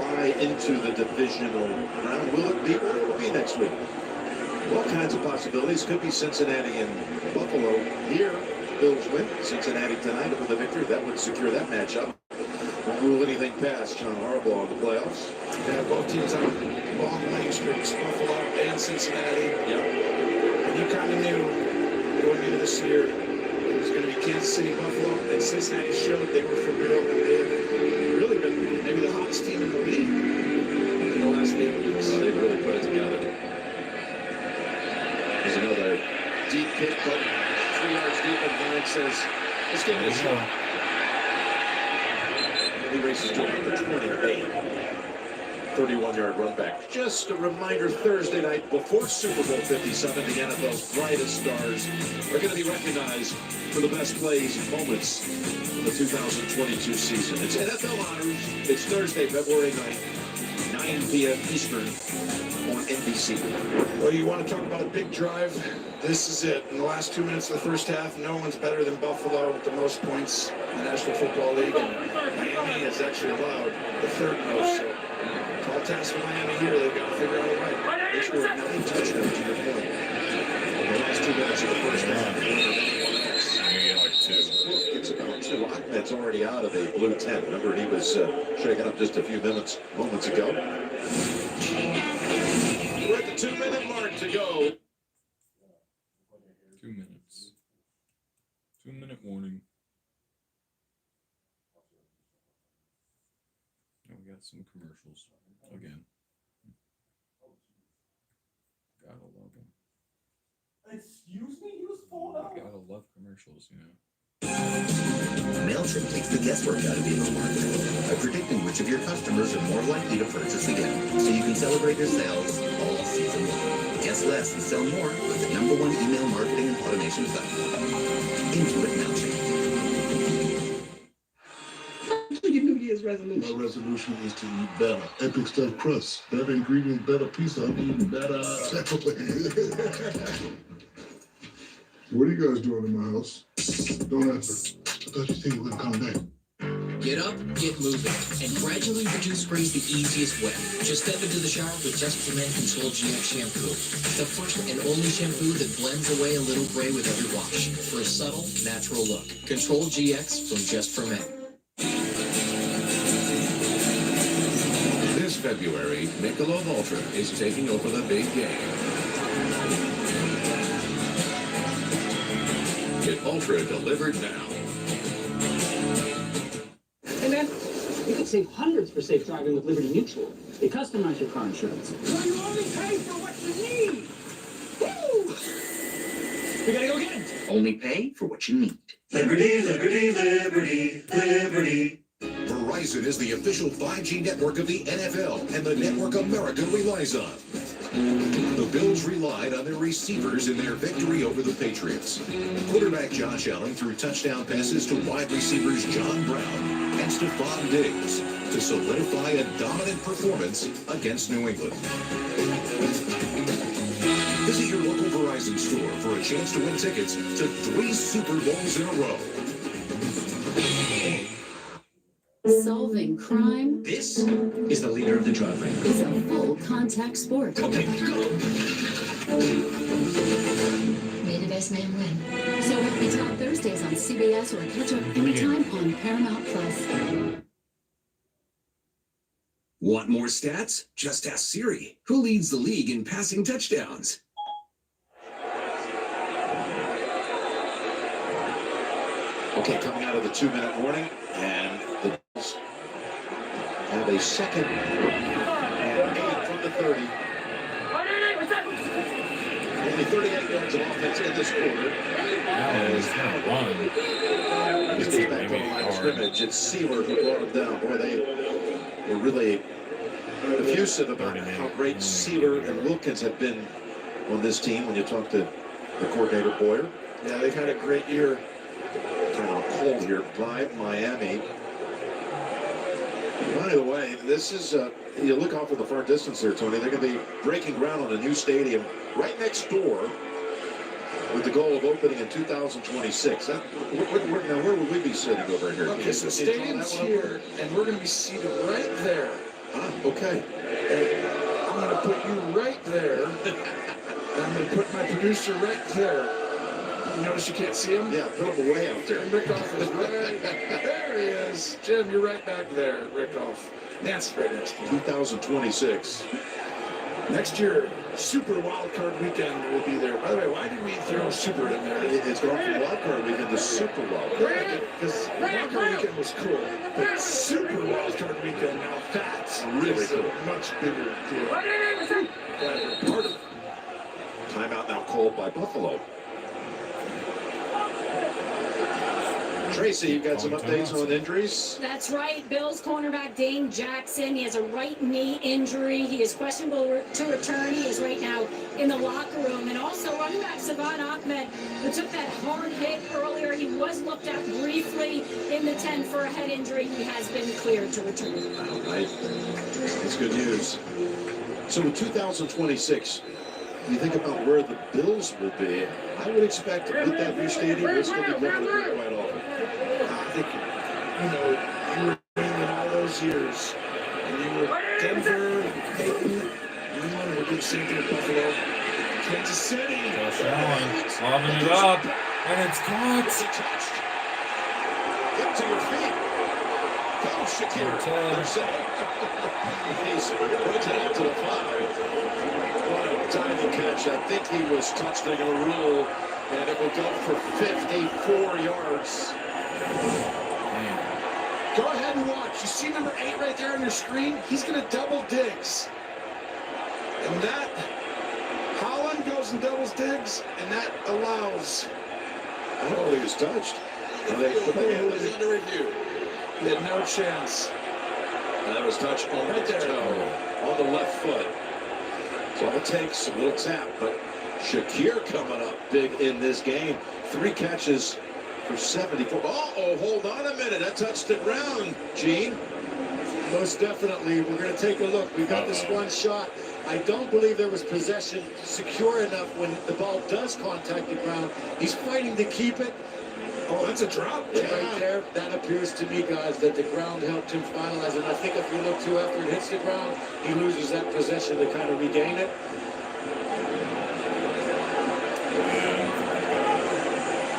bye into the divisional round. Will it be? What will it be next week? All kinds of possibilities. Could be Cincinnati and Buffalo here. Bills win. Cincinnati tonight with a victory. That would secure that matchup. Won't rule anything past John Harbaugh in the playoffs. Yeah, both teams on long winning streaks, Buffalo and Cincinnati. Yep. And you kind of knew going into this year it was going to be Kansas City, Buffalo, and Cincinnati showed they were for real, and they've really been maybe the hottest team in the league in the last 8 weeks. Well, they've really put it together. There's another deep kick, but 3 yards deep, and Vine says, let's give it a shot. He races to number 28. 31-yard run back. Just a reminder, Thursday night before Super Bowl 57, the NFL's brightest stars are going to be recognized for the best plays and moments of the 2022 season. It's NFL Honors. It's Thursday, February 9th, 9 p.m. Eastern on NBC. Well, you want to talk about a big drive? This is it. In the last 2 minutes of the first half, no one's better than Buffalo with the most points in the National Football League. And Miami has actually allowed the third most. So tall task for Miami here. They've got to figure out a way. They scored 9 touchdowns to your point. In the last 2 minutes of the first half, it's about 2. Ahmed's already out of a blue tent. Remember, he was shaken up just a few moments ago. We're at the 2-minute mark to go. 2 minutes. 2-minute warning. Oh, we got some commercials again. Gotta love them. Excuse me, Gotta love commercials, you know. MailChimp takes the guesswork out of email marketing by predicting which of your customers are more likely to purchase again, so you can celebrate your sales all season long. Guess less and sell more with the #1 email marketing and automation platform. Intuit MailChimp. Your New Year's resolution. My resolution is to eat better. Epic stuffed crust. Better ingredients, better pizza. I'm eating better. What are you guys doing in my house? Don't answer. I thought you said you were going to come back. Get up, get moving, and gradually reduce spray's the easiest way. Just step into the shower with Just for Men Control GX shampoo. The first and only shampoo that blends away a little gray with every wash for a subtle, natural look. Control GX from Just for Men. This February, Michelob Ultra is taking over the big game. Get Ultra delivered now. Hey man, you can save hundreds for safe driving with Liberty Mutual. They customize your car insurance. Well, you only pay for what you need. Woo! We gotta go get it. Only pay for what you need. Liberty, liberty, liberty, liberty. Verizon is the official 5G network of the NFL and the network America relies on. The Bills relied on their receivers in their victory over the Patriots. Quarterback Josh Allen threw touchdown passes to wide receivers John Brown and Stephon Diggs to solidify a dominant performance against New England. Visit your local Verizon store for a chance to win tickets to 3 Super Bowls in a row. Solving crime. This is the leader of the drug ring. Is a full contact sport. Okay, go. May the best man win. So happy Top Thursdays on CBS or catch up anytime on Paramount Plus. Want more stats? Just ask Siri, who leads the league in passing touchdowns. Okay, coming out of the 2-minute warning, and the Bills have a second and 8 from the 30. Only 38 yards of offense in this quarter. He's going to run. He's back on the line of scrimmage. It's Sealer who brought him down. Boy, they were really effusive about how great Sealer and Wilkins have been on this team when you talk to the coordinator Boyer. Yeah, they've had a great year. Kind of cold here by Miami. By the way, this is, you look off in the far distance there, Tony, they're going to be breaking ground on a new stadium right next door with the goal of opening in 2026. Now, where would we be sitting over here? Okay, so the stadium's here, and we're going to be seated right there. Ah, okay. And I'm going to put you right there. And I'm going to put my producer right there. You notice you can't see him? Yeah, put him way out there. Rickoff is right there. He is. Jim, you're right back there, Rickoff. That's right next to you. 2026. Next year, Super Wildcard Weekend will be there. By the way, why did we throw Super in there? It's going from Wildcard Weekend to Super Wildcard. Because Wildcard Weekend was cool, but Super Wildcard Weekend, now that's really cool. A much bigger deal. Glad we're part of it. Timeout now called by Buffalo. Tracy, you got some updates on injuries? That's right. Bills cornerback Dane Jackson. He has a right knee injury. He is questionable to return. He is right now in the locker room. And also running back Savon Ahmed, who took that hard hit earlier. He was looked at briefly in the 10 for a head injury. He has been cleared to return. All right. That's good news. So in 2026, when you think about where the Bills will be, I would expect with that new stadium, it's going to be going quite often. I think, you were winning in all those years. And you were Denver, Dayton, you won, we're doing the same thing with Buffalo. Kansas City. Josh Allen lobbing it up, and it's caught. Get to your feet. Go, Shakir. He's puts it out to the 5. What a tiny catch. I think he was touching a rule, and it will go for 54 yards. Go ahead and watch. You see number 8 right there on your screen? He's going to double Diggs. And that, Holland goes and doubles Diggs, and that allows. I don't know if he was touched. It was under review. He had no chance. And that was touched on right there, on the left foot. So all it takes, a little tap, but Shakir coming up big in this game. 3 catches for 74. Uh-oh, hold on a minute. That touched the ground, Gene. Most definitely. We're going to take a look. We got this one shot. I don't believe there was possession secure enough when the ball does contact the ground. He's fighting to keep it. Oh, that's a drop. Right there. That appears to me, guys, that the ground helped him finalize it. I think if you look too after it hits the ground, he loses that possession to kind of regain it.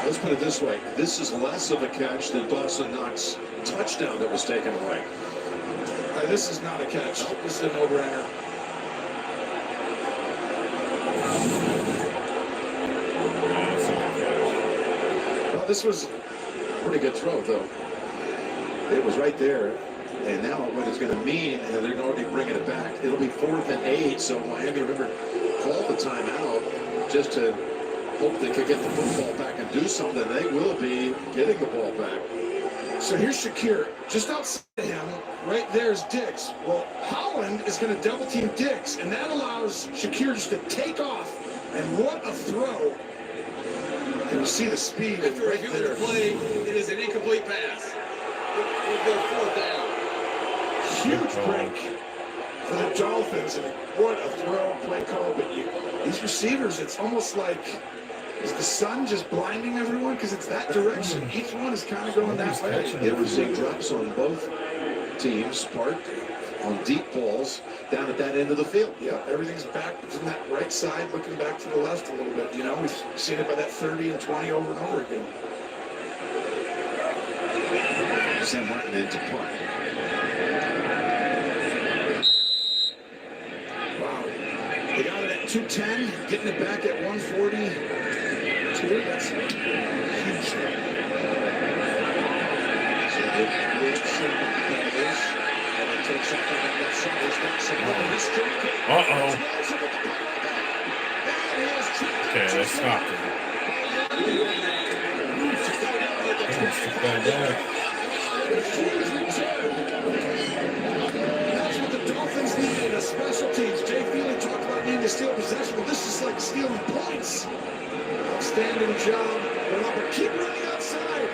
Let's put it this way. This is less of a catch than Dawson Knox's touchdown that was taken away. This is not a catch. This is a no-brainer. this was a pretty good throw, though. It was right there. And now what it's going to mean, and they're already bringing it back. It'll be 4th and 8, so Miami, remember, called the timeout just to hope they could get the football back and do something. They will be getting the ball back. So here's Shakir, just outside him, right there's Diggs. Well, Holland is going to double team Diggs, and that allows Shakir just to take off. And what a throw. And you see the speed After right a few there. play, it is an incomplete pass. We'll go 4th down. Huge break for the Dolphins, and what a throw, play call. But these receivers, it's almost like, is the sun just blinding everyone? Because it's that direction. Each one is kind of going that way. There were some drops on both teams, part on deep balls down at that end of the field. Yeah, everything's back from that right side, looking back to the left a little bit. You know, we've seen it by that 30 and 20 over and over again. Sam Martin into punt. Wow. They got it at 210, getting it back at 142. That's huge. Uh-oh. Okay, they stopped it. That's what the Dolphins needed, a special teams. Jay Feely talked about needing to steal possession. Well, this is like stealing points. Outstanding job. But keep running outside.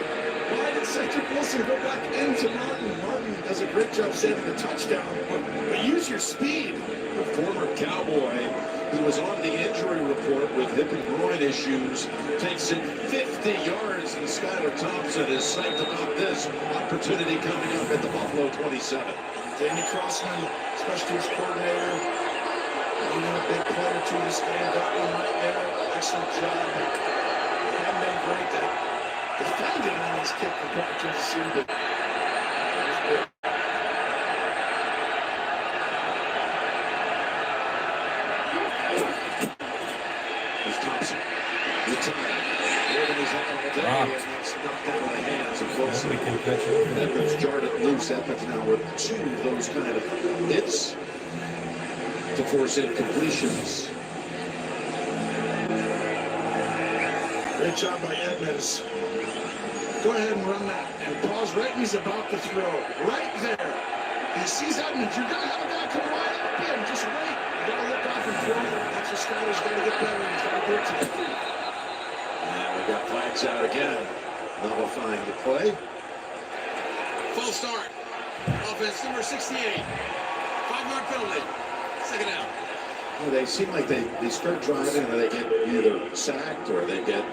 Why did Cedric Wilson go back into Martin? Martin does a great job saving the touchdown. But use your speed. The former Cowboy who was on the injury report with hip and groin issues takes it 50 yards, and Skylar Thompson is psyched about this opportunity coming up at the Buffalo 27. Danny Crossman, special teams coordinator, leading a big play or two this game. Got one right there. Excellent job. They haven't been great at defending on these kick returns this year, but that was good. There's Thompson. Retired. Knocked out of the hands of Grossi. Edmonds jarred it loose. Edmonds now with 2 of those kind of hits to force incompletions. Great job by Edmonds. Go ahead and run that. And pause right when he's about to throw. Right there. He sees Edmonds. You're going to have a guy come right up in. Just wait. You got to look off and throw. That's what Skyler's got to get better. He's got to do it today. And we got flags out again. Nullifying the play. False start. Offense number 68. 5-yard penalty. Second down. Well, they seem like they start driving and they get either sacked or they get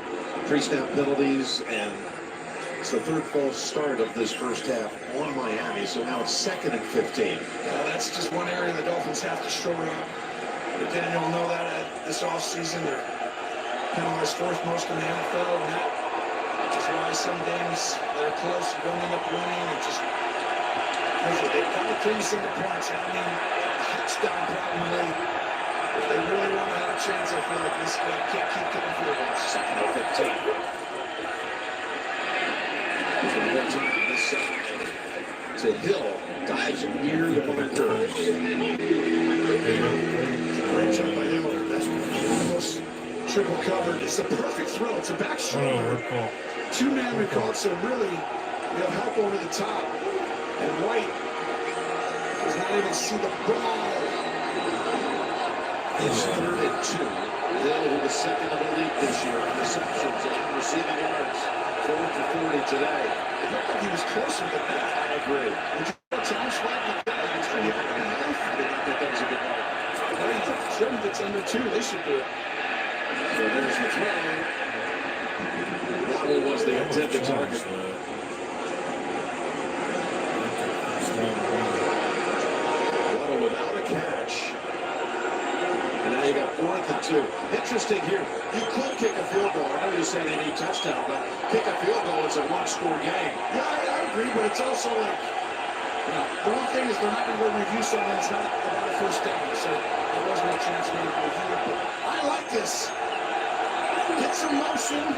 pre-snap penalties, and it's the third false start of this first half on Miami, so now it's 2nd and 15. That's just one area the Dolphins have to shore up. But Daniel will know that this offseason they're penalized 4th most in the NFL, and that is why some games that are close you don't end up winning. And just they've got to turn this into points. I mean, touchdown probably. If they really want to have a chance, I feel like this guy can't keep getting field goals. 2nd and 15. This side to Hill, dives near the marker. Great job by Hill. That's almost triple covered. It's a perfect throw. It's a back shoulder. 2-man we call it. So really, you have help over the top. And White does not even see the ball. It's 3rd and 2. Hill, who was 2nd in the league this year on receptions and receiving yards. 4 for 40 today. It looked like he was closer than that. I agree. Would you put time swap like that? It's 3.5. I did not think that was a good one. If it's under 2, they should do it. So there's the throw. Waddle was the intended target. Waddle without a catch. And now you got 4th and 2. Interesting here. You could kick a field goal. I know you say they need touchdown, but kick a field goal, it's a 1-score game. Yeah, I agree, but it's also like, the one thing is they're not going to go review something that's not about a first down. So there was no chance for me to review it. But I like this. Get some motion.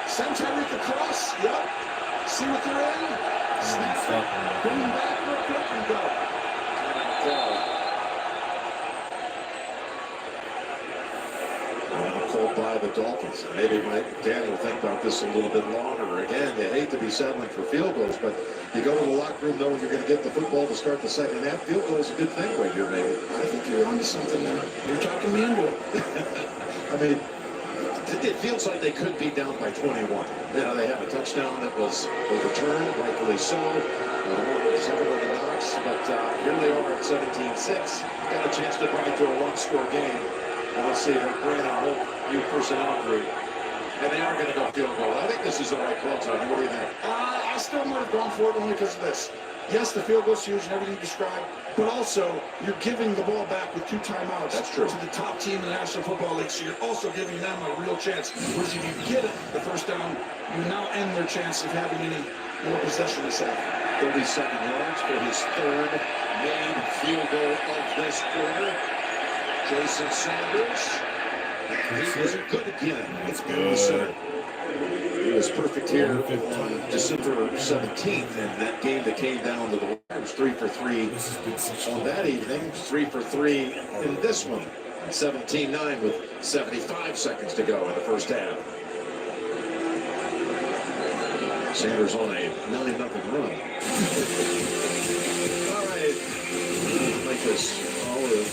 Send Tyreek across. Yep. See what they're in. Snap it. Bring him back real quick and go. Called by the Dolphins. Maybe Danny will think about this a little bit longer. Again, you hate to be settling for field goals, but you go to the locker room knowing you're going to get the football to start the second half. Field goal is a good thing right here, maybe. I think you're onto something there. You're talking me into it. I mean, it feels like they could be down by 21. You know, they have a touchdown that was overturned, rightfully so. Second one to Knox, but here they are at 17-6. Got a chance to run into a one-score game. And let's see, they're bringing a whole new personnel group. And they are going to go field goal. I think this is the right call, Tony. What do you think? I still might have gone for it only because of this. Yes, the field goal's huge and everything you described, but also you're giving the ball back with 2 timeouts. That's true. To the top team in the National Football League, so you're also giving them a real chance. Whereas if you get the first down, you now end their chance of having any more possession this half. 37 yards for his third made field goal of this quarter. Jason Sanders. He was good again. It's good. He was perfect here on December 17th, and that game that came down to the wire was 3 for 3 on that evening. 3 for 3 in this one. 17-9 with 75 seconds to go in the first half. Sanders on a 9-0 run. All right. Like this. All the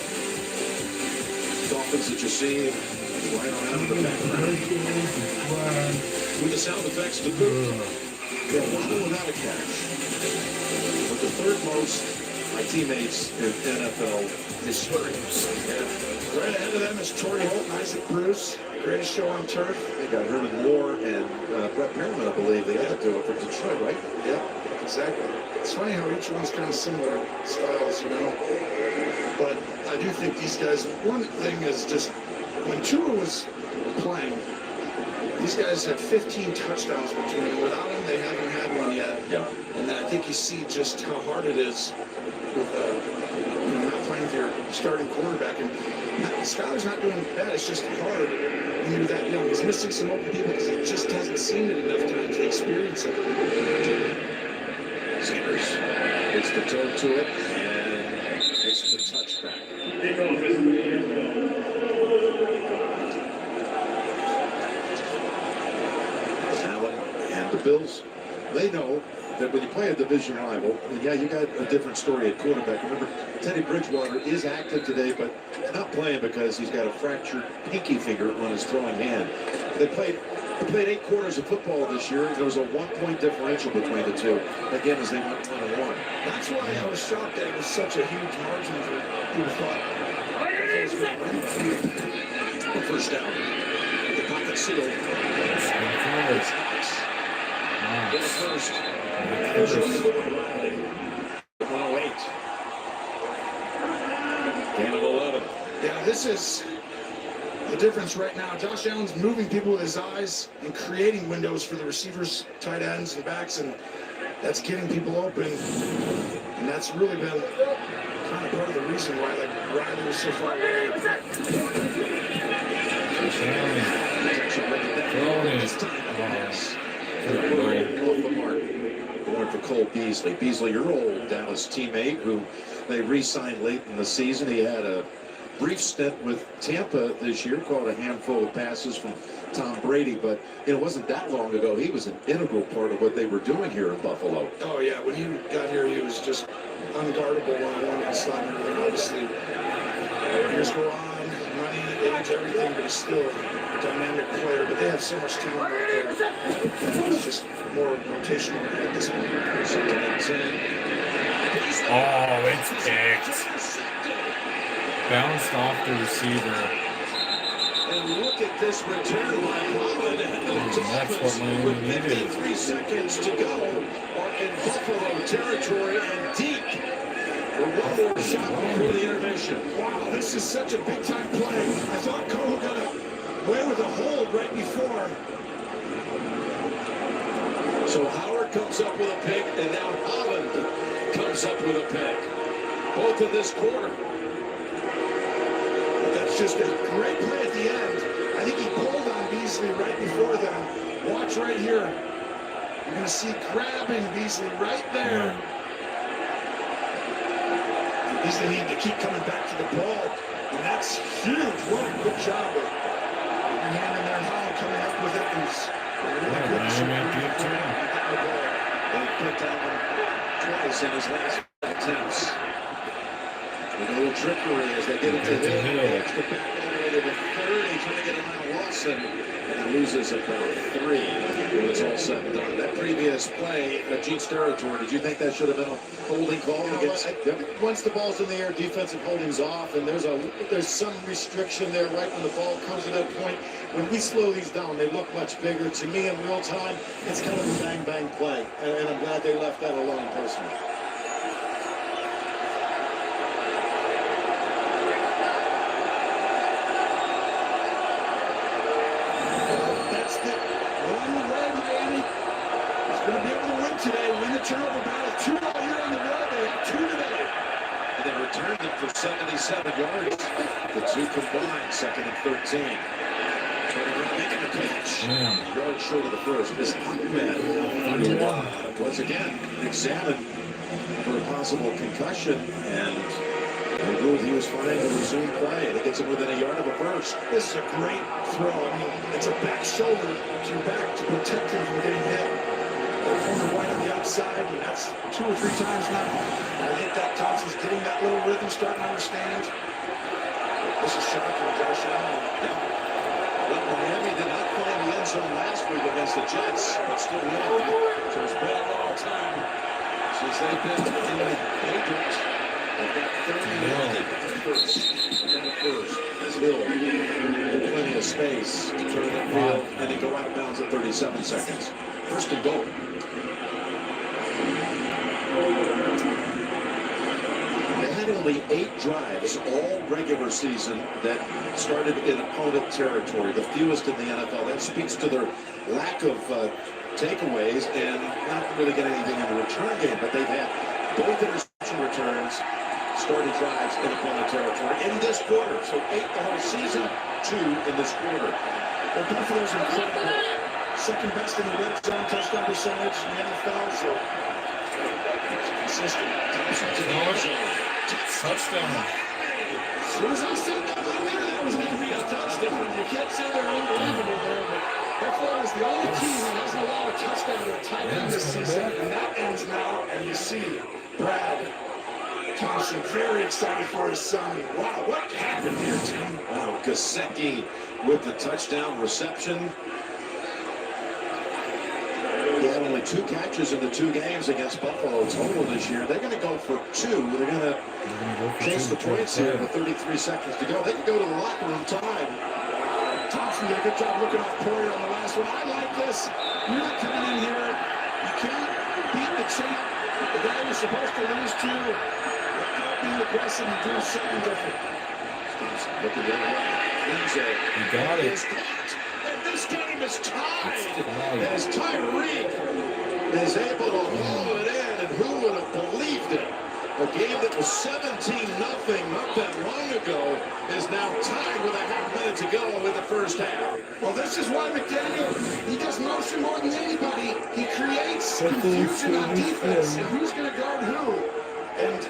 Dolphins that you see flying around in the background. With the sound effects to boot. They're one without a catch. But the third most my teammates in NFL history. Yeah. Right ahead of them is Torrey Holt and Isaac Bruce. Greatest show on turf. They got Herman Moore and Brett Perriman, I believe. They got to do it for Detroit, right? Yeah, exactly. It's funny how each one's kind of similar styles, you know. But I do think these guys, one thing is just, when Tua was playing, these guys had 15 touchdowns between them. Without him, they haven't had one yet. Yeah. And I think you see just how hard it is with not playing with your starting quarterback. And Skyler's not doing bad. It's just hard when you're that young. He's missing some open people because he just hasn't seen it enough time to experience it. Sanders gets the toe to it and gets the touchback. Allen and the Bills, they know that when you play a division rival, and yeah, you got a different story at quarterback. Remember, Teddy Bridgewater is active today, but not playing because he's got a fractured pinky finger on his throwing hand. They played 8 quarters of football this year. There was a 1-point differential between the two. Again, as they went 1-1. That's why I was shocked that it was such a huge margin for people thought. First down. The pocket sealed. Get first. 108. Gain of 11. Yeah, this is the difference right now. Josh Allen's moving people with his eyes and creating windows for the receivers, tight ends, and backs, and that's getting people open. And that's really been kind of part of the reason why Riley was so far away. Going for Cole Beasley. Beasley, your old Dallas teammate, who they re-signed late in the season. He had a brief stint with Tampa this year, caught a handful of passes from Tom Brady, but it wasn't that long ago. He was an integral part of what they were doing here in Buffalo. Oh yeah, when he got here, he was just unguardable one-on-one and slide everything. Obviously, years go on, money, age, everything, but he's still a dynamic player. But they have so much talent out there. It's just more rotational at this point. Oh, it's picked. Bounced off the receiver. And look at this return by Holland and the Dolphins with 53 seconds to go are in Buffalo territory and deep for one more shot before the intermission. Wow, this is such a big-time play. I thought Cole got away with a hold right before. So Howard comes up with a pick, and now Holland comes up with a pick. Both in this quarter. That's just a great play at the end. I think he pulled on Beasley right before then. Watch right here. You're going to see grabbing Beasley right there. Beasley need to keep coming back to the ball. And that's huge. What a good job of your hand in there. How coming up with it is really good. He picked on him twice in his last attempts. With a little trickery as they get into Hill. Extra back all the way to the 30, trying to get around Lawson. And he loses about 3 when it's all said and done. That previous play, Jeet's territory, did you think that should have been a holding call? Once the ball's in the air, defensive holding's off, and there's some restriction there right when the ball comes to that point. When we slow these down, they look much bigger. To me, in real time, it's kind of a bang-bang play, and I'm glad they left that alone personally. Turnover battle, 2 all year on the road. They have 2 today. And they returned them for 77 yards. The 2 combined, 2nd and 13. Turning around, making a catch. Yards short of the first. This Ahmed once again examined for a possible concussion, and they ruled he was fine to resume play. And it gets him within a yard of a first. This is a great throw. I mean, it's a back shoulder to your back to protect him from getting hit. Corner right on the outside, and that's 2 or 3 times now. I think that Thompson's getting that little rhythm, starting to understand. This is shocking, Josh Allen. Well, Miami did not find the end zone last week against the Jets, but still won. So it's been a long time since they've been in the Patriots. They've got 30 first. And the first is Hill. Plenty of space to turn that field and then go out of bounds at 37 seconds. First and goal. They had only 8 drives all regular season that started in opponent territory, the fewest in the NFL. That speaks to their lack of takeaways and not really getting anything in the return game, but they've had both interception returns, started drives in opponent territory in this quarter. So 8 the whole season, 2 in this quarter. Well, Buffalo's incredible. Second best in the red zone touchdown percentage in the NFL, so consistent. Touchdown. As soon as I said that, that was going to be a touchdown. You can't say they're unbelievable there, but Buffalo is the only team that hasn't allowed a touchdown to a tight end this season, and that ends now, and you see Brad Thompson very excited for his son. Wow, what happened here, Tim? Wow, Gesicki with the touchdown reception. He had only 2 catches in the 2 games against Buffalo total this year. They're going to go for 2. They're going to chase the points here with 33 seconds to go. They can go to the locker room time. Thompson did a good job looking off Poirier on the last one. I like this. You're not coming in here. You can't beat the champ. The guy you're supposed to lose to. Be aggressive and do something different. Look at that. You got it. And this game is tied. As Tyreek is able to haul it in, and who would have believed it? A game that was 17-0 not that long ago is now tied with a half minute to go with the first half. Well, this is why McDaniel, he does motion more than anybody. He creates confusion on defense, and who's going to guard who. And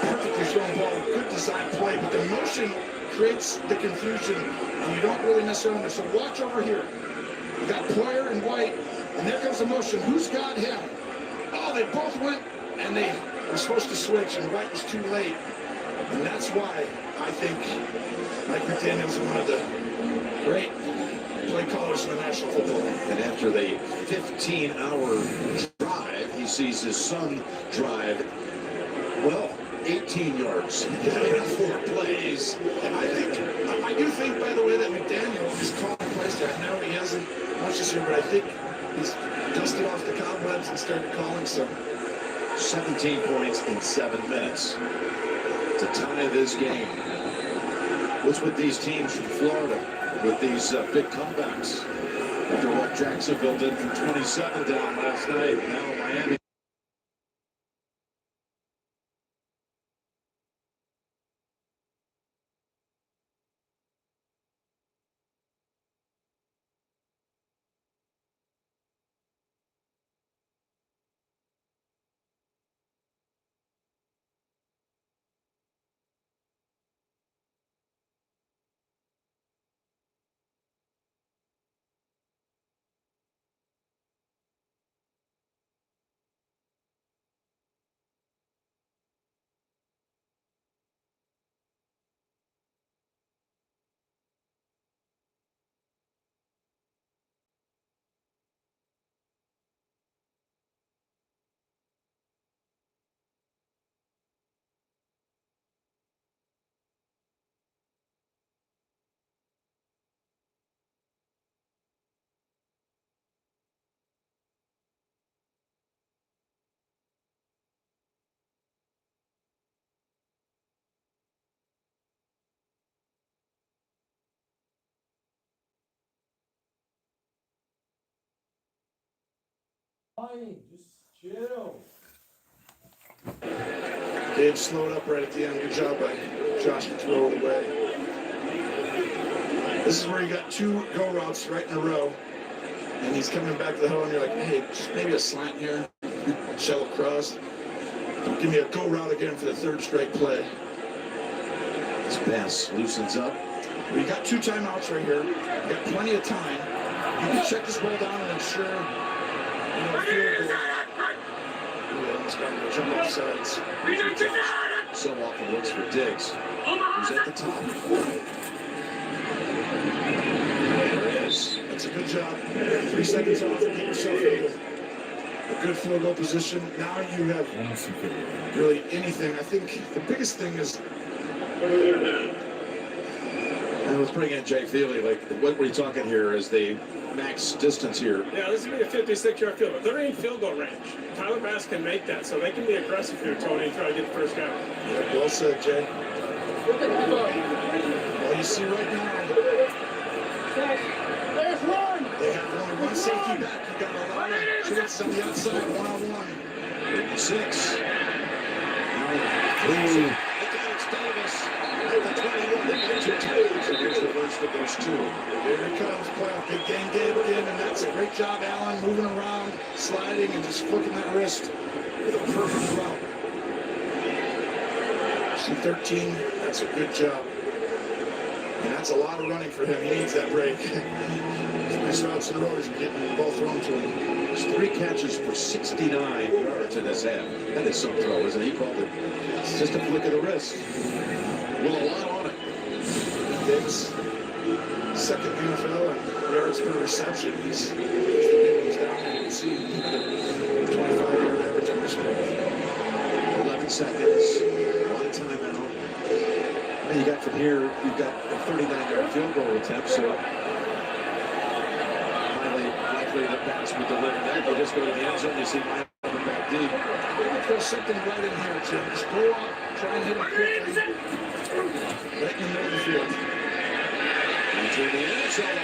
perfectly thrown ball, good design play, but the motion creates the confusion, and you don't really necessarily know. So watch over here. You got Poirier and White, and there comes the motion. Who's got him? Oh, they both went, and they were supposed to switch, and White was too late. And that's why I think Mike McDaniel's one of the great play callers in the National Football League. And after the 15-hour drive, he sees his son drive, well, 18 yards in 4 plays. And I do think, by the way, that McDaniel is calling plays there. I know he hasn't much this year, but I think he's dusted off the cobwebs and started calling some. 17 points in 7 minutes to tie this game. What's with these teams from Florida with these big comebacks? After what Jacksonville did from 27 down last night, now Miami. fine. Just chill. Dave slowed up right at the end. Good job by Josh to throw it away. This is where you got two go routes right in a row. And he's coming back to the hole, and you're like, hey, just maybe a slant here. Shell across. Give me a go route again for the third straight play. This pass loosens up. Well, you got two timeouts right here. You got plenty of time. You can check this ball down and ensure, field goal. Yeah, he's got to jump off sides. So often looks for Diggs. Who's at the top. There it is. That's a good job. 3 seconds off and get yourself into a good field goal position. Now you have really anything. I think the biggest thing is. And let's bring in Jay Feely. Like, what we're talking here is the max distance here. Yeah, this is going to be a 56-yard field goal. They're in field goal range. Tyler Bass can make that, so they can be aggressive here, Tony, and try to get the first down. Yeah, well said, Jay. Well, you see right now. There's one. They have only one safety back. You got a lot of chances on the outside, one-on-one. 56. Davis at the 21. They get two times. And here's the first of those two. Here it comes, playoff big game Gabe again, and that's a great job, Allen, moving around, sliding, and just flicking that wrist with a perfect route. C13, that's a good job. And that's a lot of running for him. He needs that break. Nice routes in a row, he's getting the ball thrown to him. There's 3 catches for 69 yards in this half. That is some throw, isn't it? He called it. It's just a flick of the wrist. With a lot on it. Diggs, second NFL and yards per reception. He's down. You can see 25-yard average on this one. 11 seconds. One timeout. And you got from here, you've got a 39-yard field goal attempt, so highly likely the pass would deliver that. You just go to the end zone, you see Mike coming back deep. Throw something right in here, Jim. Just go up, try and hit him quickly. Right in the middle of the field. Into the end zone.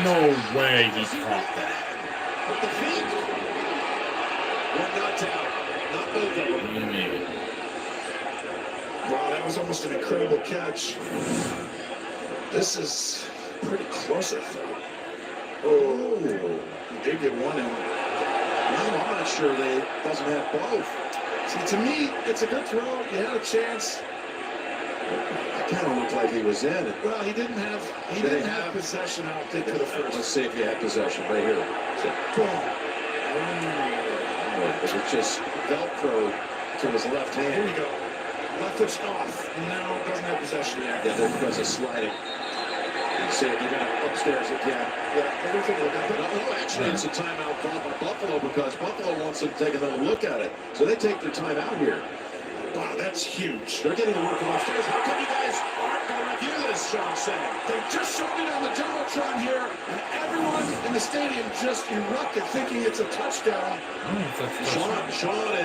No way he caught that. With the feet. One not out. Not both of them. Wow, that was almost an incredible catch. This is pretty close, I thought. Oh, he did get one in. No, I'm not sure they doesn't have both. See, to me, it's a good throw. You had a chance. It kind of looked like he was in it. Well, he didn't have possession, I don't think, for the first. Let's see if he had possession right here. So, boom. It was just Velcro to his left hand. Here we go. Left foot's off. Now doesn't have possession yet. Yeah, there was a sliding. You see it, you got upstairs again. Yeah, everything will happen. No, actually, it's a timeout call by Buffalo because Buffalo wants them to take another look at it. So they take their time out here. Wow, that's huge. They're getting to work from upstairs. How come you guys aren't going to review this, Sean saying? They just showed it on the Jumbotron here, and everyone in the stadium just erupted thinking it's a touchdown. Sean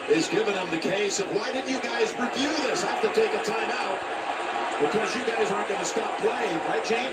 is giving them the case of why didn't you guys review this? Have to take a timeout because you guys aren't going to stop playing, right, Jane?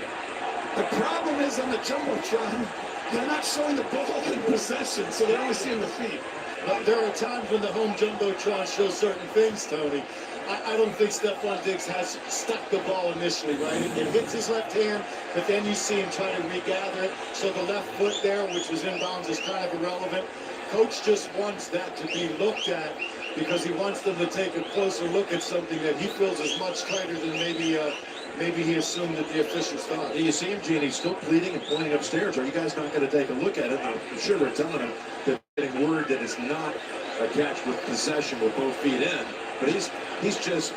The problem is on the Jumbotron, they're not showing the ball in possession, so they're only seeing the feet. But there are times when the home Jumbotron shows certain things, Tony. I don't think Stephon Diggs has stuck the ball initially, right? It hits his left hand, but then you see him trying to regather it. So the left foot there, which was inbounds, is kind of irrelevant. Coach just wants that to be looked at because he wants them to take a closer look at something that he feels is much tighter than maybe he assumed that the officials thought. Do you see him, Gene? He's still pleading and pointing upstairs. Are you guys not going to take a look at it? I'm sure they're telling him that getting word that it's not a catch with possession with both feet in. But he's just...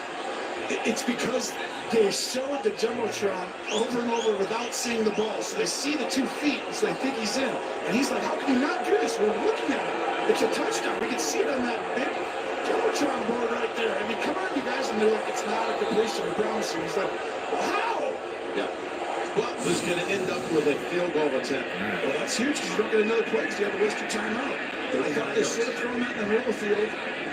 It's because they showed the Jumbotron over and over without seeing the ball. So they see the 2 feet, so they think he's in. And he's like, how can you not do this? We're looking at it. It's a touchdown. We can see it on that big Jumbotron board right there. I mean, come on, you guys. And they're like, it's not a completion, I promise you. He's like, well, how? Yeah. But was going to end up with a field goal attempt. Well, that's huge because you don't get another play because you have to waste your time out. I thought they should have thrown that in the middle of the field.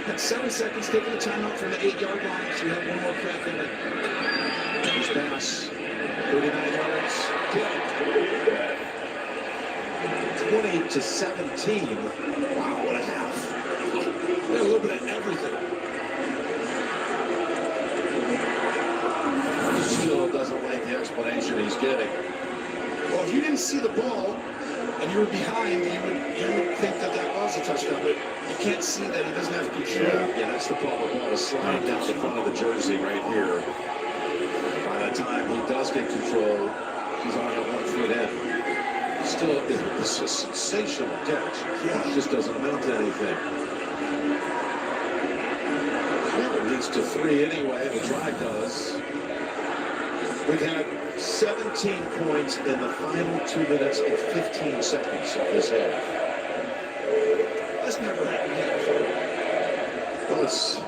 Had 7 seconds, taking the timeout from the 8-yard line, so you have one more crack at it. Nice pass. 39 yards. 20-17. Wow, what a half. A little bit of everything. Still doesn't like the explanation he's getting. Well, if you didn't see the ball and you were behind, you would think that was a touchdown, but you can't see that he doesn't have control. Yeah, that's the problem. The ball is sliding down the front of the jersey right here. By the time he does get control, he's on a 1 foot in. Still, it's a sensational catch. Yeah, it just doesn't amount to anything. Well, it leads to 3 anyway. The drive does. We've had 17 points in the final 2 minutes and 15 seconds of this half. That's never happened before. Well, it's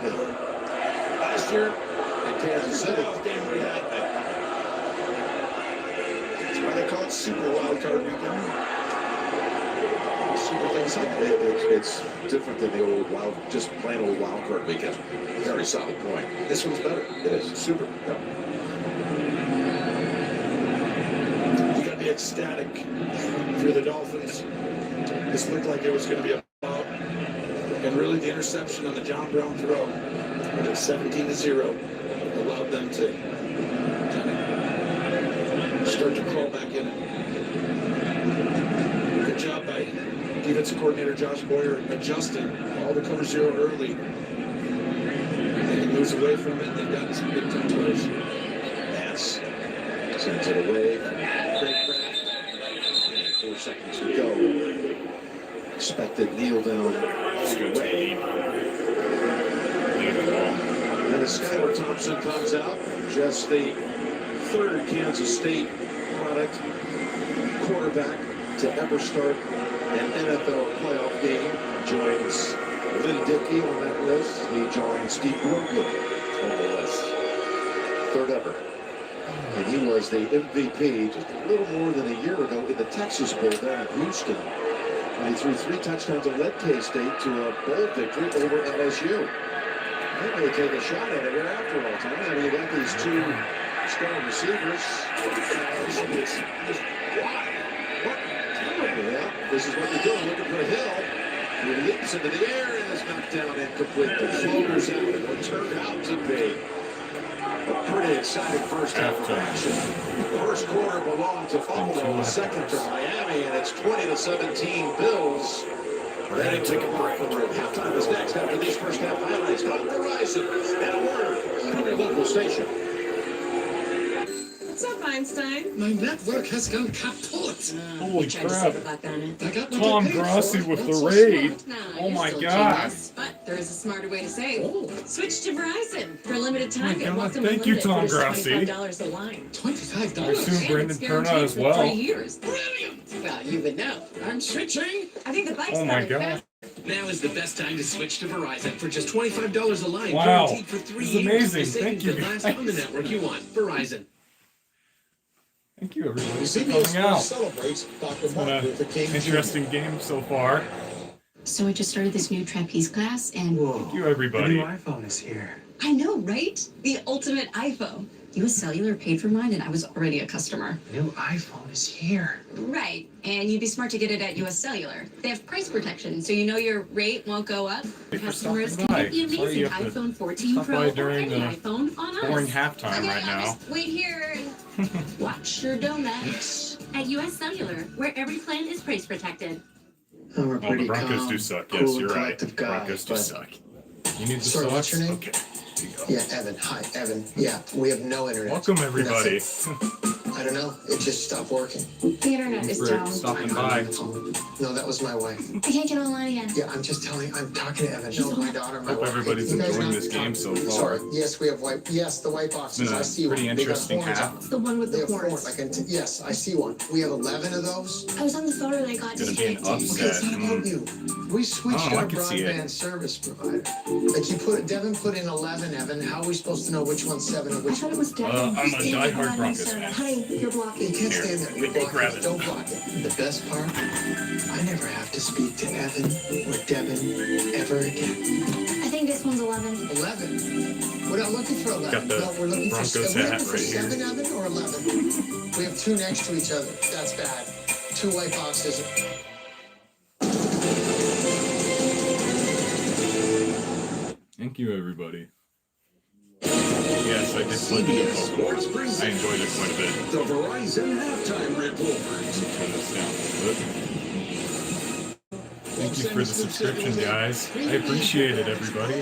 last year in Kansas City. Game we had. That's why they call it Super Wildcard weekend. Super things happen. It's different than the old just plain old wildcard weekend. Very solid point. This one's better. It is super. Yeah. Ecstatic if you're the Dolphins. This looked like it was going to be a blowout. And really the interception on the John Brown throw at 17-0 allowed them to kind of start to crawl back in it. Good job by defensive coordinator Josh Boyer adjusting all the cover 0 early. And he moves away from it. They've gotten some big time plays. Pass. Sends it away. 4 seconds to go. Expected kneel down all the way. And as Skylar Thompson comes out, just the 3rd Kansas State product quarterback to ever start an NFL playoff game. Joins Vin Dickey on that list. He joins Steve Brooklyn on the list. 3rd ever. And he was the MVP just a little more than a year ago in the Texas Bowl down in Houston. And he threw 3 touchdowns and led K-State to a bowl victory over LSU. They're going to take a shot at it here after all, Tommy. I mean, you got these 2 strong receivers. Yeah, this is what they're doing, looking for Hill. He leaps into the air and is knocked down incomplete. The floaters out, and what turned out to be a pretty exciting first half of action. The first quarter belonged to Buffalo, the second to Miami, and it's 20-17 Bills. Ready to take a break. Halftime is next after these first half highlights on Verizon and a word from your local station. What's up, Einstein? My network has gone kaput. Holy crap. I got Tom Grossi with the raid. Oh my god. But there is a smarter way to save. Switch to Verizon. For a limited time, get welcome Thank you, Tom Grossi. $25 a line. $25? I assume Brendan Turner as well. 3 years. Brilliant! Well, you would know. I'm switching. I think the bike's Oh my god. Now is the best time to switch to Verizon for just $25 a line. Wow. Guaranteed for 3 This is years. amazing. The Thank you, savings that last on the network you want. Verizon. Thank you, everybody, for CBS coming out. celebrates Dr. It's been Martin an Luther King interesting game so far. So I just started this new trapeze class and... Thank you, everybody. The new iPhone is here. I know, right? The ultimate iPhone. US Cellular paid for mine and I was already a customer. New iPhone is here. Right. And you'd be smart to get it at US Cellular. They have price protection, so you know your rate won't go up. Customers can get the amazing iPhone 14 Pro or any iPhone on us. Boring halftime Okay, right I'll now. just wait here and watch your donuts. At US Cellular, where every plan is price protected. Oh, we're Oh, the pretty Broncos calm, do suck. cool, Yes, you're right. collective The guy, Broncos do but- suck. You need the Sorry, what's your name? Okay. There you go. Yeah, Evan. Hi, Evan. Yeah, we have no internet. Welcome, everybody. I don't know. It just stopped working. The internet is Thanks for down. stopping by. No, that was my wife. I can't get online again. Yeah, I'm just telling. I'm talking to Evan. No, my daughter, my Hope wife. everybody's You guys enjoying know- this game so far. Sorry. Yes, we have white. Yes, the white boxes. It's been a I see pretty one. They got interesting horns half. on It's the one with them. They the have horns. horns. Yes, I see one. We have 11 of those. I was on the photo and I got Gonna be an distracted. Okay, it's upset. not about you. We switched Oh, I our can see it. broadband service provider. Like Devin put in 11, Evan. How are we supposed to know which one's 7 and I which thought one? it was dead. I'm a diehard Broncos fan. Honey, you're blocking. You can't stand there. Let me go grab it. Don't block it. The best part, I never have to speak to Evan or Devin ever again. I think this one's 11. 11. We're not looking for 11. Got the No, we're looking Broncos for 7. hat right here. 7, Evan, or 11? We have 2 next to each other. That's bad. 2 white boxes. Thank you, everybody. Yes, I did play the Buffalo. I enjoyed it quite a bit. The Verizon Halftime Report. Turn this down a little bit. Thank you for the subscription, guys. I appreciate it, everybody.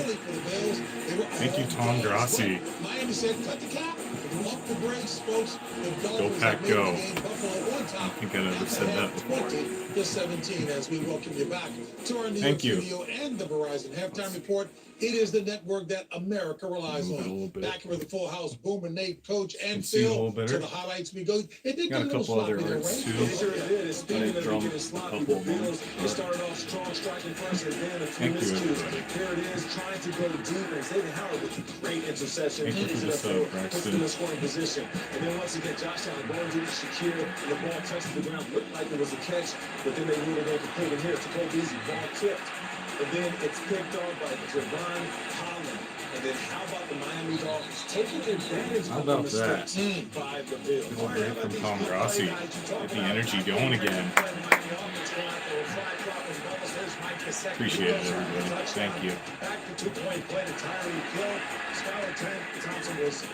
Thank you, Tom Grossi. Miami said, cut the cap. Off the brakes, folks. Go Pack Go. I don't think I've ever said that before. The 17 as we welcome you back to our New York studio and the Verizon Halftime Report. It is the network that America relies on. Back with the full house, Boomer, Nate, Coach, and Phil. To the highlights we go. It did got a couple other words too. It sure did. Speaking of getting sloppy, the Bills, they started off strong, striking first, and then a few miscues. Here it is, trying to go deep, and Xavier Howard with a great interception. Thank you for the sub, Braxton. In the scoring position. And then once again, Josh Allen going to the Shakir, and the ball touched the ground. Looked like it was a catch, but then they ruled it complete. And here, Jacoby Easy, ball tipped. And then it's picked off by Javon Holland. And then how about the Miami Dolphins taking advantage of the mistakes by the Bills? Little break from Tom Grossi. Get the energy going again. Appreciate it, everybody. Thank you. Back to 2-point play to Tyreek Hill. Skylar Thompson was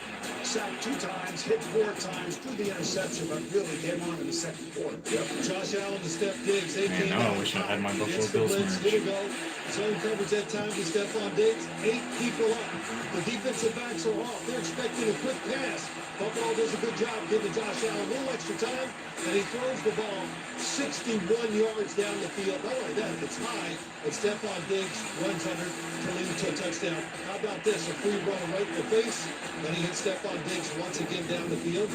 sacked 2 times, hit 4 times, threw the interception, but really came on in the second quarter. Josh Allen to Steph Diggs. They came I wish I had my Buffalo Bills merch. Here we go. Zone coverage that time to Stephon Diggs. 8 people up. The defensive backs are off. They're expecting a quick pass. Buffalo does a good job giving Josh Allen a little extra time, and he throws the ball 61 yards down the field. Not only that, it's high, and Stephon Diggs runs under to lead to a touchdown. How about this? A free run right in the face, and he hits Stephon Diggs once again down the field.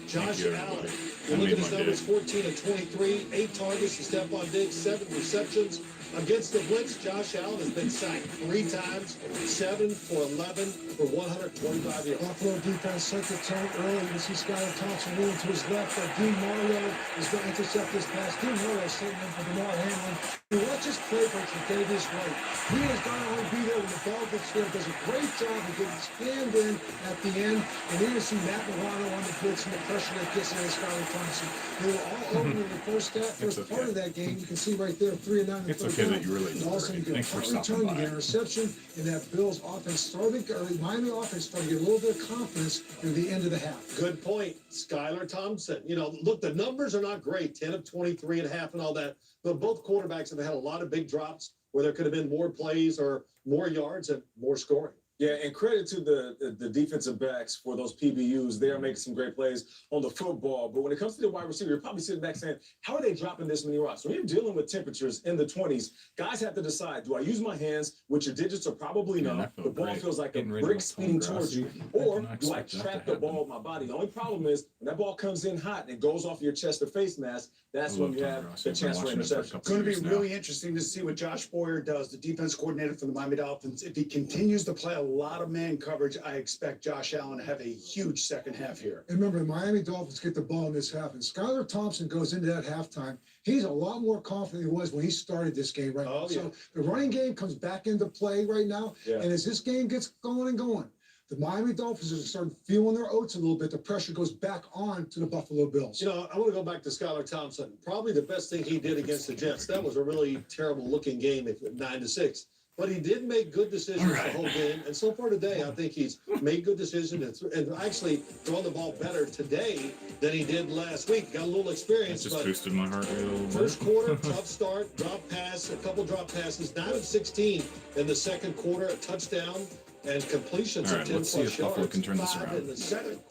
Josh Allen, you look at his numbers, 14 of 23, 8 targets to Stephon Diggs, 7 receptions. Against the blitz, Josh Allen has been sacked 3 times, 7 for 11 for 125 yards. Buffalo defense set the tone early. You see Skylar Thompson moving to his left, but Dean Mario is going to intercept this pass. Dean Mario is sitting in for DeMar Hamlin. You watch his play for Davis White. He is going to only be there when the ball gets there. Does a great job of getting his hand in at the end. And here you see Matt Milano on the blitz and the pressure that gets in Skylar Thompson. They were all over in the first part of that game. You can see right there, 3 and 9 and 3. That you really all of a sudden you get a return, you get an interception, and that Bills offense started, or Miami offense started to get a little bit of confidence near the end of the half. Good point, Skylar Thompson. You know, look, the numbers are not great, 10 of 23 and a half and all that, but both quarterbacks have had a lot of big drops where there could have been more plays or more yards and more scoring. Yeah, and credit to the defensive backs for those PBUs. They are making some great plays on the football. But when it comes to the wide receiver, you're probably sitting back saying, how are they dropping this many routes? When you're dealing with temperatures in the 20s, guys have to decide, do I use my hands, which your digits are probably no. The ball feels like a brick speeding towards you, or do I trap the ball with my body? The only problem is when that ball comes in hot and it goes off your chest or face mask, that's when you have the chance for interception. It's going to be really interesting to see what Josh Boyer does, the defense coordinator for the Miami Dolphins. If he continues to play a lot of man coverage, I expect Josh Allen to have a huge second half here. And remember, the Miami Dolphins get the ball in this half, and Skylar Thompson goes into that halftime. He's a lot more confident than he was when he started this game right now. So the running game comes back into play right now, and as this game gets going and going, the Miami Dolphins are starting feeling their oats a little bit. The pressure goes back on to the Buffalo Bills. You know, I want to go back to Skylar Thompson. Probably the best thing he did against the Jets. That was a really terrible looking game at 9-6. But he did make good decisions the whole game. And so far today, I think he's made good decisions and actually thrown the ball better today than he did last week. Got a little experience. That just boosted my heart rate a little bit. First quarter, tough start, drop pass, a couple drop passes, 9 of 16 in the second quarter, a touchdown. And completions of 10 let's see if Buffalo can turn this around.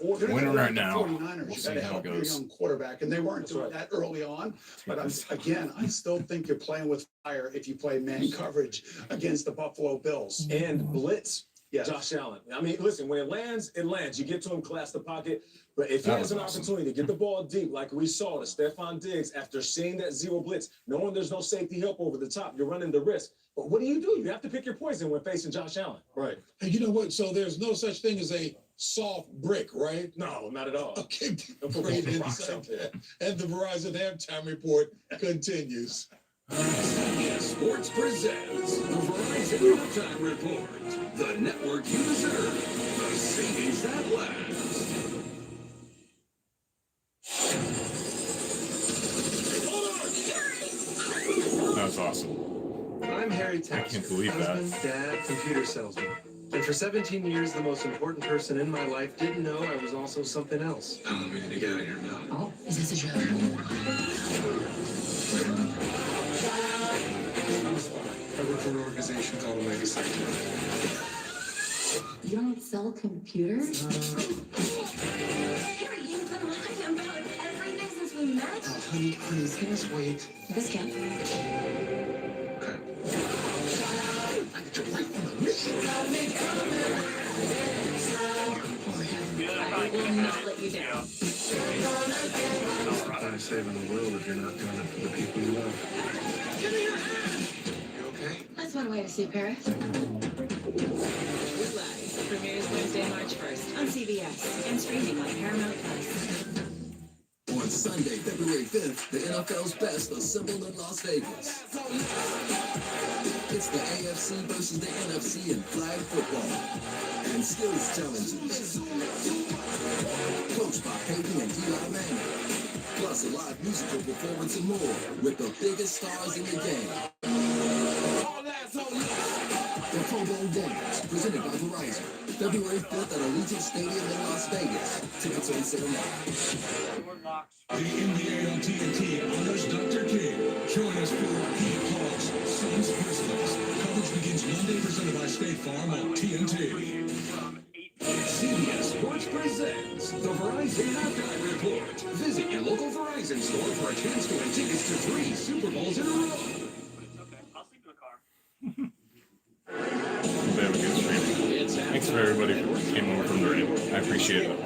Winning right now. We'll see how it goes. Young quarterback, and they weren't doing that early on. But I still think you're playing with fire if you play man coverage against the Buffalo Bills and blitz. Josh Allen. I mean, listen, when it lands, it lands. You get to him, class the pocket. But if he has an opportunity to get the ball deep, like we saw to Stephon Diggs, after seeing that zero blitz, knowing there's no safety help over the top, you're running the risk. But what do? You have to pick your poison when facing Josh Allen. Right. Hey, you know what? So there's no such thing as a soft brick, right? No, not at all. Okay, great insight there. And the Verizon Halftime Report continues. CBS Sports presents the Verizon Halftime Report. The network you deserve. The savings that last. Hold I can't believe husband, that. dad, computer salesman. And for 17 years, the most important person in my life didn't know I was also something else. Oh, we need to get out of here now. Oh, is this a joke? I work for an organization called Legacy. You don't sell computers? Harry, you've been lying about everything since we met. Oh, honey, please, can us wait. Discount. I will not let you down. I'm saving the world if you're not doing it for the people you love. Give me your hand. You okay? That's one way to see Paris. Live premieres Wednesday, March 1st on CBS and streaming on Paramount Plus. On Sunday, February 5th, the NFL's best assembled in Las Vegas. It's the AFC versus the NFC in flag football and skills challenges. Coached by Peyton and Eli Manning. Plus a live musical performance and more with the biggest stars in the game. The Pro Bowl Games, presented by Verizon. February 5th at Allegiant Stadium in Las Vegas. Tickets on sale now. The NBA on TNT honors Dr. King. Join us for Pete Hawks, Suns Grizzlies. Coverage begins Monday, presented by State Farm on TNT. CBS Sports presents the Verizon Halftime Report. Visit your local Verizon store for a chance to win tickets to 3 Super Bowls in a row. They have a good streaming. Thanks for everybody who came over from the raid. I appreciate it.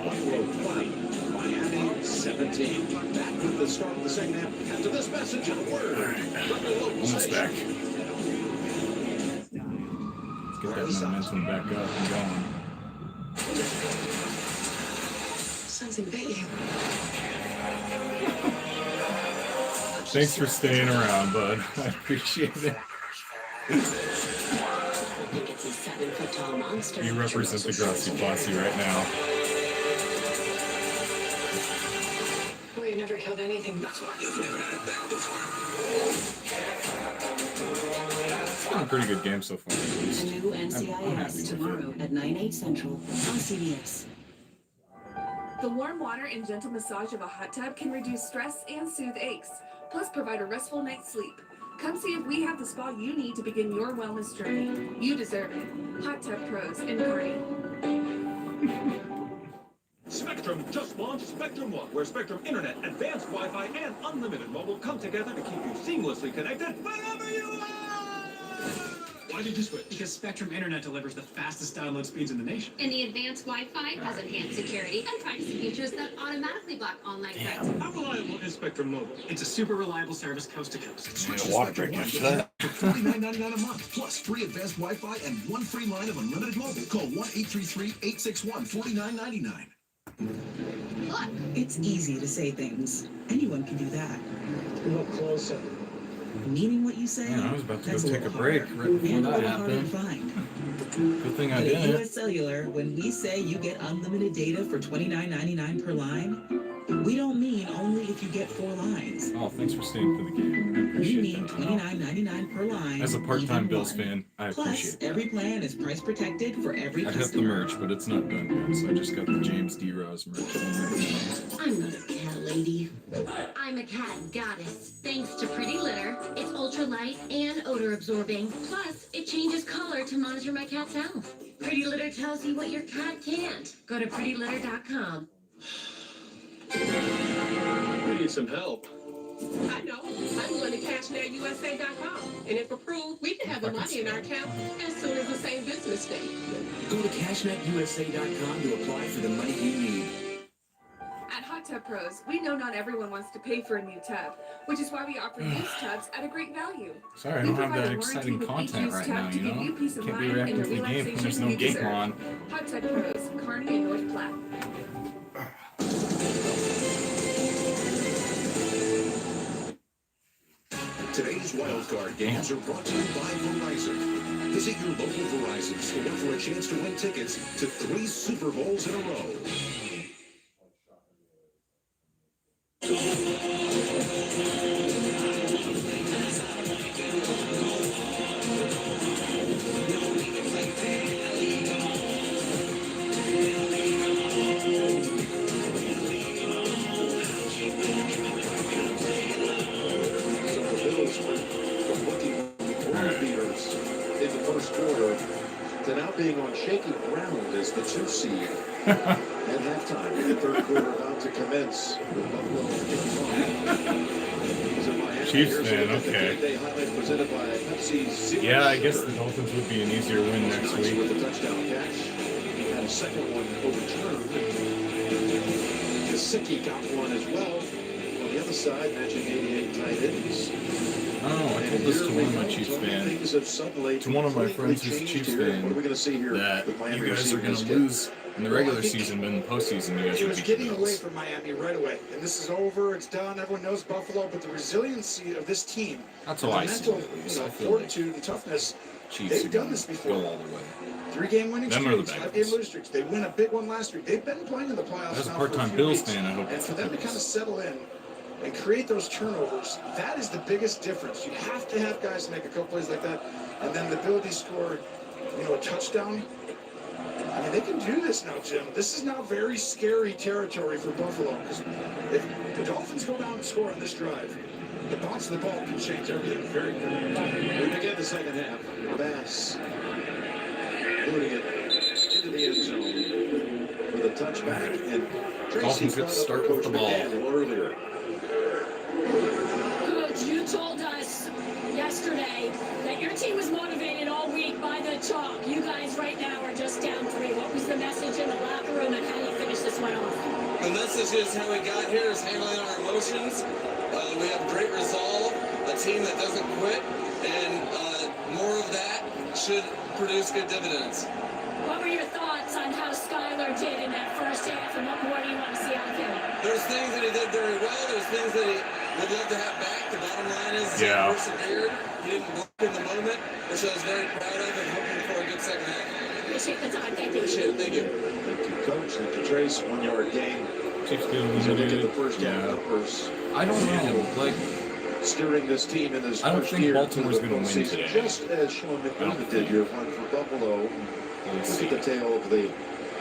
Miami 17. Back with the start of the second half. After this message and a word. Almost back. Let's get that momentum back up and going. Something big. Thanks for staying around, bud. I appreciate it. It's a 7-foot-tall monster. You represent the Grossi posse right now. Well, you never killed anything before. You've never had it back before. It's been a pretty good game so far. The new NCIS tomorrow at 9/8 Central on CBS. The warm water and gentle massage of a hot tub can reduce stress and soothe aches, plus provide a restful night's sleep. Come see if we have the spa you need to begin your wellness journey. You deserve it. Hot Tub Pros in Kearney. Spectrum just launched Spectrum One, where Spectrum Internet, advanced Wi-Fi, and unlimited mobile come together to keep you seamlessly connected wherever you are! Why did you switch? Because Spectrum Internet delivers the fastest download speeds in the nation. And the advanced Wi-Fi has enhanced security and privacy features that automatically block online sites. How reliable is Spectrum Mobile? It's a super reliable service coast to coast. Switch to water Spectrum break One for $49.99 a month, plus free advanced Wi-Fi and 1 free line of unlimited mobile. Call 1-833-861-4999. Look, it's easy to say things. Anyone can do that. Look closer. Meaning what you say? Yeah, I was about to go that's take a break right before and a that little harder to happened. find. Good thing I But at didn't. US Cellular, when we say you get unlimited data for $29.99 per line, we don't mean only if you get 4 lines. Oh, thanks for staying for the game. I We appreciate mean that. $29.99 per line. As a part-time even Bills one. fan, I Plus, appreciate that. every plan is price protected for every I have the customer. merch, but it's not done yet, so I just got the James D. Ross merch. I'm not a cat lady. I'm a cat goddess. Thanks to Pretty Litter, it's ultra light and odor absorbing. Plus, it changes color to monitor my cat's health. Pretty Litter tells you what your cat can't. Go to prettylitter.com. We need some help. I know. I'm going to cashnetUSA.com. And if approved, we can have the money in our account as soon as the same business day. Go to cashnetUSA.com to apply for the money you need. At Hot Tub Pros, we know not everyone wants to pay for a new tub, which is why we offer used tubs at a great value. Sorry, I We don't have provide that a warranty exciting with each content used right tub now, to you give know? you peace of Can't be mind and reacting the to the game when relaxation there's no you game deserve. on. Hot Tub Pros, Kearney and North Platte. Today's Wildcard games are brought to you by Verizon. Visit your local Verizon store for a chance to win tickets to 3 Super Bowls in a row. on shaky ground as the 2 seed at halftime. The third quarter about to commence with Buffalo Chiefs fan, okay. Yeah, I guess the Dolphins would be an easier win next week. With a touchdown catch. Had a second one overturned. Gesicki got one as well. On the other side, matching 88 tight ends. Oh, I told this to one of my Chiefs fans, to one of my friends who's a Chiefs fan, that you guys are going to lose in the regular season, but in the postseason, you guys It are was beat getting the away Bills. from Miami right away. And this is over. It's done. Everyone knows Buffalo. But the resiliency of this team, That's the how I see mental it. I feel like fortitude and toughness, Chiefs they've are done going this to before. go all the way. 3-game winning Them are the streaks, Bengals. 5-game losing streaks. They win a big one last week. They've been playing in the playoffs As a now part-time for a few Bills weeks. fan, I hope And it's for the them to kind of Bills. settle in and create those turnovers, that is the biggest difference. You have to have guys make a couple plays like that, and then the ability to score, a touchdown. I mean, they can do this now, Jim. This is now very scary territory for Buffalo, because if the Dolphins go down and score on this drive, the bounce of the ball can change everything very quickly. We begin the second half. Bass moving it into the end zone with a touchback, and Dolphins get to start with the ball. Earlier. Coach, you told us yesterday that your team was motivated all week by the talk. You guys right now are just down 3. What was the message in the locker room, and how do you finish this one off? The message is how we got here is handling our emotions. We have great resolve, a team that doesn't quit, and more of that should produce good dividends. What were your thoughts on how Skylar did in that first half, and what more do you want to see out of him? There's things that he did very well. There's things that he would love to have back. The bottom line is he persevered. He didn't block in the moment, which I was very proud of and hoping for a good second half. Appreciate the time. Thank you. Appreciate it. Thank you. Thank you, Coach. Thank you, Trace. 1-yard gain. Chiefs getting Look at the eliminated. first half numbers. I don't know. Like, steering this team in this I don't first think year Baltimore's to the going to win postseason, today. just as Sean McDermott did year one for Buffalo. Look at the tail of the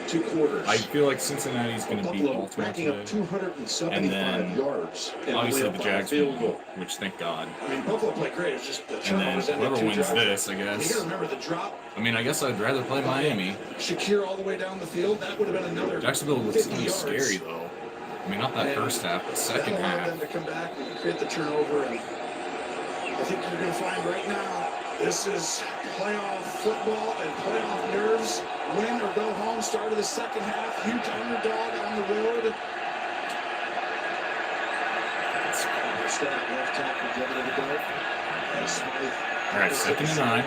2 quarters. I feel like Cincinnati's going to beat Buffalo Baltimore racking today. up 275 And then, yards. And obviously, only the a Jags field win, goal. which thank God. I mean, Buffalo played great. It's just the And then turnovers and whoever the 2 wins drives. this, I You guess. got to remember the drop. I mean, I guess I'd rather play Miami. Shakir all the way down the field. That would have been another Jacksonville looks 50 really yards. scary, though. I mean, not that And first half, but second that allowed half. them to come back and create the turnover. And I think you're going to find right now, this is playoff football and playoff nerves. Win or go home. Start of the second half. Huge underdog on the road. Step left tackle giving it a go. All right, 2nd and 9.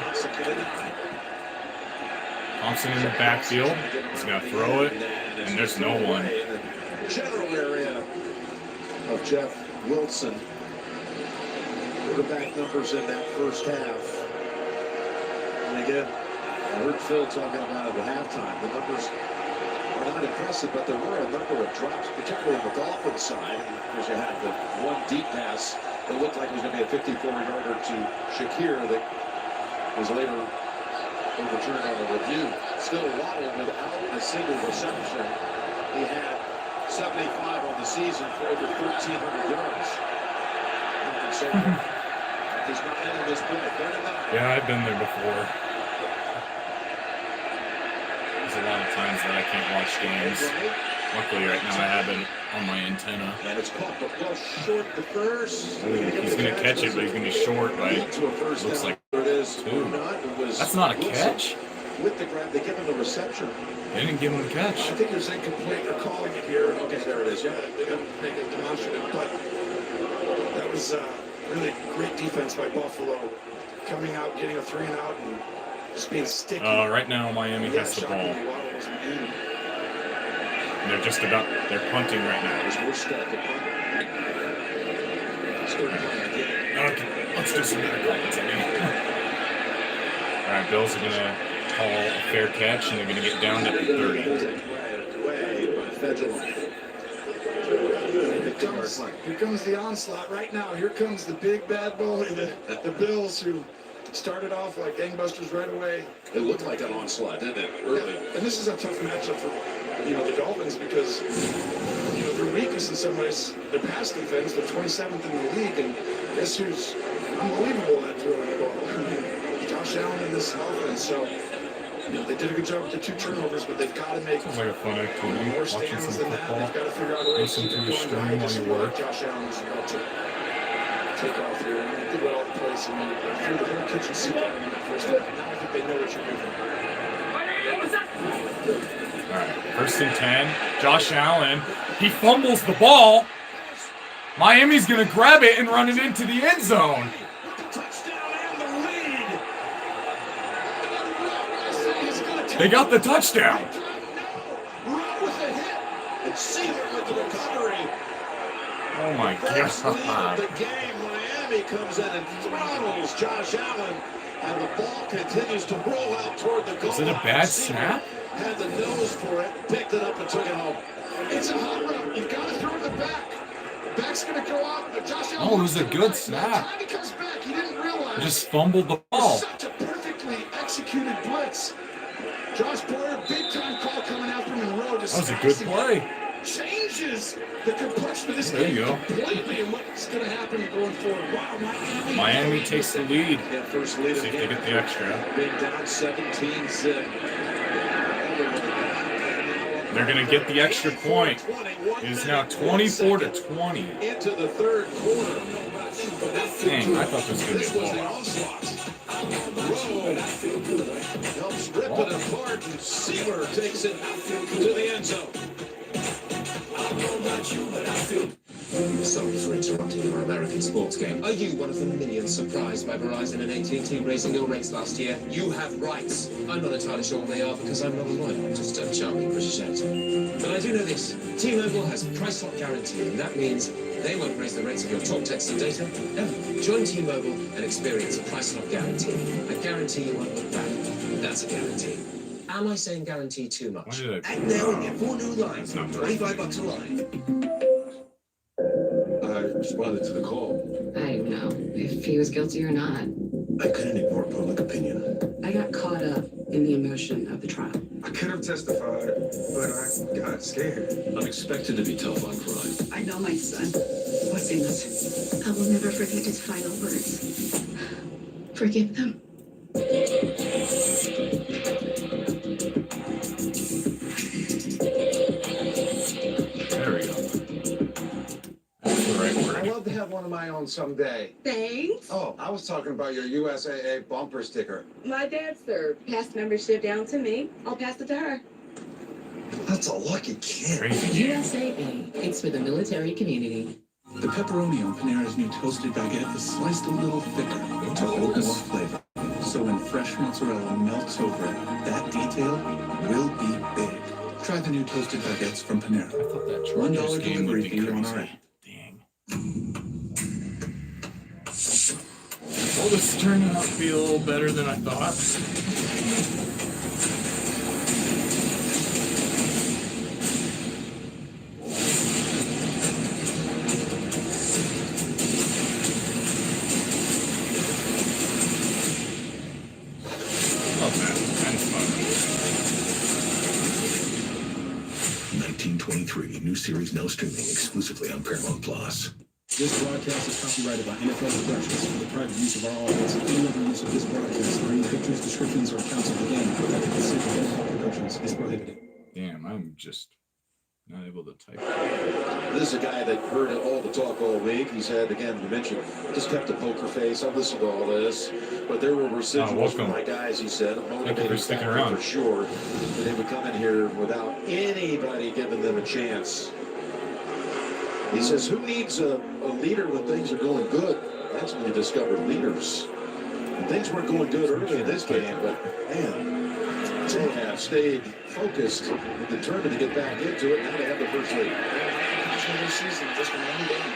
Thompson in the backfield. He's going to throw it, and there's no one. General area of Jeff Wilson. Quarterback numbers in that first half. And again, I heard Phil talking about it at halftime. The numbers are not impressive, but there were a number of drops, particularly on the Dolphins side. Because you had the one deep pass that looked like it was going to be a 54-yarder to Shakir that was later overturned on a review. Still Waddle without a single reception. He had 75 on the season for over 1,300 yards. And so he's not into this play. 39. Yeah, I've been there before. There's a lot of times that I can't watch games. Luckily, right now I have it on my antenna. And it's caught, but well short the first. Ooh, he's going to catch it, but he's going to be short by, looks like, 2. That's not a catch? With the grab, they give him the reception. They didn't give him the catch. I think it was incomplete. They're calling it here. Okay, there it is. Yeah, they got to make it demonstrative. But that was really great defense by Buffalo. Coming out, getting a 3-and-out, and just being sticky. Right now, Miami has the ball. And they're just about, they're punting right now. Okay, let's do some better commentating. All right, Bills are going to call a fair catch, and they're going to get down to 30. Here comes the onslaught right now. Here comes the big bad bully, the Bills, who started off like gangbusters right away. It looked like an onslaught, didn't it? Really. Yeah. And this is a tough matchup for the Dolphins because their weakness in some ways, their pass defense, they're 27th in the league, and guess who's unbelievable at throwing the ball? Josh Allen in this offense. So They did a good job with the 2 turnovers, but they've got to make Sounds like a fun activity. more Watching stands some than that. football. They've got to figure out a way Listen to keep your it stream going. while Just you feel like work. Josh Allen's about to take off here. I think about all the plays. I mean, through the whole kitchen sink in that first half. Now I think they know what you're doing. All right, 1st and 10. Josh Allen, he fumbles the ball. Miami's going to grab it and run it into the end zone. They got the touchdown. Oh my God. The game, Miami comes in and throttles Josh Allen, and the ball continues to roll out toward the goal. Is it a bad snap? Had the nose for it, picked it up and took it home. It's a hot route. You've got to throw the back. Back's going to go out, but Josh Allen. Oh, it was a good snap. Time he comes back, he didn't realize. Just fumbled the ball. Such a perfectly executed blitz. Josh Boyer, big time call coming after him in the road. That was a good play. Changes the complexion of this There game you go. completely and what's going to happen going forward. Wow, Miami takes the lead. Yeah, first lead See if they get the extra. Being down 17-zip. They're going to get the extra point. It is now 24-20. Into the 3rd quarter. Dang, I thought this was going to be a blowout. Helps rip it apart, and Sealer takes it to the end zone. Sorry for interrupting your American sports game. Are you one of the millions surprised by Verizon and AT&T raising your rates last year? You have rights. I'm not entirely sure what they are because I'm not a lawyer. I'm just a charming British accent. But I do know this. T-Mobile has price lock guarantee, and that means they won't raise the rates of your talk, text, and data ever. Join T-Mobile and experience a price lock guarantee. I guarantee you won't look back. That's a guarantee. Am I saying guarantee too much? Act now and get 4 new lines for $25 a line. I responded to the call. I don't know if he was guilty or not. I couldn't ignore public opinion. I got caught up in the emotion of the trial. I could have testified, but I got scared. I'm expected to be tough on crime. I know my son was innocent. I will never forget his final words. Forgive them. There we go. That's the right word. I'd love to have one of my own someday. Thanks. Oh, I was talking about your USAA bumper sticker. My dad, sir, passed membership down to me. I'll pass it to her. That's a lucky kid. USAA. It's for the military community. The pepperoni on Panera's new toasted baguette is sliced a little thicker to hold more flavor. So when fresh mozzarella melts over it, that detail will be big. Try the new toasted baguettes from Panera. I thought that $1 Chargers game would delivery be fee on our crazy. app. Well, this is turning out to be a little better than I thought. Not bad. Kind of fun. 1923, new series now streaming exclusively on Paramount Plus. This broadcast is copyrighted by NFL Productions for the private use of our audience. Any other use of this broadcast or any pictures, descriptions, or accounts of the game without the consent of NFL Productions is prohibited. Damn, I'm just not able to type. This is a guy that heard all the talk all week. He's had, again, you mentioned, just kept a poker face. I've listened to all this, but there were residuals from my guys, he said. Thank you for sticking around. For sure. But they would come in here without anybody giving them a chance. He says, who needs a leader when things are going good? That's when you discover leaders. And things weren't going good early in this game, but man, they have stayed focused and determined to get back into it. Now they have the first lead.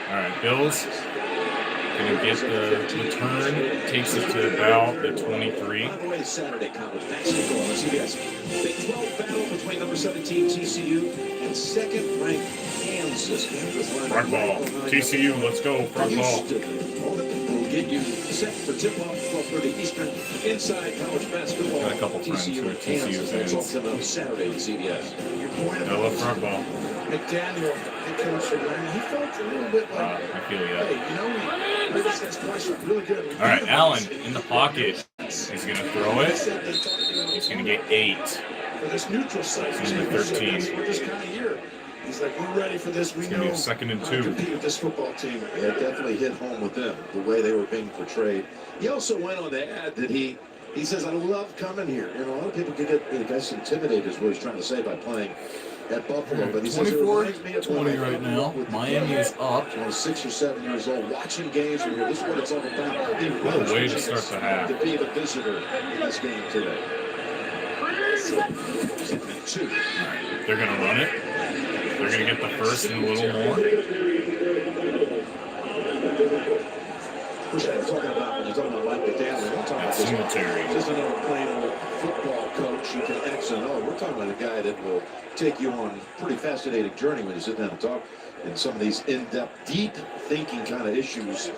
All right, Bills gonna get the return. Takes it to about the 23. By the way, Saturday college basketball on CBS. Big 12 battle between number 17 TCU and second-ranked Kansas. Front ball. TCU, let's go. Front ball. We'll get you set for tip-off 12:30 Eastern inside college basketball. Got a couple friends who are TCU That's fans. also on Saturday on CBS. I love front ball. McDaniel, he felt a little bit like, I feel hey, you know, we this guy's really good. All right, Allen in the pocket. He's gonna throw it. He's going to get 8. For this neutral site, He's going to get 13. we're this kind of year. He's like, we're ready for this. We It's know going to be a 2nd and 2. compete with this football team. Yeah, it definitely hit home with them, the way they were being portrayed. He also went on to add that he says, I love coming here. You know, a lot of people can get, I guess, intimidated is what he's trying to say by playing at Buffalo. But he says, 24-20 right now. Miami is up. When I was 6 or 7 years old, watching games from here. This is what it's all about. What a way to start the half. To be the visitor in this game today. 2. All right, they're going to run it. They're going to get the first and a little more. Which I'm talking about when you're talking about Mike McDaniel. We're talking about Singletary. Just another plain old football coach who can X and O. We're talking about a guy that will take you on a pretty fascinating journey when you sit down and talk in some of these in-depth, deep thinking kind of issues.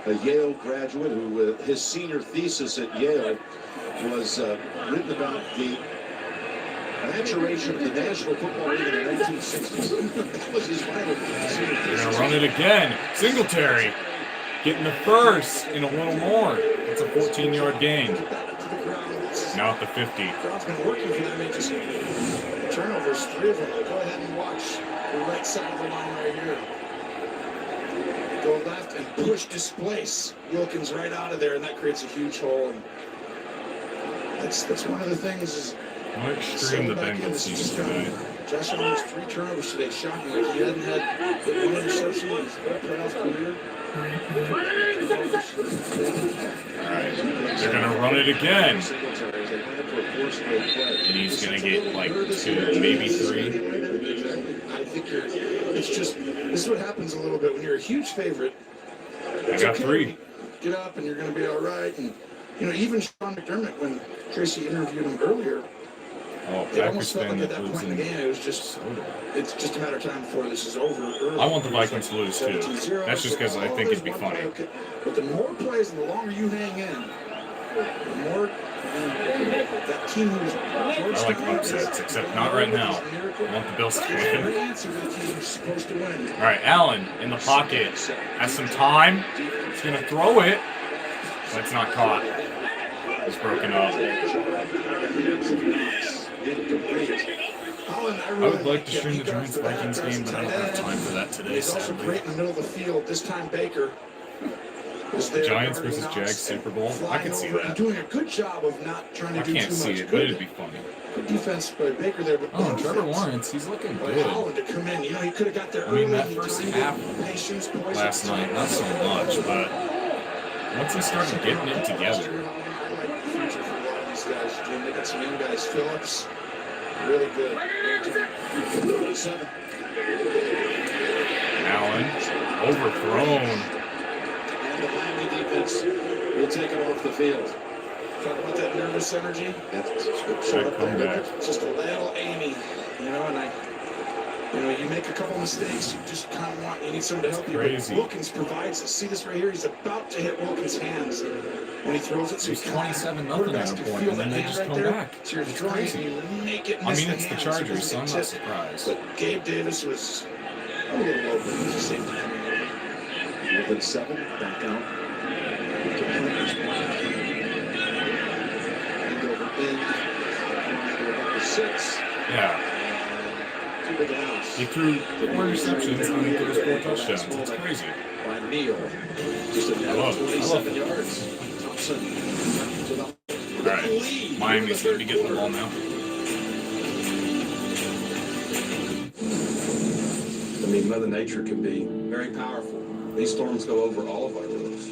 A Yale graduate who his senior thesis at Yale was written about the maturation of the National Football League in the 1960s. That was his final senior thesis. They're going to run it again. Singletary getting the first in a little more. It's a 14-yard gain. Now at the 50. Brown's been working for them. Just turnovers, 3 of them. Go ahead and watch the right side of the line right here. Go left and push, displace Wilkins right out of there, and that creates a huge hole. And that's one of the things is. How extreme the Bengals seem today. Josh Allen has 3 turnovers today. Shocking. Like he hadn't had 1 interception in his playoff career. Alright, they're going to run it again. And he's going to get like 2, maybe 3. I think it's just, this is what happens a little bit when you're a huge favorite. I got 3. Get up and you're going to be all right. And, you know, even Sean McDermott, when Tracy interviewed him earlier, it almost felt like at that point in the game, it was just, it's just a matter of time before this is over. Early. I want the Vikings to lose too. That's just because I think it'd be funny. But the more plays and the longer you hang in, the more that team who's I like upsets, except not right now. I want the Bills to win. Alright, Allen in the pocket. Has some time. He's going to throw it. But it's not caught. It's broken up. I would like to stream the Giants-Vikings game, but I don't have time for that today, He's also great in the middle of the field. This time Baker was there. Giants versus Jags Super Bowl? I can see that. Doing a good job of not trying to do too much. I can't see it, but it'd be funny. Good defense by Baker there. But oh, Trevor Lawrence, he's looking good. Holland to come in. You know, he could have got there early. I mean, that early. first half last night, not so much, but once he started getting it together. They got some young guys. Phillips, really good. Allen, overthrown. And the Miami defense will take him off the field. Talk about that nervous energy. That's a comeback. Just a little Amy, you know, and you make a couple mistakes, you just kind of you need someone to help you. But Wilkins provides it. See this right here? He's about to hit Wilkins' hands when he throws it. So he's 27-0 at a point, and then they just come back. So you're throwing and you make it miss. I mean, it's the Chargers, so I'm not surprised. But Gabe Davis was a little open. He was a safety coming over. Within 7, back out. And over in 6. Yeah. He threw 4 interceptions and he threw 4 touchdowns. That's crazy. By Neal. Just another 27 yards. Thompson. Alright. Miami's going to be getting the ball now. I mean, Mother Nature can be very powerful. These storms go over all of our roofs.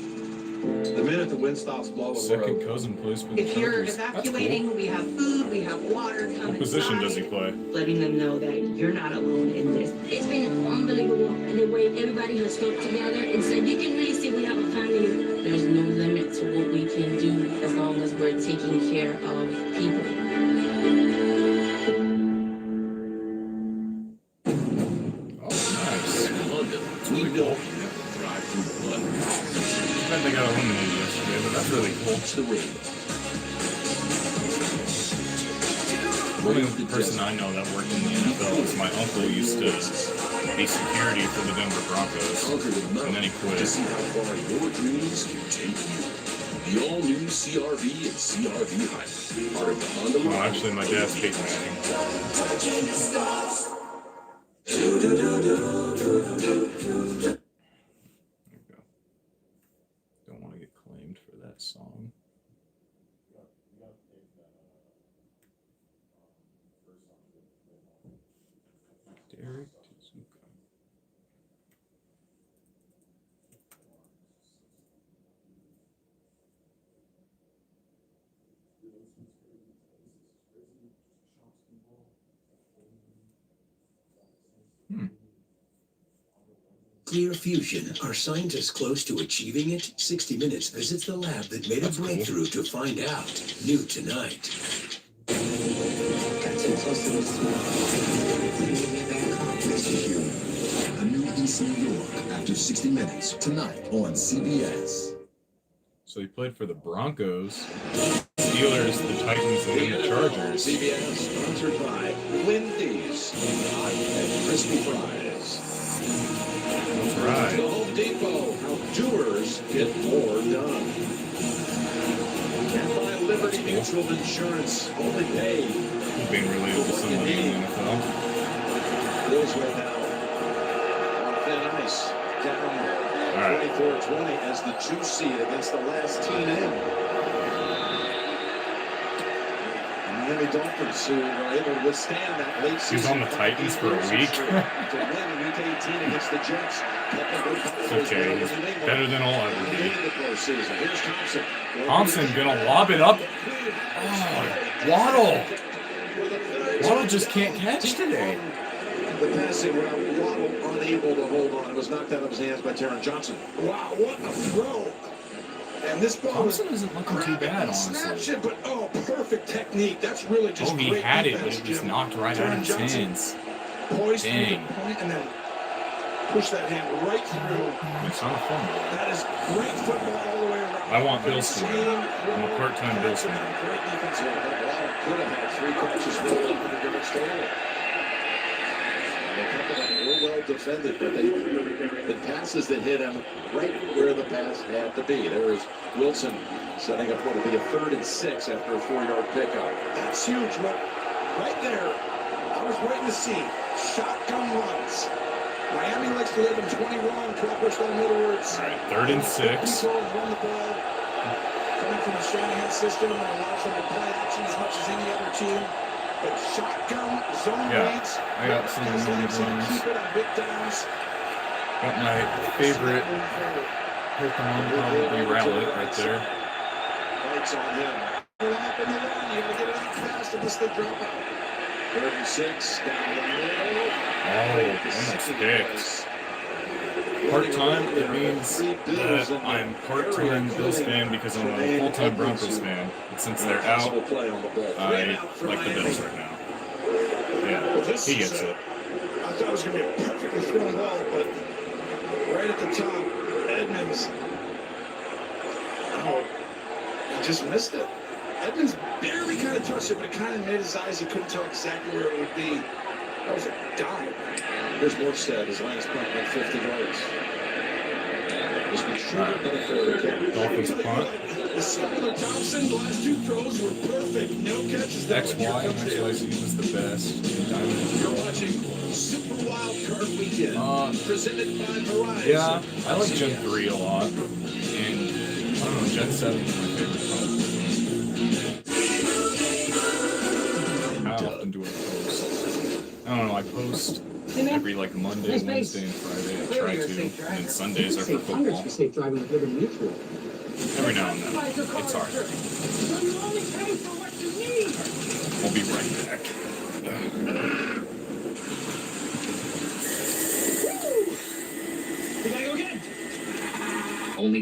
The minute the wind stops blowing, second cousin plays for the If you're Chargers. evacuating, cool. We have food, we have water coming. What position does he play? Letting them know that you're not alone in this. It's been unbelievable, and the way everybody has stuck together and said, you can really see we have a family here. There's no limit to what we can do as long as we're taking care of people. They got eliminated yesterday, but that's really cool. The only person I know that worked in the NFL is my uncle used to be security for the Denver Broncos, and then he quit. The all-new CRV and CRV Hybrid. Part of the Honda. Oh, actually, my dad's speaking at me. Don't want to get claimed for that song. Derek Tizuka. Clear fusion. Are scientists close to achieving it? 60 Minutes visits the lab that made a breakthrough to find out. New tonight. A new East New York after 60 Minutes tonight on CBS. So he played for the Broncos, Steelers, the Titans, and the Chargers. CBS sponsored by Wendy's hot and crispy fries. That's right. The Home Depot, how doers get more done. And by Liberty Mutual Insurance, only pay. Being related to somebody in the NFL. Bills right now on thin ice, down 24-20 as the 2 seed against the last team in. Miami Dolphins, who were able to withstand that late season. He's on the Titans for a week. to win week 18 against the Jets. It's okay. He's better than all ever be. Here's Thompson. Thompson gonna lob it up. Oh, Waddle. Waddle just can't catch today. The passing route, Waddle unable to hold on. It was knocked out of his hands by Taron Johnson. Wow, what a throw. And this ball Thompson isn't looking too bad, honestly. Snaps it, but perfect technique. That's really just he great had it, defense, but it was Jim. knocked right out of his hands. Poised through the Dang. point and then push that hand right through. It's not a fumble. That is great football all the way around. I want Bills to win. I'm a part-time Bills fan. Great defense. Could have had 3 catches for 100 yards total. A couple of them were well defended, but the passes that hit him right where the pass had to be. There is Wilson setting up what will be a 3rd and 6 after a 4-yard pickup. That's huge, but right there, I was waiting to see shotgun runs. Miami likes to live in 21, 12 in other words. All right, 3rd and 6. Run the ball, coming from the Shanahan system that allows them to play action as much as any other team. But shotgun zone reads. I got some of the runs. Keep it on big downs. Got my favorite Pokemon probably Rowlet right there. Lights on him. Up in the line, you gotta get it out fast unless they drop out. 3rd and 6 down the middle. Almost picked. Part-time, it means that I'm part-time Bills fan because I'm a full-time Broncos fan. And since they're out, I like the Bills right now. Yeah, he gets it. I thought it was going to be a perfectly thrown ball, but right at the top, Edmonds, he just missed it. Edmonds barely kind of touched it, but it kind of made his eyes. He couldn't tell exactly where it would be. That was a dive. Here's Morstead, his last punt went 50 yards. Dolphins punt. The Skylar Thompson, the last 2 throws were perfect. No catches. XY, XYZ was the best. You're watching Super Wildcard Weekend, presented by Verizon. Yeah, I like Gen 3 a lot. And, I don't know, Gen 7 is my favorite phone. How often do I post? I don't know, I post every like Monday, Wednesday, and Friday. I try to, and then Sundays are for football. Every now and then. It's hard. I'll be right back. We gotta go again. Only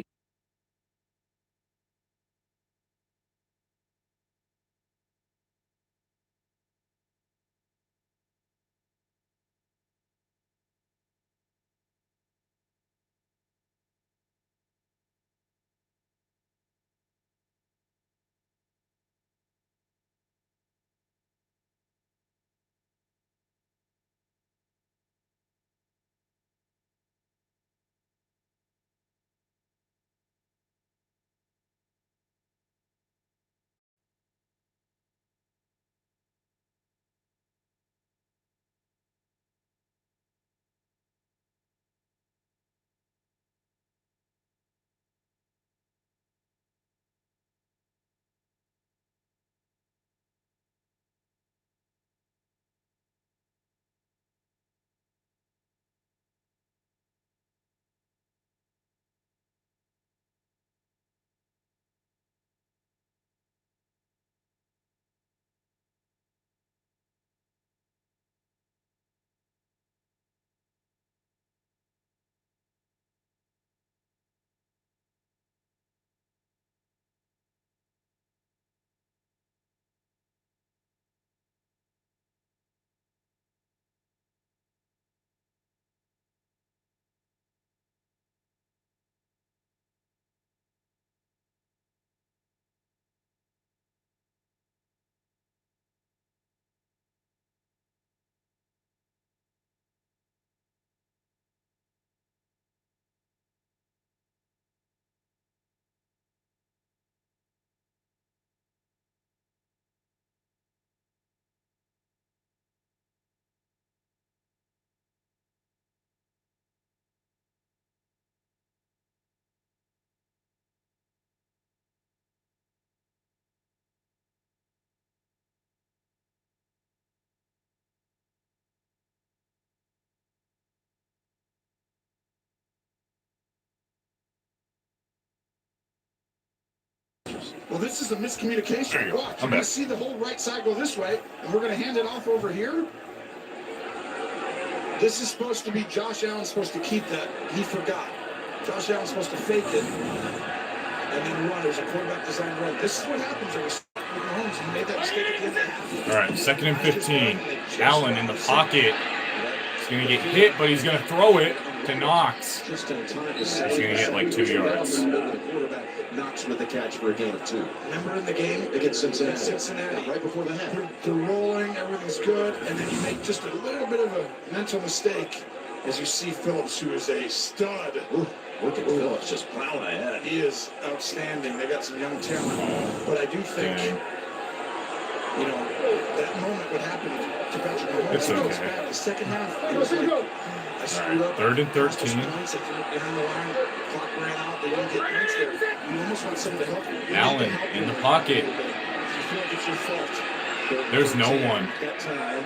Well, this is a miscommunication. Watch, I'm you're going back. to see the whole right side go this way, and we're going to hand it off over here. This is supposed to be Josh Allen's supposed to keep that. He forgot. Josh Allen's supposed to fake it and then run. There's a quarterback design run. This is what happens when Mahomes. He made that mistake at the end of the half. All right, 2nd and 15. Allen in the pocket. He's going to get hit, but he's going to throw it to Knox. Just in time to He's going to get like 2 yards. The quarterback Knox with the catch for a gain of 2. Remember in the game Against Cincinnati. Cincinnati. Right before the half. They're rolling, everything's good, and then you make just a little bit of a mental mistake as you see Phillips, who is a stud. Ooh, look at Phillips just plowing ahead. He is outstanding. They got some young talent, but I do think, you know, that moment what happened to Patrick Mahomes. It's okay. Bad. The second half, it was like, I screwed up. 3rd and 13. Points, I threw it behind the line. Clock ran out. They didn't get points there. You almost want someone to help you. Allen in the pocket. You feel like it's your fault. There's no one. That time,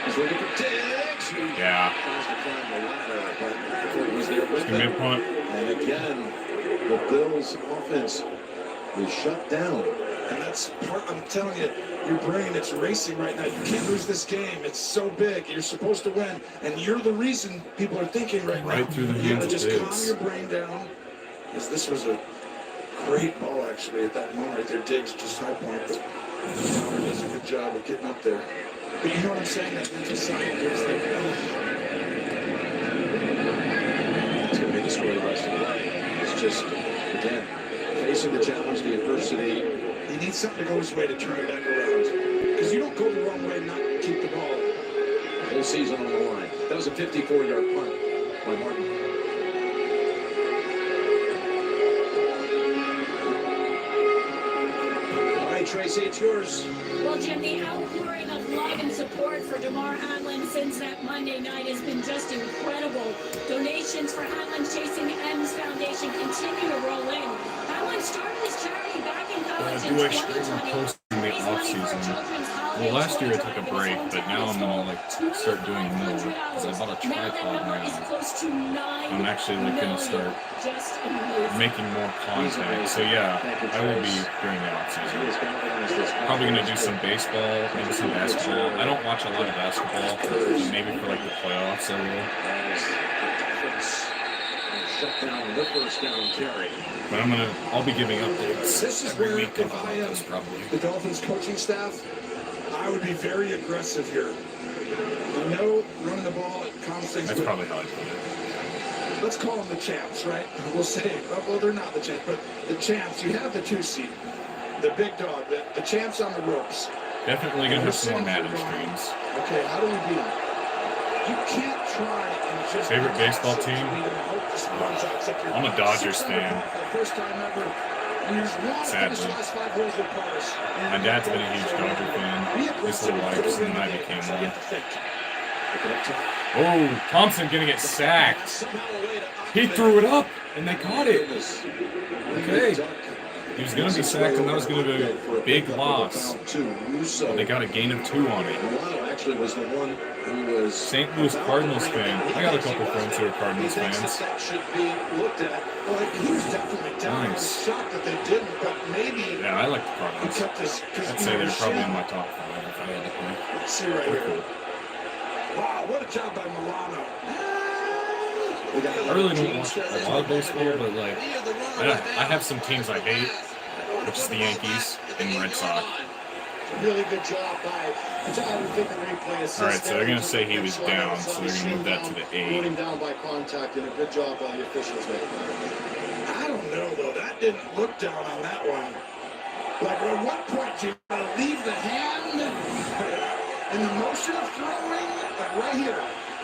he's looking for Diggs. Yeah. Tries to climb the ladder, but before he was there with It's going to be a punt. And again, the Bills' offense is shut down. And that's part, I'm telling you, your brain, it's racing right now. You can't lose this game. It's so big. You're supposed to win. And you're the reason people are thinking right now. Right through the You hands gotta of just calm Diggs. your brain down. Because this was a great ball, actually, at that moment right there. Diggs just high point. But Howard does a good job of getting up there. But you know what I'm saying? That mental side, it's like, It's going to be the story the rest of the way. It's just, again, facing the challenge, the adversity. he needs something to go his way to turn it back around. Because you don't go the wrong way and not keep the ball. The whole season on the line. That was a 54-yard punt by Martin. All right, Tracy, it's yours. Well, Jim, the outpouring of love and support for DeMar Hamlin since that Monday night has been just incredible. Donations for Hamlin's Chasing M's Foundation continue to roll in. Hamlin started his charity back in college in Do I stream or 2020. post in the off-season? Well, last year I took a break, but now I'm going to like start doing more because I bought a tripod now. I'm actually like going to start making more content. So yeah, I will be during the off-season. Probably going to do some baseball, maybe some basketball. I don't watch a lot of basketball, but maybe for like the playoffs I will. Shut down the first down carry. But I'll be giving updates This is every where, week if about I am this probably. the Dolphins coaching staff, I would be very aggressive here. I know running the ball, it calms things. That's but probably how I put it. let's call them the champs, right? We'll say, well, they're not the champs, but the champs. You have the 2 seed, the big dog, the champs on the ropes. Definitely going to have some more Madden streams. Okay, how do we beat them? You can't try and just... Favorite baseball team? I'm a Dodgers fan. Sadly. My dad's been a huge Dodger fan his whole life, so then I became one. Oh, Thompson gonna get sacked. He threw it up, and they caught it. Okay. He was gonna be sacked, and that was gonna be a big loss. But they got a gain of 2 on it. Actually was the one who was St. Louis Cardinals fan. I got a couple friends who are Cardinals fans. That should be looked at. Well, he was definitely down. I was shocked that they didn't, but maybe... Yeah, I like the Cardinals. I'd say they're probably in my top 5 if I had to pick. Let's see right here. Wow, what a job by Milano. I really don't watch a lot of baseball, but like, I have some teams I hate, which is the Yankees and Red Sox. Really good job by replay. Alright, so they're going to say he was down, so they're going to move that to the 8. Putting down by contact and a good job by the officials there. I don't know, though. That didn't look down on that one. Like, at what point do you gotta leave the hand in the motion of throwing? Like, right here.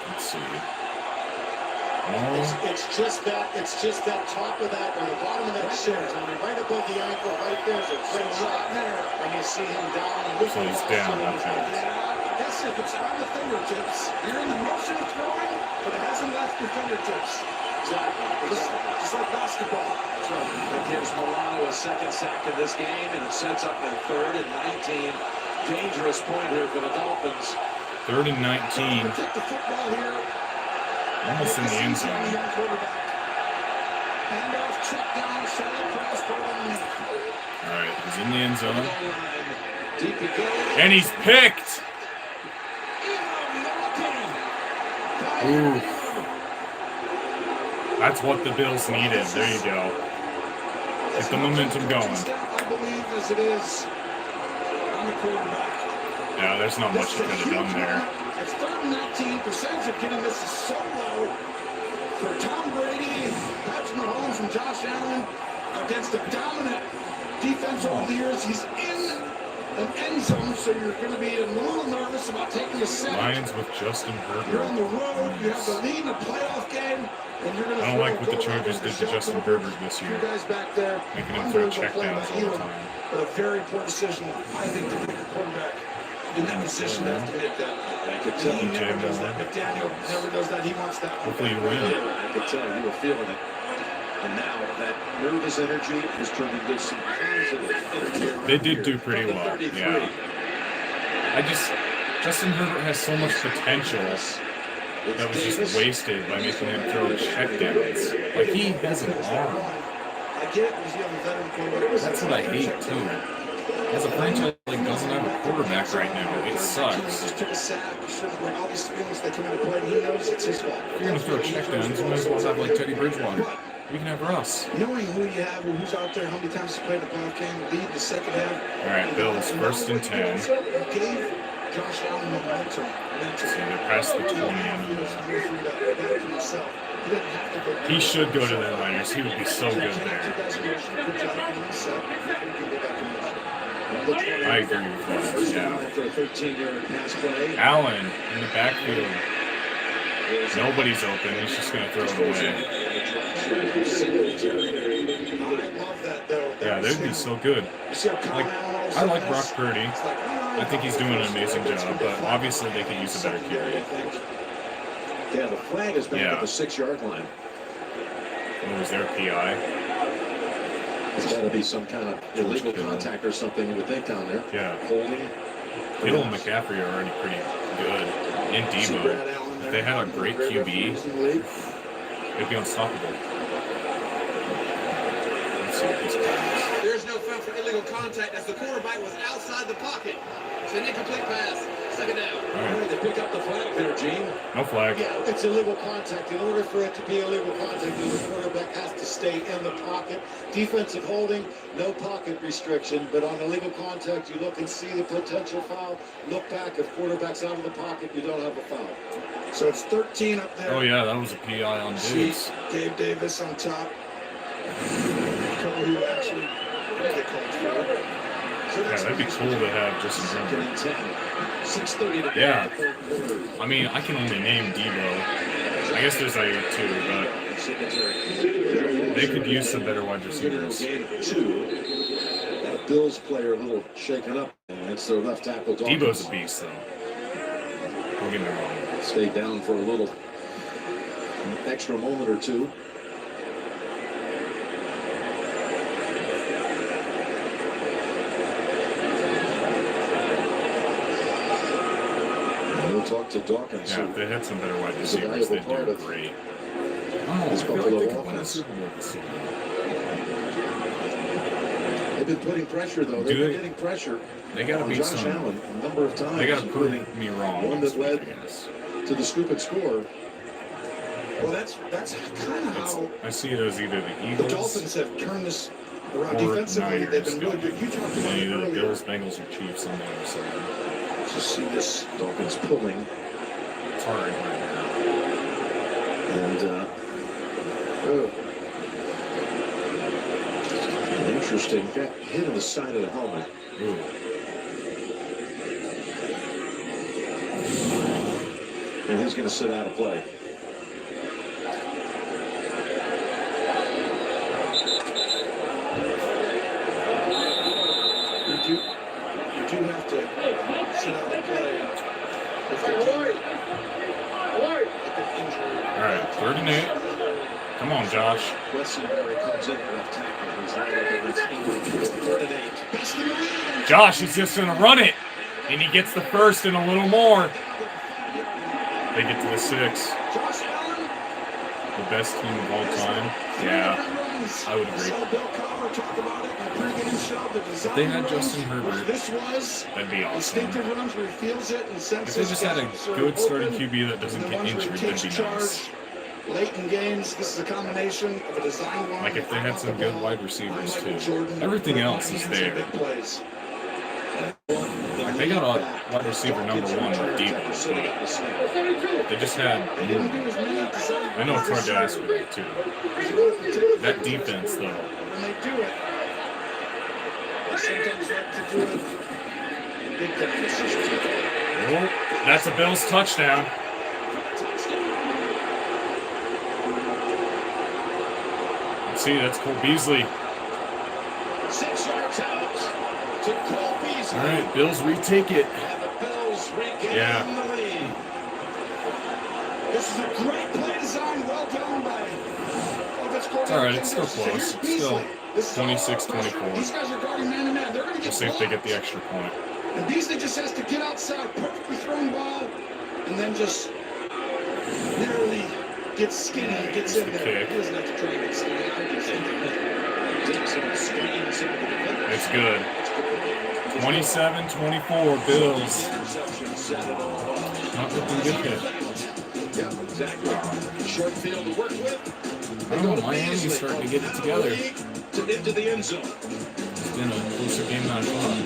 Let's see. It's just that top of that, on the bottom of that shirt, right above the ankle, right there's a great shot there, and you see him down. So he's down, okay. I guess if it's on the fingertips, you're in the motion of throwing, but it hasn't left your fingertips. Exactly. Just like basketball. So that gives Milano a second sack in this game, and it sets up a 3rd and 19. Dangerous point here for the Dolphins. 3rd and 19. Protect the football here. Almost in the end zone. Alright, he's in the end zone. And he's picked! Ooh. That's what the Bills needed. There you go. Get the momentum going. Yeah, there's not much you could have done there. It's 3rd and 19. Percentage of getting this is so low for Tom Brady, Patrick Mahomes, and Josh Allen against a dominant defense over the years. He's in an end zone, so you're going to be a little nervous about taking a sack. Lions with Justin Herbert. You're on the road. You have the lead in a playoff game. And you're going to I don't like what the Chargers did to Justin Herbert this year. Guys back there, making him throw checkdowns all the time. But a very important decision, I think, to put your quarterback in that position to have to make that. I could tell he never does that. McDaniel never does that. He wants that. Hopefully you win. I could tell you were feeling it. And now that nervous energy has turned into some positive energy. They did do pretty well. Yeah. Justin Herbert has so much potential that was just wasted by making him throw checkdowns. Like, he has an arm. That's what I hate, too. As a franchise that doesn't have a quarterback right now, it sucks. If you're going to throw checkdowns, you might as well have, like, Teddy Bridgewater. We can have Russ. Knowing who you have and who's out there, how many times you played the playoff game, lead the second half. All right, Bills, 1st and 10. Gave Josh Allen momentum. So they're past the 20. He should go to the Niners. He would be so good there. I agree with that. Yeah. Allen in the backfield. Nobody's open. He's just going to throw it away. Yeah, they'd be so good. Like, I like Brock Purdy. I think he's doing an amazing job, but obviously they could use a better carry. Yeah, the flag is back at the 6-yard line. Oh, was there a PI? It's got to be some kind of illegal contact or something, you would think, down there. Yeah. Holding. Kittle and McCaffrey are already pretty good. And Debo. If they had a great QB, they'd be unstoppable. Let's see what this guy There's no foul for illegal contact as the quarterback was outside the pocket. It's an incomplete pass. 2nd down. All right. They pick up the flag there, Gene. No flag. Yeah, it's illegal contact. In order for it to be illegal contact, the quarterback has to stay in the pocket. Defensive holding, no pocket restriction. But on illegal contact, you look and see the potential foul. Look back. If quarterback's out of the pocket, you don't have a foul. So it's 13 up there. Oh, yeah, that was a PI on Diggs. Gabe Davis on top. Who actually get called for. Yeah, that'd be cool to have Justin Herbert. 6:30 to Yeah. I mean, I can only name Debo. I guess there's like 2, but they could use some better wide receivers. That Bills player a little shaken up. It's their left tackle. Debo's a beast, though. Don't get me wrong. Stay down for a little extra moment or two. We'll talk to Dawkins. Yeah, if they had some better wide receivers, they'd do great. Oh, I feel like they could win a Super Bowl this year. They've been putting pressure, though. They've been getting pressure. They got to beat Josh Allen a number of times. They got to prove me wrong. One that led to the scoop and score. Well, that's kind of how I see it as either the the Eagles Dolphins have turned this around or defensively. They've been really good. You talked about it either the earlier. Bills, Bengals, or Chiefs on the other side. Just see this Dolphins pulling. It's hard right now. And interesting. Got hit on the side of the helmet. Ooh. And he's going to sit out of play. You do have to sit out and play. All right, 3rd and 8. Come on, Josh. Grossi comes in left tackle. He's right up against England. 3rd and 8. Josh is just going to run it. And he gets the 1st and a little more. They get to the 6. the best team of all time, yeah, I would agree. If they had Justin Herbert, that'd be awesome. If they just had a good starting QB that doesn't get injured, that'd be nice. Late in games, this is a combination of a design line. Like if they had some good wide receivers too. Everything else is there. Like they got a wide receiver number 1 with Debo. They just had. I know it's hard to ask for that too. That defense though. When they do it, they sometimes like to do it big time. Oh, that's a Bills touchdown. Let's see, that's Cole Beasley. 6 yards out to Cole Beasley. All right, Bills retake it. And the Bills regain Yeah. the lead. This is a great play design, well done by. It's all right, it's still close. It's still 26-24. These guys are guarding man to man. They're going to get We'll see if they get the extra point. And Beasley just has to get outside, perfectly thrown ball, and then just narrowly gets skinny, gets in there. He doesn't have to try and get skinny. It's good. 27-24, Bills. Not looking good hit. Yeah, exactly. Short field to work with. Oh, Miami's starting to get it together. Into the end zone. It's been a closer game than I thought.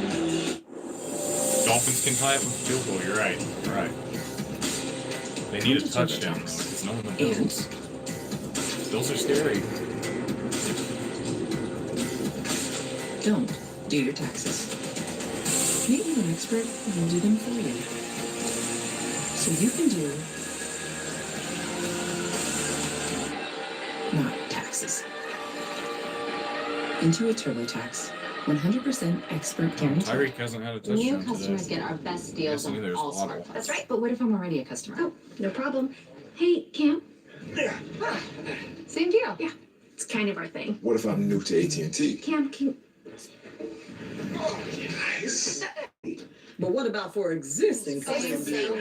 Dolphins can tie it with a field goal. You're right. You're right. They need a touchdown. It's no one that does. Bills are scary. Don't do your taxes. Meet with an expert who will do them for you. So you can do not taxes. Intuit TurboTax. 100% expert guarantee. Tyreek hasn't had a touchdown New customers today. get our best deals on There's all Waddle. smartphones. That's right, but what if I'm already a customer? Oh, no problem. Hey, Cam. Same deal. Yeah, it's kind of our thing. What if I'm new to AT&T? Cam, can... Nice. But what about for existing Same deal.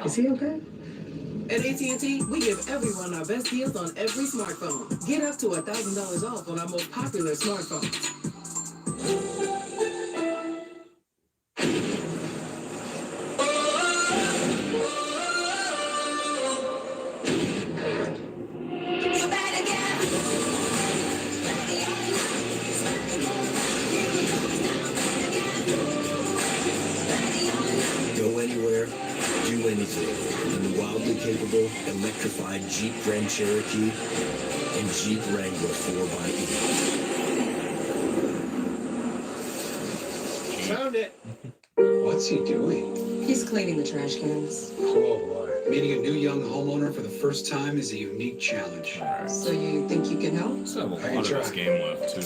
Is he okay? At AT&T, we give everyone our best deals on every smartphone. Get up to $1,000 off on our most popular smartphones. Go anywhere, do anything in the wildly capable, electrified Jeep Grand Cherokee and Jeep Wrangler 4xe. Found it. What's he doing? He's cleaning the trash cans. Oh boy. Meeting a new young homeowner for the first time is a unique challenge. So you think you can help? Still have a lot of this game left too.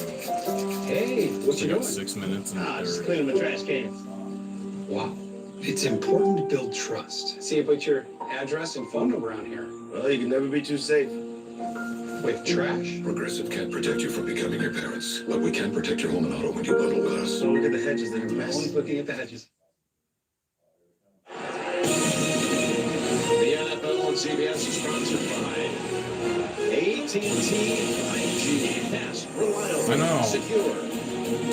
Hey, what you We got doing? 6 minutes and just 30. cleaning the trash cans. Wow. It's important to build trust. See, you put your address and phone number on here. Well, you can never be too safe. With trash? Progressive can't protect you from becoming your parents, but we can protect your home and auto when you bundle with us. So look at the hedges. They're a mess. Always looking at the hedges. The NFL on CBS is sponsored by AT&T 5G. Fast, reliable, I know. secure.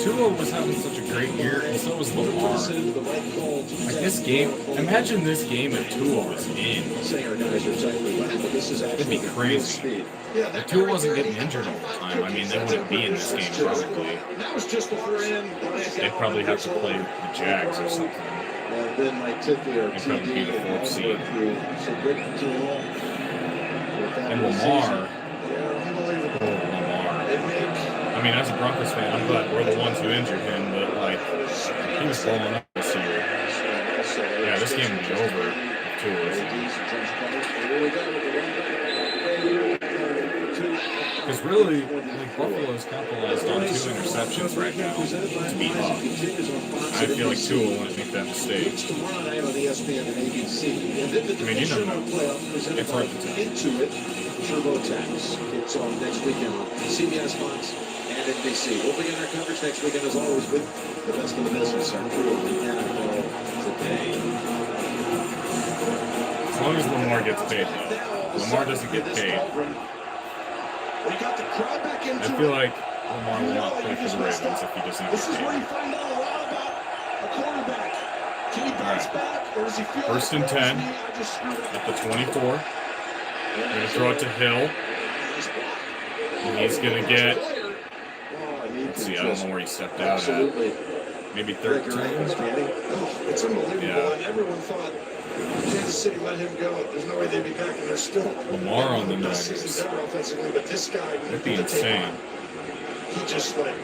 Tua was having such a great year, and so was Lamar. Like this game, imagine this game if Tua was in. It'd be crazy. If Tua wasn't getting injured all the time, I mean, they wouldn't be in this game probably. That was just before in. They'd probably have to play the Jags or something. And then like Tiffy or They'd probably be the 4th seed. So great tool. And Lamar, I mean, as a Broncos fan, I'm glad we're the ones who injured him, but like, he was blowing up this year. Yeah, this game would be over if Tua was in. Because really, like, Buffalo's capitalized on 2 interceptions right now to be up. I feel like Tua wouldn't make that mistake. I mean, you never know. It's hard to tell. Into it, TurboTax. It's on next weekend on CBS, Fox, and NBC. We'll begin our coverage next weekend, as always, with the best of the business. Our crew of the NFL today. As long as Lamar gets paid, though. Lamar doesn't get paid. We got the crowd back into I feel like Lamar will not play for the Ravens if he doesn't. This is where you find out a lot about a quarterback. Can he bounce back, or does he feel First and 10 at the 24. They're going to throw it to Hill. And he's going to get, let's see, I don't know where he stepped out at. Maybe 13. It's unbelievable. Yeah. And everyone thought Kansas City let him go. There's no way they'd be back, and they're still Lamar on the best season ever offensively. But this guy, that'd be insane. He just like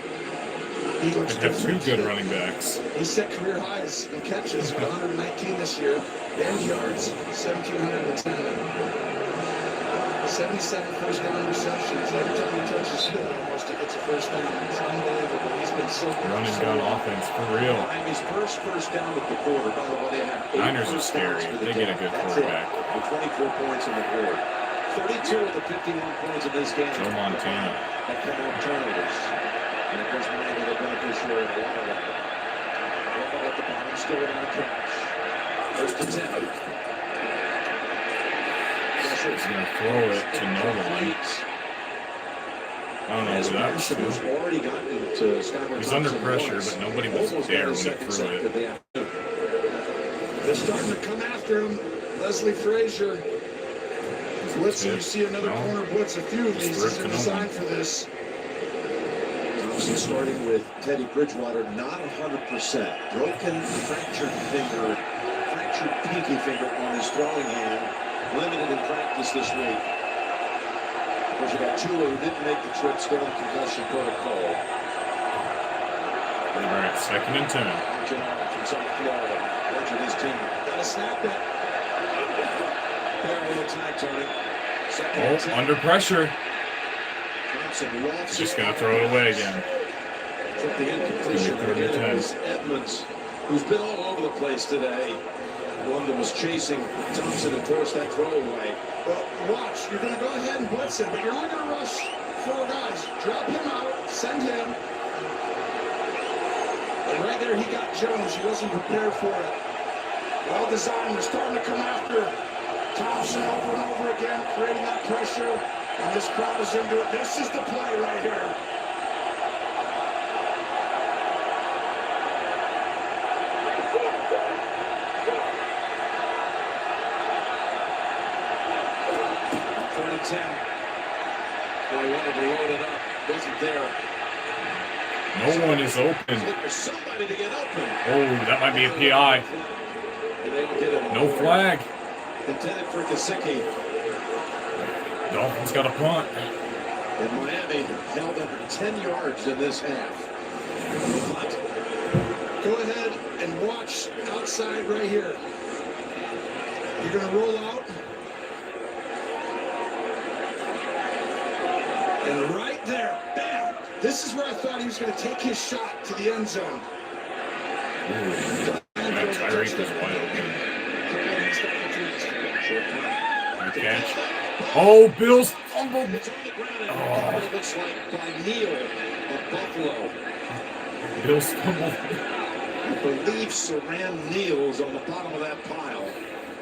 he looks Could have two good running backs. He set career highs in catches with 119 this year, and yards 1,710. 77 first down receptions. Every time he touches it, almost it gets a first down. It's unbelievable. He's been so good. Running gun offense for real. His first down at the quarter. By the way, they have Niners are scary. They get a good quarterback. With 24 points in the quarter. 32 of the 51 points in this game. Joe Montana. That come on turnovers. And of course, Miami, the beneficiary of a lot of that. Buffalo at the bottom, still without a catch. First and 10. He's going to throw it to no one. I don't know who that was to. He's under pressure, but nobody was there when he threw it. They're starting to come after him. Leslie Frazier. Blitz, you see another corner blitz. A few of these. He's designed for this. Thompson starting with Teddy Bridgewater, not 100%. Broken, fractured finger, fractured pinky finger on his throwing hand. Limited in practice this week. Of course, you got Chula who didn't make the trip, still in concussion protocol. All right, 2nd and 10. From South Florida, Archer his team. Got to snap it. There with attack, Tony. Oh, under pressure. He's just going to throw it away again. Took the incompletion again. Edmonds, who's been all over the place today. One that was chasing Thompson and forced that throw away. Well, watch. You're going to go ahead and blitz him, but you're only going to rush 4 guys. Drop him out. Send him. And right there, he got Jones. He wasn't prepared for it. Well designed. They're starting to come after Thompson over and over again, creating that pressure. And this crowd is into it. This is the play right here. They wanted to load it up. Wasn't there. No one is open. Somebody to get open. Oh, that might be a PI. No flag. Intended for Kasicki. Dolphins got a punt. And Miami held under 10 yards in this half. Punt. Go ahead and watch outside right here. You're going to roll out. And right there, bam! This is where I thought he was going to take his shot to the end zone. That Tyreek was wide open. Good catch. Oh, Bills fumbled. Oh. It looks like by Neal of Buffalo. Bills fumbled. I believe Saran Neal's on the bottom of that pile.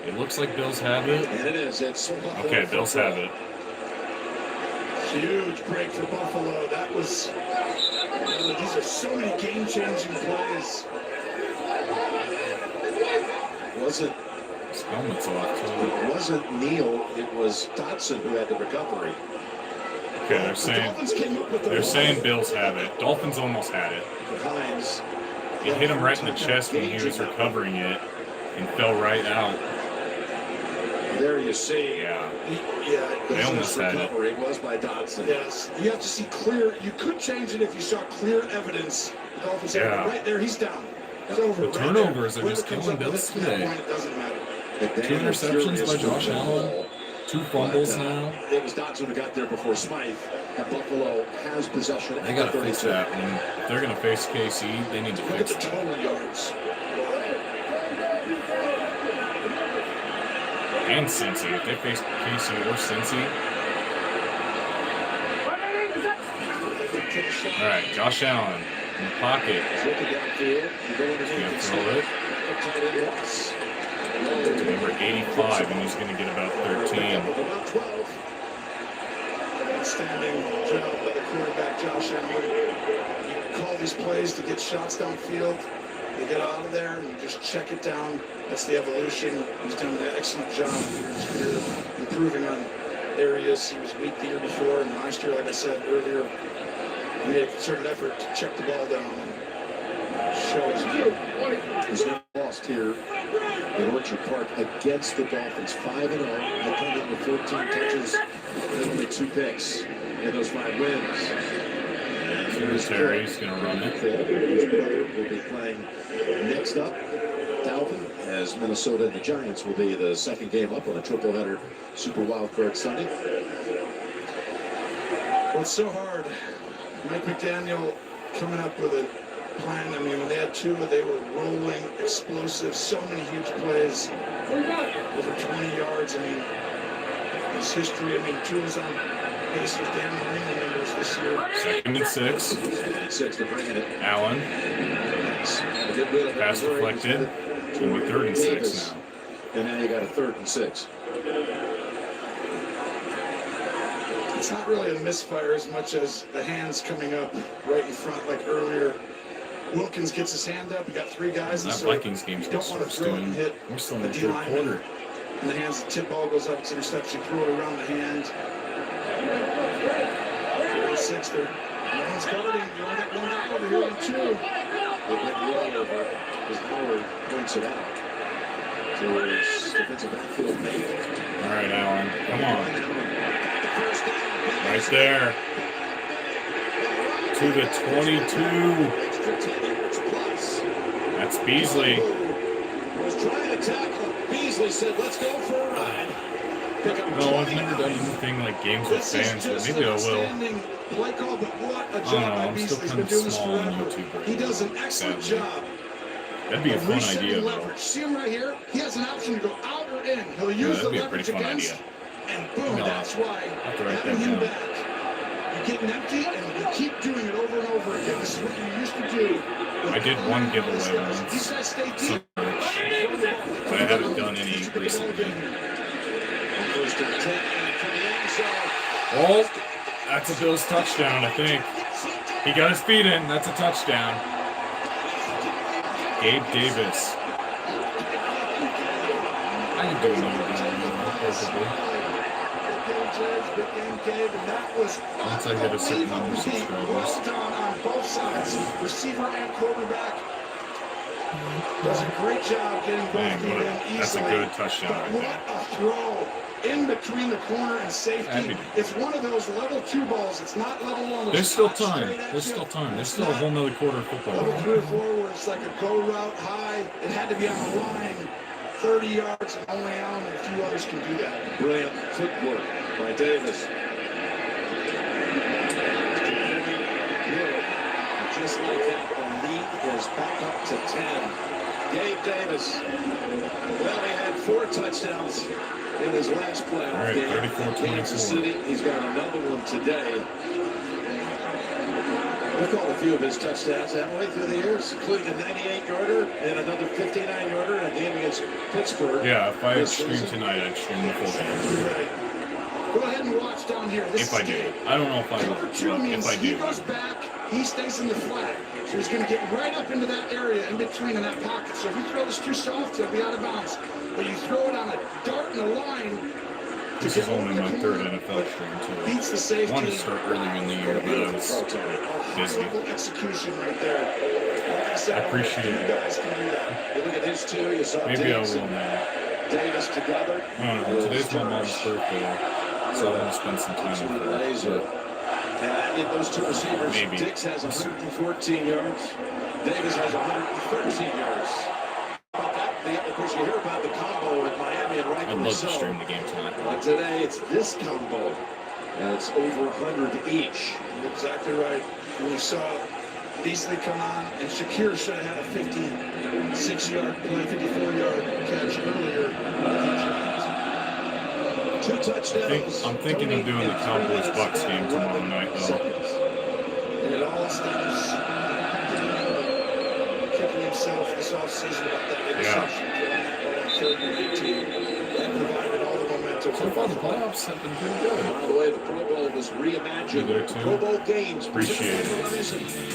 It looks like Bills have it. And it is. It's okay, Bills have it. Huge break for Buffalo. That was, these are so many game-changing plays. Wasn't his helmet's off too. It wasn't Neal. It was Dotson who had the recovery. Okay, they're saying Bills have it. Dolphins almost had it. Hines. He hit him right in the chest when he was recovering it and fell right out. There you see. Yeah. They almost had it. It was by Dotson. Yes. You have to see clear. You could change it if you saw clear evidence. The Dolphins had it right there. He's down. It's over. The turnovers are just killing Bills today. It doesn't matter. 2 interceptions by Josh Allen. 2 fumbles now. It was Dotson who got there before Smythe. And Buffalo has possession. They got to fix that one. If they're going to face KC, they need to fix that. Total yards. And Cincy. If they face KC or Cincy. All right, Josh Allen in the pocket. He's going to throw it. Number 85, and he's going to get about 13. outstanding job by the quarterback, Josh Allen. You call these plays to get shots downfield. You get out of there and you just check it down. That's the evolution. He's done an excellent job here in his career, improving on areas he was weak the year before. And last year, like I said earlier, he made a concerted effort to check the ball down and show his game. He's never lost here in Orchard Park against the Dolphins. 5-0. They come in with 14 touches and only 2 picks in those 5 wins. Terry's going to run it. His brother will be playing next up. Dalvin, as Minnesota and the Giants will be the second game up on a triple-header Super Wildcard Sunday. Well, it's so hard. Mike McDaniel coming up with a plan. I mean, when they had Tua, they were rolling, explosive, so many huge plays, over 20 yards. I mean, his history. I mean, Tua's on pace with Dan Marino numbers this year. 2nd and 6. 2nd and 6 to bring it. Allen. Pass deflected. It's going to be 3rd and 6 now. And now you got a 3rd and 6. It's not really a misfire as much as the hands coming up right in front, like earlier. Wilkins gets his hand up. You got 3 guys. That Vikings game's you don't want to throw it and hit We're still in the the D 3rd lineman. quarter. In the hands, the tip ball goes up. It's interception. Throw it around the hand. 6 there. No one's guarding. You only got 1 guy over here and 2. They get way over as Howard points it out to his defensive backfield mate. All right, Allen. Come on. Right there. To the 22. That's Beasley. Was trying to tackle. Beasley said, "Let's go for a ride." No, I've never done anything like games with fans, but maybe I will. Play call, but what a I don't know, job by I'm still Beasley. He's kind been of doing this small on forever. YouTube. He does an excellent job. That'd be a fun idea, though. Leverage. See him right here? He has an option to go out or in. He'll use the that'd be a leverage pretty fun against, idea. and boom, that's why I'll have to write having that him down. back, you get empty and you keep doing it over and over again. This is what you used to do. I did one giveaway once. These guys stay deep. But I haven't done any recently. Oh, that's a Bills touchdown, I think. He got his feet in. That's a touchdown. Gabe Davis. I can do another one, possibly. Once I hit a certain number of subscribers. Well done on both sides, receiver and quarterback. Does a great job getting both feet in easily. That's a good touchdown right What there. a throw in between the corner and safety. It's one of those level 2 balls. It's not level 1. There's still time. There's still time. There's still a whole nother quarter of football. Level 3 or 4 where it's like a go route high. It had to be on the line. 30 yards, and only Allen and a few others can do that. Brilliant footwork by Davis. Just like that, the lead is back up to 10. Gabe Davis. Well, he had 4 touchdowns in his last playoff game. Kansas City, he's got another one today. We've called a few of his touchdowns that way through the years, including a 98-yarder and another 59-yarder in a game against Pittsburgh. Yeah, if I stream tonight, I'd stream the full game. Go ahead and watch down here. If I do. I don't know if I will, but if I He do. goes back, he stays in the flat. So he's going to get right up into that area in between in that pocket. So if you throw this too soft, he'll be out of bounds. But you throw it on a dart and a line. This is only my 3rd NFL stream, too. Beats the safety. I wanted to start earlier in the year, but I was busy. Execution right there. Like I said, I appreciate you it. guys can do that. You look at his 2, you saw Maybe I Davis will now. Davis together. I don't know. Today's my mom's birthday, so I'm going to spend some time with her. And those 2 receivers, Maybe. Dix has 114 yards. Davis has 113 yards. Of course, you hear about the combo with Miami and I'd rightfully love so. to stream the game tonight. But today, it's this combo. And it's over 100 each. You're exactly right. When you saw Beasley come on, and Shakir should have had a 56-yard play, 54-yard catch earlier. 2 touchdowns. I'm thinking of doing the Cowboys-Bucks game tomorrow night, though. And it all stems kicking himself this offseason about that interception. Throwing that ball on 3rd and 18. That provided all the momentum. Toronto. So far, the playoffs have been pretty good. By the way, the Pro Bowl was reimagined. Pro Bowl games. Appreciate it.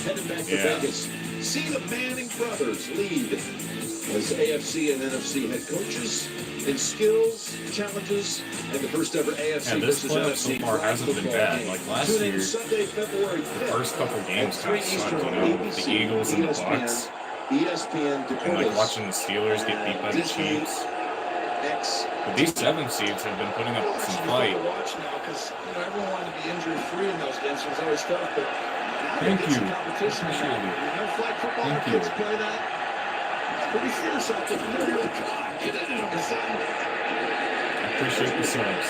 Heading back to Vegas. See the Manning brothers lead as AFC and NFC head coaches in skills, challenges, and the first ever AFC And this versus playoff so NFC far hasn't been bad. game. Like last Tune in year, Sunday, February 5th, the first couple games kind of sucked, Eastern you on know, ABC, the Eagles and the Bucks. ESPN And Dakota's like watching the Steelers get beat by the Chiefs. But these 7 seeds have been putting up some fight. Watch now because everyone wanted to be injury free in those games. It was always tough, but Thank you. competition. Appreciate it. No flag football. Thank you. Kids play that. It's pretty fierce out there. Get it out. I appreciate the subs.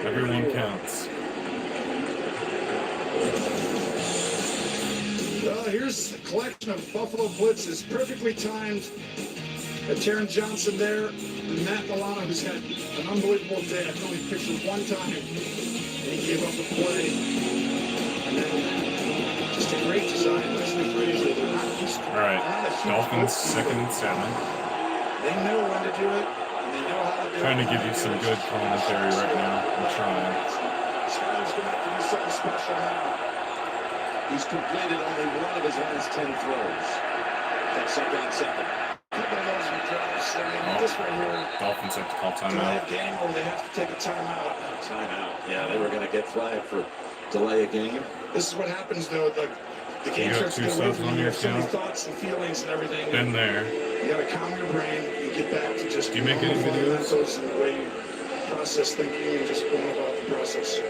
Everyone counts. Here's a collection of Buffalo blitzes, perfectly timed. Taron Johnson there, Matt Milano, who's had an unbelievable day. I can only picture one time, and he gave up the play. And then just a great design. Leslie Frazier, they're not used to it. All right, Dolphins 2nd and 7. They know when to do it, and they know how to do it. Trying to give you some good commentary right now. I'm trying. Skyler's going to have to do something special now. He's completed only one of his last 10 throws. That's 2nd and 7. This right here, Dolphins have to call delay timeout. a game or they have to take a timeout. Timeout. Yeah, they were going to get flagged for delay a game. This is what happens though. The game You got starts to 2 get away subs from on you. You your have so many account? thoughts and feelings and everything. Been there. You got to calm your brain and get back to just. Do you make any videos? And the way you process thinking and just going about the process.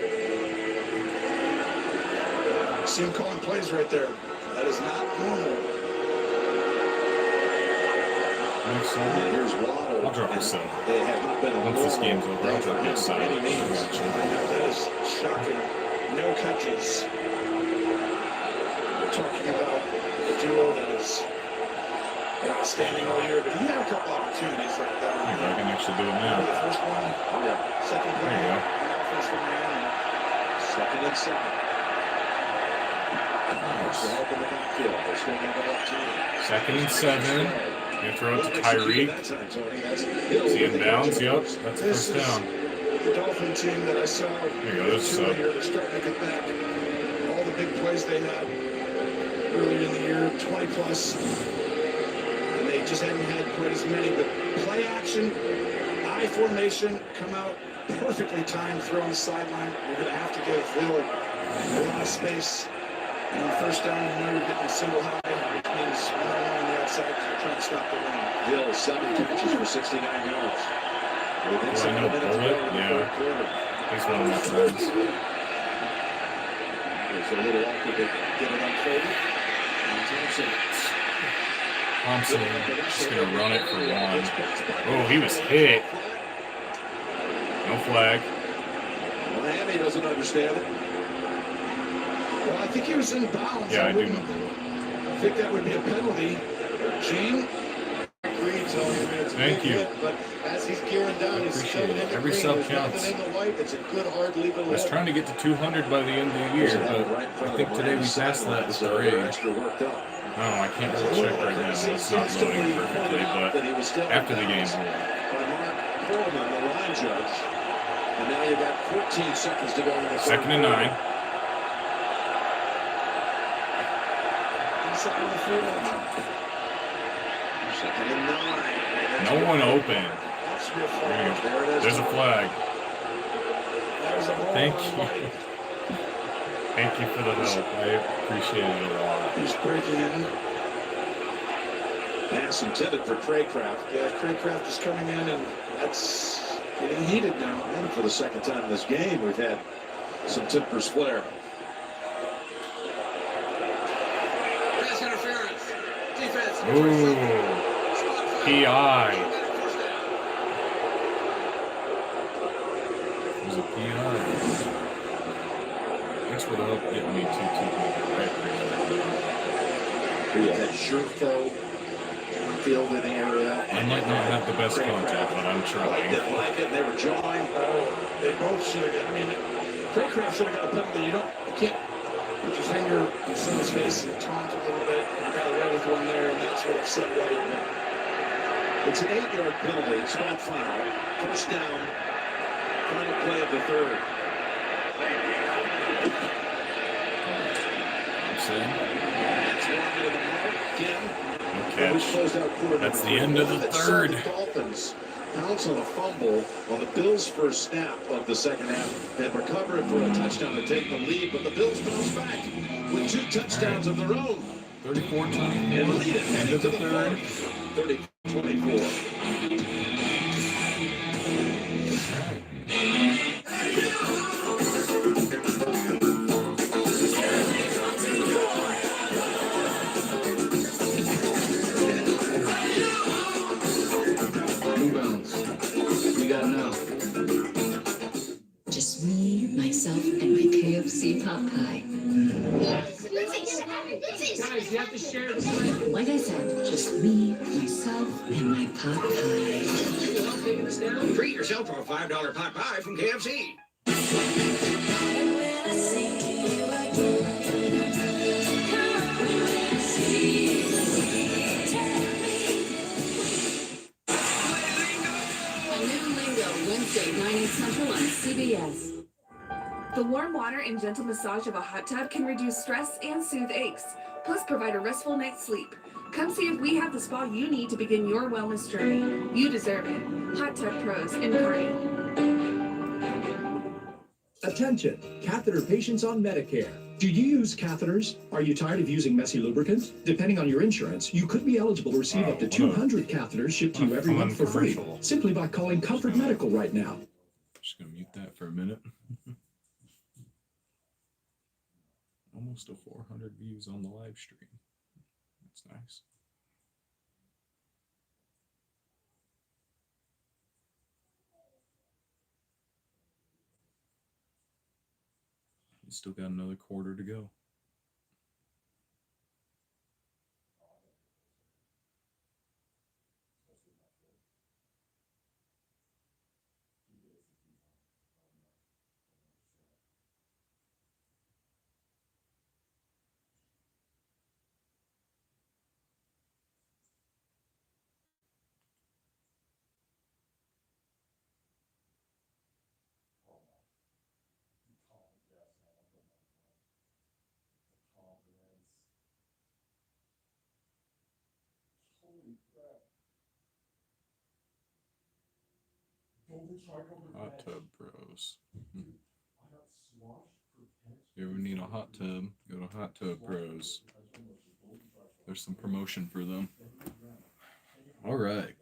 See him calling plays right there. That is not normal. And here's Waddle. I'll drop a sub. They have not been Once this game's over, I'll drop you a sub. That is shocking. No catches. We're talking about a duo that is outstanding all year, but he had a couple opportunities like that. I can actually do it now. The first one, second play, There you go. offensive man. 2nd and 7. They're still going to go up 2. 2nd and 7. You throw it to Tyreek. Is he in bounds? Yep, that's first down. The Dolphin team that I saw There you go, there's a sub. here, they're starting to get back. All the big plays they had earlier in the year, 20 plus. And they just haven't had quite as many. But play action, I formation, come out perfectly timed, throw on the sideline. You're going to have to give Hill a lot of space. And on first down, you know you're getting a single high, which means one-on-one on the outside, you're trying to stop the run. Hill, 7 catches for 69 yards. Do I know Bullet? Yeah. He's one of my friends. It's a little awkward to get it unfolded. Thompson just going to run it for 1. Oh, he was hit. No flag. Miami doesn't understand it. Well, I think he was in bounds. Yeah, I do know. I think that would be a penalty. Gene? Thank you. But as he's gearing down, he's Appreciate it. Every sub counts. It's a good, hard legal I was trying to get to 200 by the end of the year, but I think today we passed that with the raid. Oh, I can't really check right now. It's not loading perfectly, but after the game. By Mark Coleman, the line judge. And now you've got 14 seconds to go in the 2nd and 9. Second and 9. No one open. There's a flag. Thank you. Thank you for the help. I appreciate it a lot. He's breaking in. Pass intended for Craycraft. Yeah, Craycraft is coming in, and that's getting heated now. And for the second time in this game, we've had some tempers flare. Pass interference. Defense. Ooh. PI. There's a PI. Thanks for the help getting me 2-2. I appreciate it. We had Sherfo field in the area. I might not have the best contact, but I'm trying. Like it. They were jawing. They both should have got, I mean, Craycraft should have got a penalty. You can't put your finger in someone's face and taunt a little bit. You got away with one there, and that's what upset White. It's an 8-yard penalty. It's not foul. First down the third. Okay. That's the end of the third. The Dolphins pounce on a fumble on the Bills' first snap of the second half and recover it for a touchdown to take the lead, but the Bills bounce back with 2 touchdowns of their own. 34-24. And lead it End of the third. 30-24. Just me, myself, and my KFC pot pie. Guys, you have to share this. Like I said, just me, myself, and my pot pie. Treat yourself to a $5 pot pie from KFC. Wednesday, 9/8 Central on CBS. The warm water and gentle massage of a hot tub can reduce stress and soothe aches, plus provide a restful night's sleep. Come see if we have the spa you need to begin your wellness journey. You deserve it. Hot Tub Pros in Kearney. Attention, catheter patients on Medicare. Do you use catheters? Are you tired of using messy lubricants? Depending on your insurance, you could be eligible to receive up to 200 catheters shipped to you every month for free, simply by calling Comfort Medical right now. Just gonna mute that for a minute. Almost to 400 views on the live stream. That's nice. We still got another quarter to go. Hot Tub Pros. If you ever need a hot tub, go to Hot Tub Pros. There's some promotion for them. All right.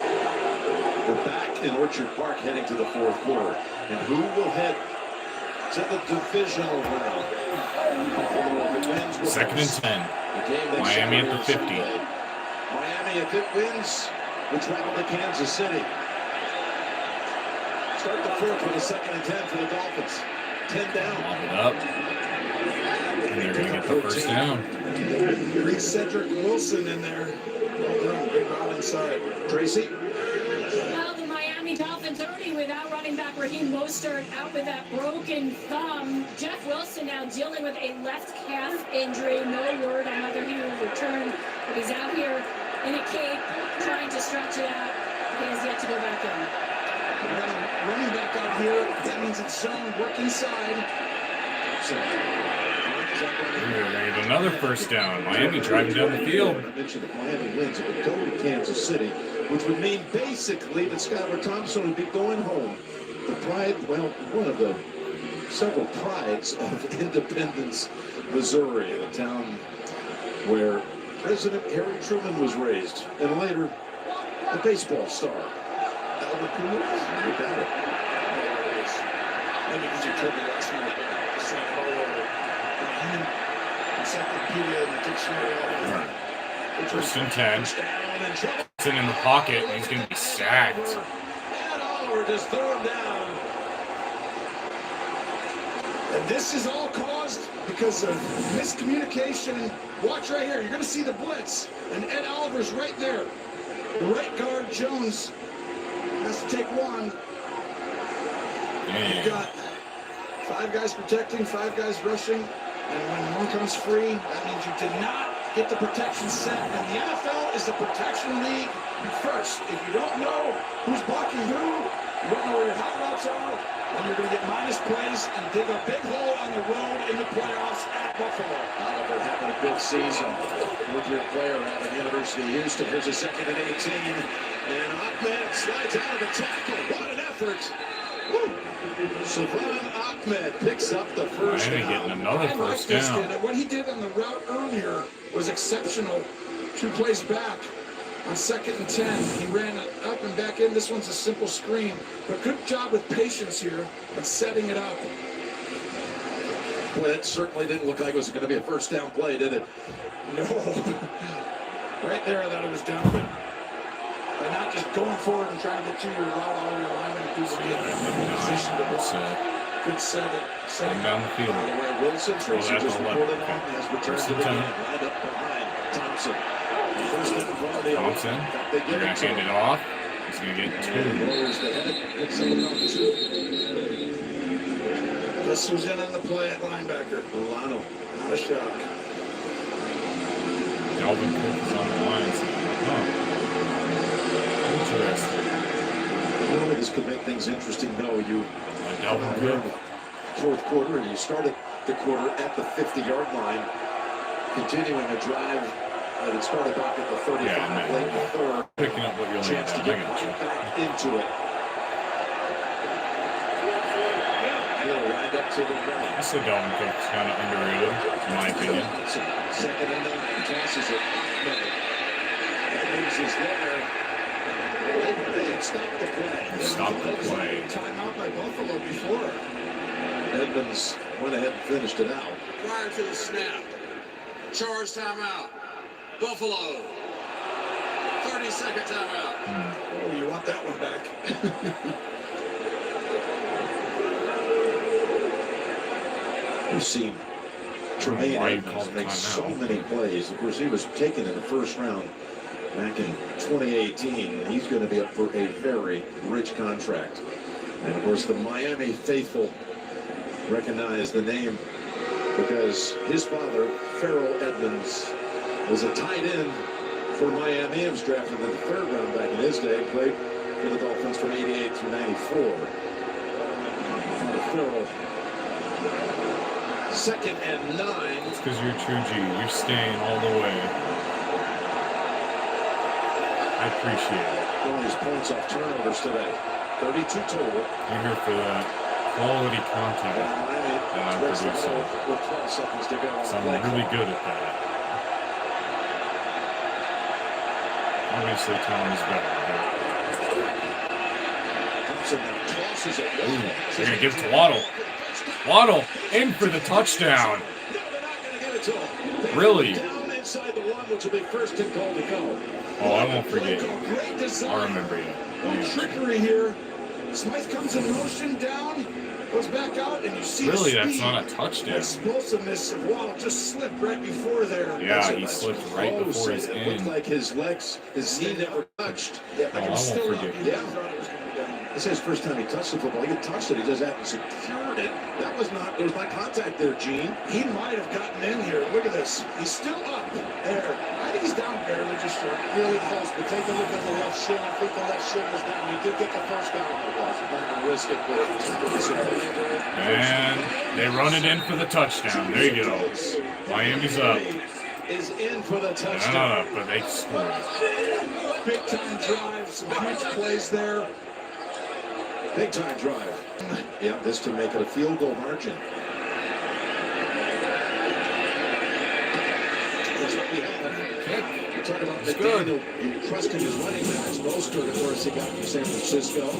We're back in Orchard Park heading to the fourth quarter. And who will head to the divisional round? Second and 10. Miami at the 50. Miami, if it wins, will travel to Kansas City. Start the fourth with a second and 10 for the Dolphins. 10 down. Lock it up. And they're going to get the first down. Bring Cedric Wilson in there. Well done. Big route inside. Tracy? Well, the Miami Dolphins already without running back Raheem Mostert out with that broken thumb. Jeff Wilson now dealing with a left calf injury. No word on whether he will return, but he's out here in a cape trying to stretch it out. He has yet to go back in. Running back out here, that means it's zone, work inside. We're going to get another first down. Miami driving down the field. I mentioned that Miami wins, it would go to Kansas City, which would mean basically that Skylar Thompson would be going home. The pride, well, one of the several prides of Independence, Missouri, the town where President Harry Truman was raised, and later the baseball star. Albert Pujols, you got it. Maybe because you told me last night, just like all over. Encyclopedia and the dictionary. First and 10. Sitting in the pocket, and he's going to be sacked. And Oliver just threw him down. And this is all caused because of miscommunication. Watch right here. You're going to see the blitz. And Ed Oliver's right there. The right guard, Jones, has to take one. You've got 5 guys protecting, 5 guys rushing. And when one comes free, that means you did not get the protection set, and the NFL is the protection league first. If you don't know who's blocking who, you don't know where your hot routes are, then you're going to get minus plays and dig a big hole on the road in the playoffs at Buffalo. Oliver having a good season with your player out of University of Houston. Here's a 2nd and 18, and Ahmed slides out of the tackle. What an effort! Woo. Savon Ahmed picks up the first down. Getting another first down. What he did on the route earlier was exceptional. 2 plays back on 2nd and 10. He ran it up and back in. This one's a simple screen, but good job with patience here and setting it up. Well, it certainly didn't look like it was going to be a first down play, did it? No. Right there, I thought it was down, but by not just going forward and trying to get to your route all your linemen and people get in position to block. Good set it. Down the field. Wilson, Tracy just reported on, has returned to the game. Right up behind Thompson. First and goal. Thompson. They're going to hand it off. He's going to get 2. Lowers the head. Picks up another 2. Guess who's in on the play at linebacker? Milano. Not a shock. Dalvin Cook is on the lines. Interesting. Really, this could make things interesting. No, you Dalvin Cook. Fourth quarter, and you started the quarter at the 50-yard line, continuing a drive that started back at the 35, late in the third. Picking up what you're laying Chance to down. get back into it. He'll wind up to the right. I said Dalvin Cook's kind of underrated, in my opinion. 2nd and 9, tosses it. Edmonds is there. Stop the play. Stop the play. Timeout by Buffalo before. Edmonds went ahead and finished it out. Prior to the snap, charge timeout. Buffalo. 30-second timeout. Oh, you want that one back. We've seen Tremaine Edmonds make so many plays. Of course, he was taken in the first round back in 2018. He's going to be up for a very rich contract. And of course, the Miami faithful recognize the name because his father, Farrell Edmonds, was a tight end for Miami. He was drafted in the 3rd round back in his day. Played for the Dolphins from 88 through 94. Farrell. 2nd and 9. It's because you're true G. You're staying all the way. I appreciate it. All these points off turnovers today. 32 total. You're here for that quality content that I'm producing. So I'm really good at that. Obviously, Tom is better. Ooh, they're going to give it to Waddle. Waddle in for the touchdown. Really? Oh, I won't forget. I'll remember you. No trickery here. Smythe comes in motion down, goes back out, and you see really, the that's speed, not a touchdown. Explosiveness of Waddle just slipped right before there. Yeah, he slipped right before his It looked end. like his legs, his knee never touched. Yeah, Oh, I won't forget. Yeah. This is his first time he touched the football. He touched it. He just hadn't secured it. That was not. There was not contact there, Gene. He might have gotten in here. Look at this. He's still up there. I think he's down barely, just really close. But take a look at the left shin. I think the left shin was down. He did get the first down. Risk it, And they run it in for the touchdown. There you go. Miami's up. Is in for the They're touchdown. not up, but they scored. Big time drive. Some huge plays there. Big time drive. Yeah, this to make it a field goal margin. That's what we have. We talk about McDaniel trusting his running backs. Mostert, of course, he got from San Francisco.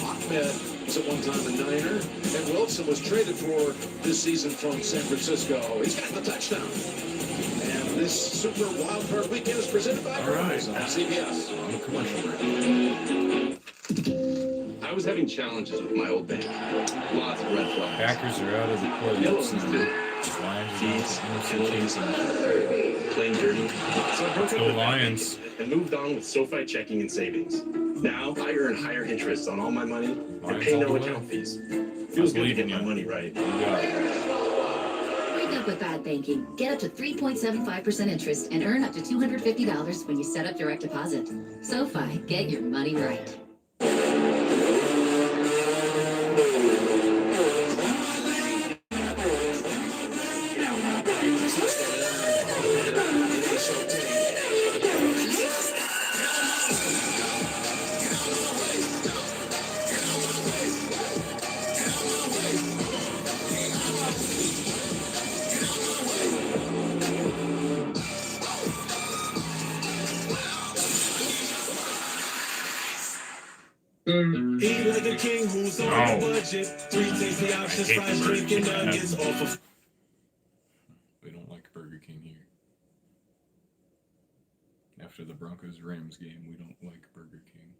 Ahmed was at one time a Niner. And Wilson was traded for this season from San Francisco. He's got the touchdown. And this Super Wildcard weekend is presented by Broncos on CBS. On the commercial break. I was having challenges with my old bank. Lots of red flags. Packers are out of the playoffs now. Lions Playing dirty. So I broke Let's up go with Lions. and moved on with SoFi checking and savings. Now I earn higher interest on all my money and Lions pay all no the way. account fees. Feels good to get believing my you. money right. Yeah. Break up with bad banking. Get up to 3.75% interest and earn up to $250 when you set up direct deposit. SoFi, get your money right. Eat like a king who's on a budget. 3 tasty options, fries, drinking nuggets off of. We don't like Burger King here. After the Broncos-Rams game, we don't like Burger King.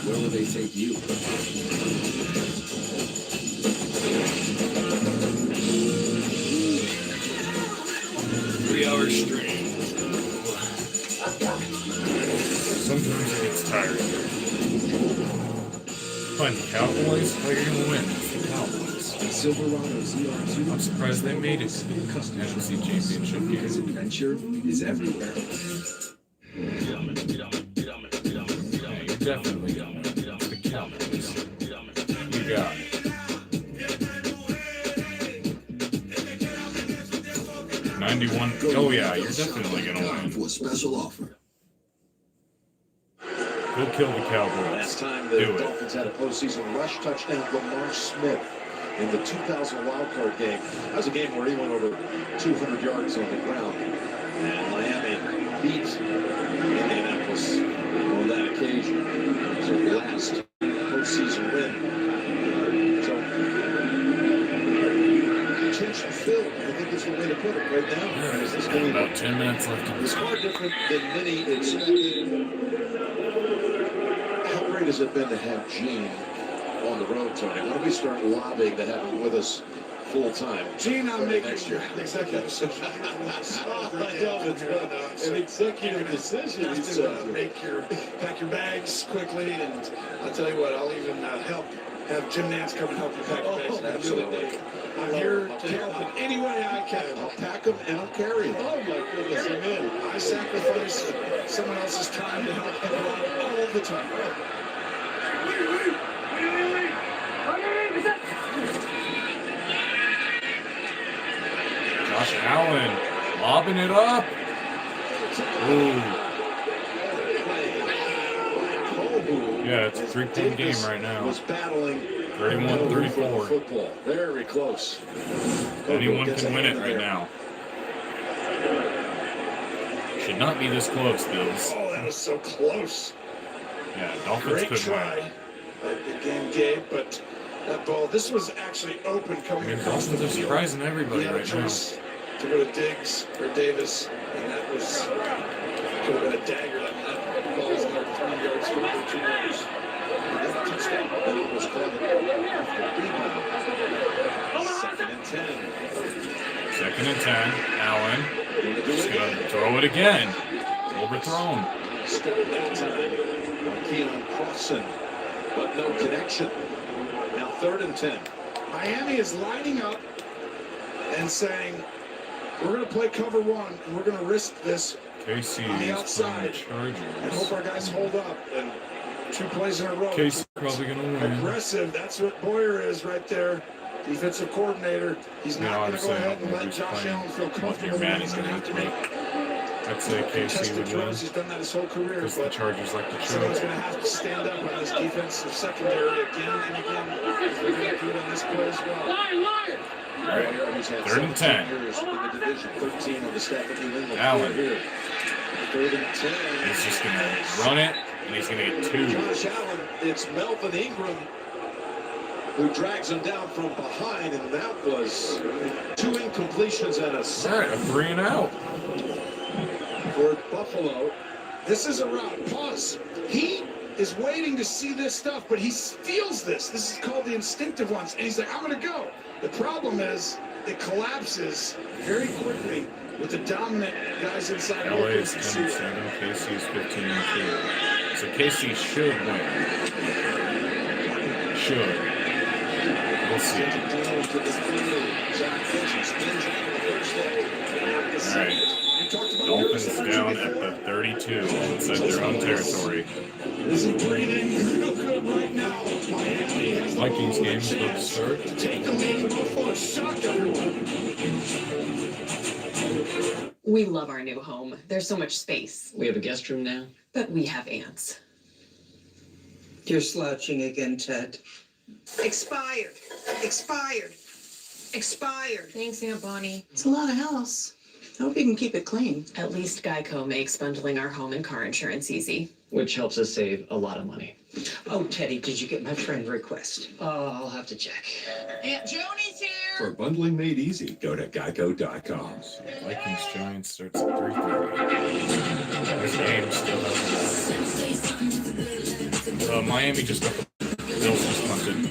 Where will they take you? 3 hours straight. Sometimes it gets tiring. Fun, Cowboys? How are you gonna win? It's the Cowboys. Silverado ZR2. I'm surprised they made it to the NFC Championship game. Because adventure is everywhere. Yeah, you're definitely gonna win. It's the Cowboys. You got it. 91. Oh yeah, you're definitely gonna win. For a special offer. Go kill the Cowboys. Last time the Dolphins had a postseason rush touchdown, Lamar Smith in the 2000 Wildcard game. That was a game where he went over 200 yards on the ground. And Miami beat Indianapolis on that occasion. It was their last postseason win. So, tension filled, I think is the way to put it right now. Yeah, about 10 minutes left in It's far different than many expected. How great has it been to have Gene on the road, Tony? Why don't we start lobbying to have him with us full time? Gene, I'm making next year. executive decision. An executive decision. You have to pack your bags quickly, and I'll tell you what, I'll even help have Jim Nance come and help you pack your bags. Absolutely. I'm here to help in any way I can. I'll pack them and I'll carry them. Oh my goodness, amen. I sacrifice someone else's time to help people out all the time. Josh Allen lobbing it up. Ooh. Yeah, it's a 3-point game right now. Was battling 31-34. Football. Very close. Anyone can win it right now. Should not be this close, Bills. Oh, that was so close. Yeah, Dolphins Great could try win. the game gave, but that ball, this was actually open coming across the Dolphins are field. surprising everybody He had a right now. choice to go to Diggs or Davis, and that was could have been a dagger. That ball was another 3 yards for 2 yards. Touchdown. And it was called after rebound. 2nd and 10. 2nd and 10. Allen. Just going to throw it again. Overthrown. Step that time. Keon Crossan, but no connection. Now 3rd and 10. Miami is lining up and saying, we're going to play cover one, and we're going to risk this KC on the is outside playing the and hope our guys hold up. And 2 plays in a row. KC probably going to win. Aggressive. That's what Boyer is right there. Defensive coordinator. He's not going to go ahead and let Josh Allen feel comfortable. He's going to have to make I'd say KC would win. He's done that his whole career. Because the Chargers like to Someone's choke. going to have to stand up on this defensive secondary again and again. They're going to do it on this play as well. All right. 3rd and 10. Years in the division, 13 on the staff of New England. Allen. Here. 3rd and 10. He's just going to run it, and he's going to get 2. Josh Allen, it's Melvin Ingram who drags him down from behind, and that was 2 incompletions and a sack. All right, a 3 and out. For Buffalo. This is a route. Pause. He is waiting to see this stuff, but he feels this. This is called the instinctive ones, and he's like, I'm going to go. The problem is it collapses very quickly with the dominant guys inside. LA is 10-7, KC is 15-2. So KC should win. Should. We'll see. Alright. Dolphins down at the 32 inside their own territory. Vikings game is about to start. We love our new home. There's so much space. We have a guest room now? But we have ants. You're slouching again, Ted. Expired. Expired. Expired. Thanks, Aunt Bonnie. It's a lot of house. I hope you can keep it clean. At least Geico makes bundling our home and car insurance easy. Which helps us save a lot of money. Oh, Teddy, did you get my friend request? I'll have to check. Aunt Joni's here. For bundling made easy, go to geico.com. Vikings Giants starts at 3:30. This game still has Miami just got the Bills just punted.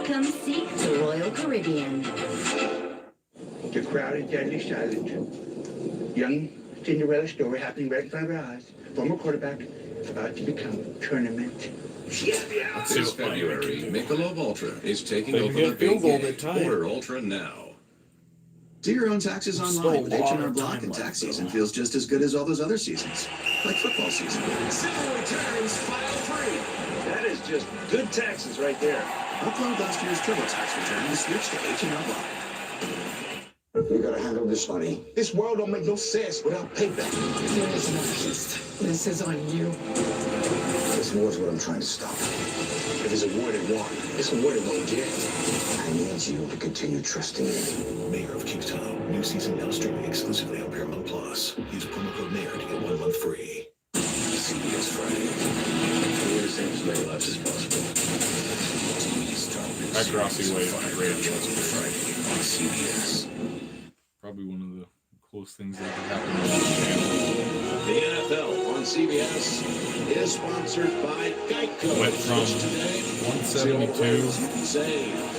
Come seek the Royal Caribbean. The crowd is deadly silent. Young Cinderella story happening right in front of our eyes. Former quarterback about to become tournament. This February, Michelob Ultra is taking They over get the field big goal game. mid-time. Order Ultra now. Do your own taxes online with Still a lot H&R of Block, time and left, tax though. season feels just as good as all those other seasons, like football season. Civil returns file free. That is just good taxes right there. Upload last year's TurboTax return and switch to H&R Block. You gotta handle this money. This world don't make no sense without payback. There is no peace. This is on you. This war's what I'm trying to stop. If it's a war they want, it's a war they won't get. I need you to continue trusting me. Mayor of Kingstown. New season now streaming exclusively on Paramount Plus. Use promo code MAYOR to get 1 month free. CBS Friday. We want to save as many lives as possible. TV's top news That Grossi series way of is fire great. rituals on Friday on CBS. Probably one of the coolest things that could happen on this channel. The NFL on CBS is sponsored by Geico. Went from 172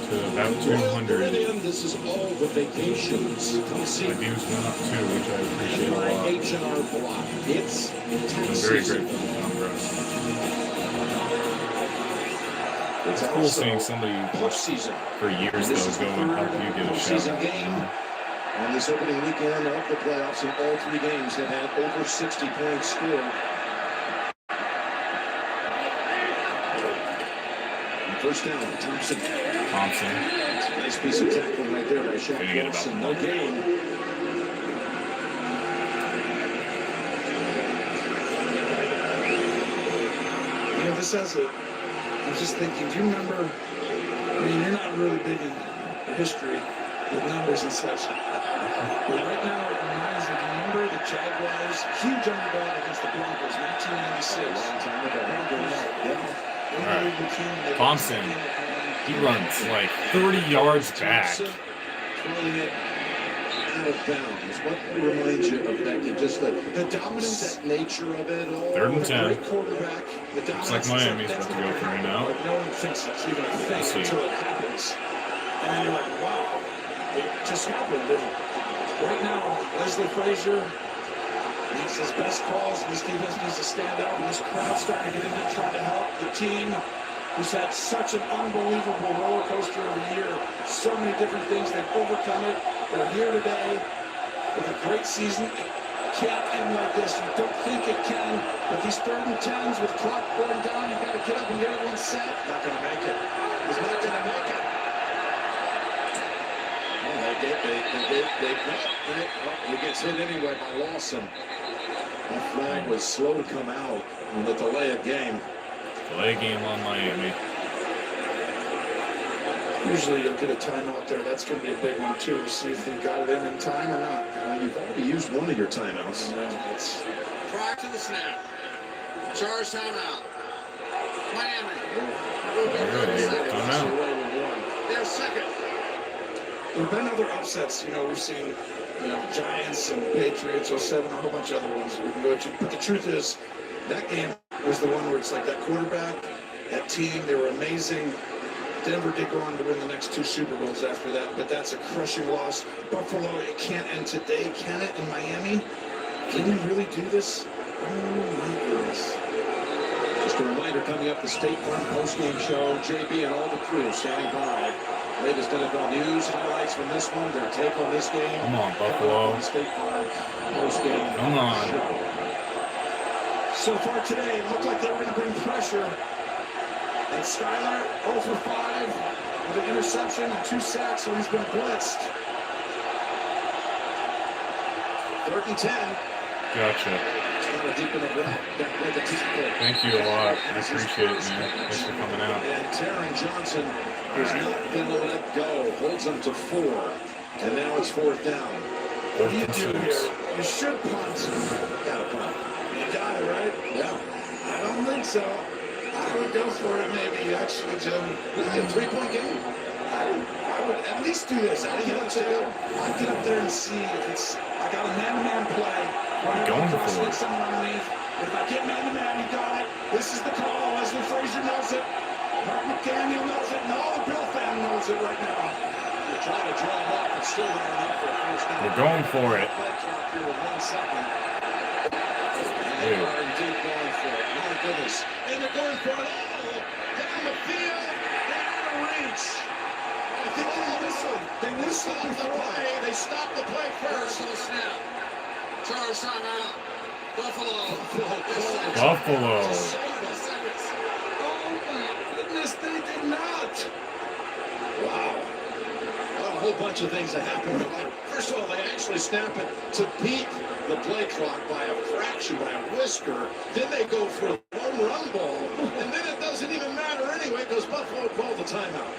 to about 200. This is all the vacations. Come see My views went up too, which I appreciate a lot. H&R Block. It's I'm very grateful to Tom Grossi. It's It's cool seeing somebody postseason. for years though go and help you get a Postseason shot. game. On this opening weekend of the playoffs, and all 3 games have had over 60 points scored. And first down, Thompson. Nice piece of tackling right there by Shaq Wilson. No gain. You know, this has a. I was just thinking, do you remember? I mean, you're not really big in history with numbers and such. But right now, it reminds me, do you remember the Jaguars, huge underdog against the Broncos, 1996. Long time ago. Unbelievable team. They Thompson, he runs like 30 yards back. Throwing it out of bounds. What reminds you of that game? Just the dominance, set nature of it all. 3rd and 10. great quarterback. The Looks like Miami's about to go for it now. Like no one thinks it's even a thing see. until it happens. And then you're like, wow, it just happened. And right now, Leslie Frazier makes his best calls. This defense needs to stand out. And this crowd's starting to get into trying to help the team who's had such an unbelievable roller coaster of a year. So many different things. They've overcome it. They're here today with a great season. It can't end like this. You don't think it can. But these 3rd and 10s with clock going down, you got to get up and get everyone set. not going to make it. He's not going to make it. He gets hit anyway by Lawson. That flag was slow to come out on the delay of game. Delay game on Miami. Usually you'll get a timeout there. That's going to be a big one, too. See if they got it in time or not. You've already used one of your timeouts. Prior to the snap. Charge timeout. Miami. They're second. There have been other upsets. We've seen Giants and Patriots, 07, a whole bunch of other ones we can go to. But the truth is, that game was the one where it's like that quarterback, that team, they were amazing. Denver did go on to win the next 2 Super Bowls after that, but that's a crushing loss. Buffalo, it can't end today, can it, in Miami? Can you really do this? Oh, my goodness. Just a reminder, coming up, the State Farm postgame show. JB and all the crew standing by. Latest NFL news, highlights from this one, their take on this game. Come on, Buffalo. The State Farm postgame Come on. show. So far today, it looked like they were going to bring pressure. And Skyler, 0 for 5 with an interception and 2 sacks, so he's been blitzed. 3rd and 10. Gotcha. Thank you a lot. I appreciate it, man. Thanks for coming out. And Taron Johnson is not going to let go. Holds them to 4. And now it's 4th down. What do you do here? You should punt. Got a punt. You got it, right? Yeah. I don't think so. I would go for it, maybe, actually, Jim. A 3-point game? I would at least do this. I'd get up there and see if it's... I got a man-to-man play. Going for it. Someone underneath. If I get man-to-man, you got it. This is the call. Leslie Frazier knows it. Mark McDaniel knows it. And all the Bill family knows it right now. You're trying to draw him off and still not enough for a first down. We're going for it. Here with 1 second. And they are indeed going for it. My goodness. And they're going for it all down the field and out of reach. I think they whistled the play. They stopped the play first. The snap. Charge timeout. Buffalo. Buffalo. Oh, my goodness, they did not. Wow. A whole bunch of things that happened. First of all, they actually snap it to beat the play clock by a fraction, by a whisker. Then they go for a home run ball. And then it doesn't even matter anyway because Buffalo called the timeout.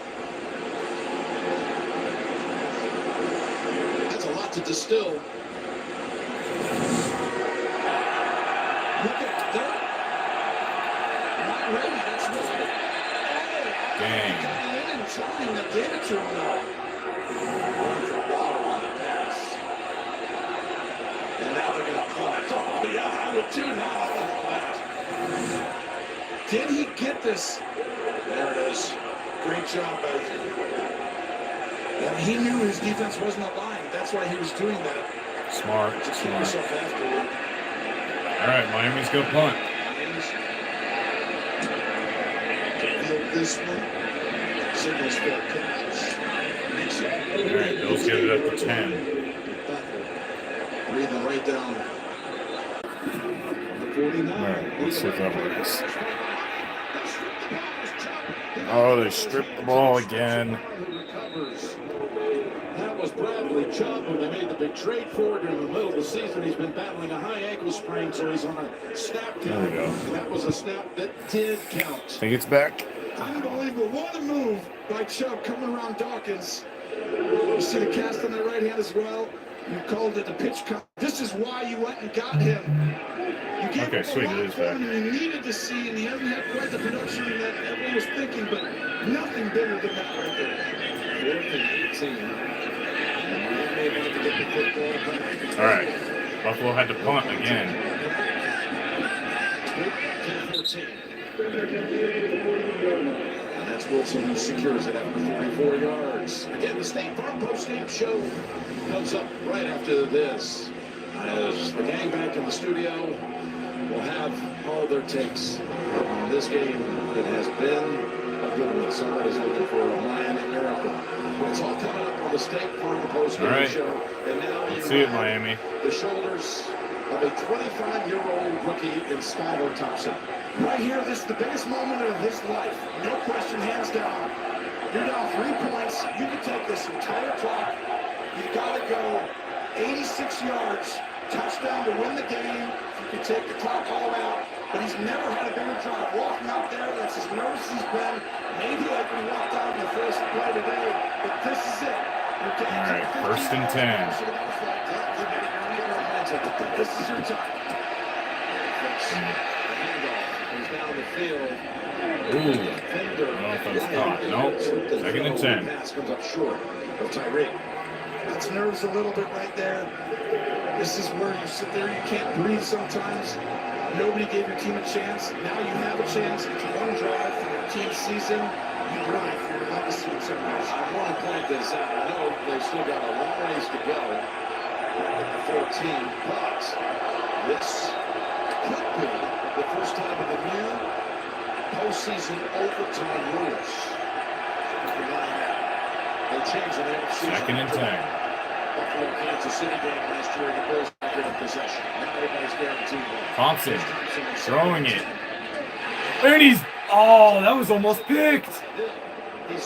That's a lot to distill. Look at that. Not ready. That's what. Dang. Trying to get it to him now. And now they're going to punt. Oh, yeah, I would too now. Did he get this? There it is. Great job, buddy. And he knew his defense wasn't aligned. That's why he was doing that. Smart. To keep Smart. himself afterward. All right, Miami's going to punt. Field this one. Signals for catch. All right, Bills get it up to 10. Breathing right down. The 49. All right, let's see if that works. Oh, they stripped the ball again. That was Bradley Chubb, who they made the big trade for during the middle of the season. He's been battling a high ankle sprain, so he's on a snap count. There we go. That was a snap that did count. I think it's back. Unbelievable. What a move by Chubb coming around Dawkins. You see the cast on the right hand as well. You called it the pitch count. This is why you went and got him. You gave Okay, him sweet, a lot it is for him back. and you needed to see, and he hasn't had quite the production that everyone was thinking, but nothing bigger than that right there. 4th and 18. And Miami about to get the football back. All right, Buffalo had to punt again. 10-14. And that's Wilson who secures it after 44 yards. Again, the State Farm postgame show comes up right after this. As the gang back in the studio will have all their takes on this game. It has been a good one. Somebody's looking for a Miami miracle. It's all coming up on the State Farm postgame All right. show. And now Let's you see it, have Miami. the shoulders of a 25-year-old rookie in Skylar Thompson. Right here, this is the biggest moment of his life. No question, hands down. You're down 3 points. You can take this entire clock. You've got to go 86 yards, touchdown to win the game. You can take the clock all out. But he's never had a better drive. Walking out there, that's as nervous as he's been. Maybe like when he walked out in the first play today. But this is it. All right, 1st and 10. This is your time. Handoff goes down the field. Ooh. I don't know if that's caught. Nope. 2nd and 10. Pass comes up short of Tyreek. That's nerves a little bit right there. This is where you sit there, you can't breathe sometimes. Nobody gave your team a chance. Now you have a chance. It's one drive for your team season. You run it for your legacy in some ways. I want to point this out. I know they've still got a long ways to go at the 14, but this could be the first time in the new postseason overtime rules. They changed the season. 2nd and 10. Buffalo, Kansas City game last year, and the Bills back in possession. Now everybody's guaranteed one. Thompson throwing it. And he's, oh, that was almost picked.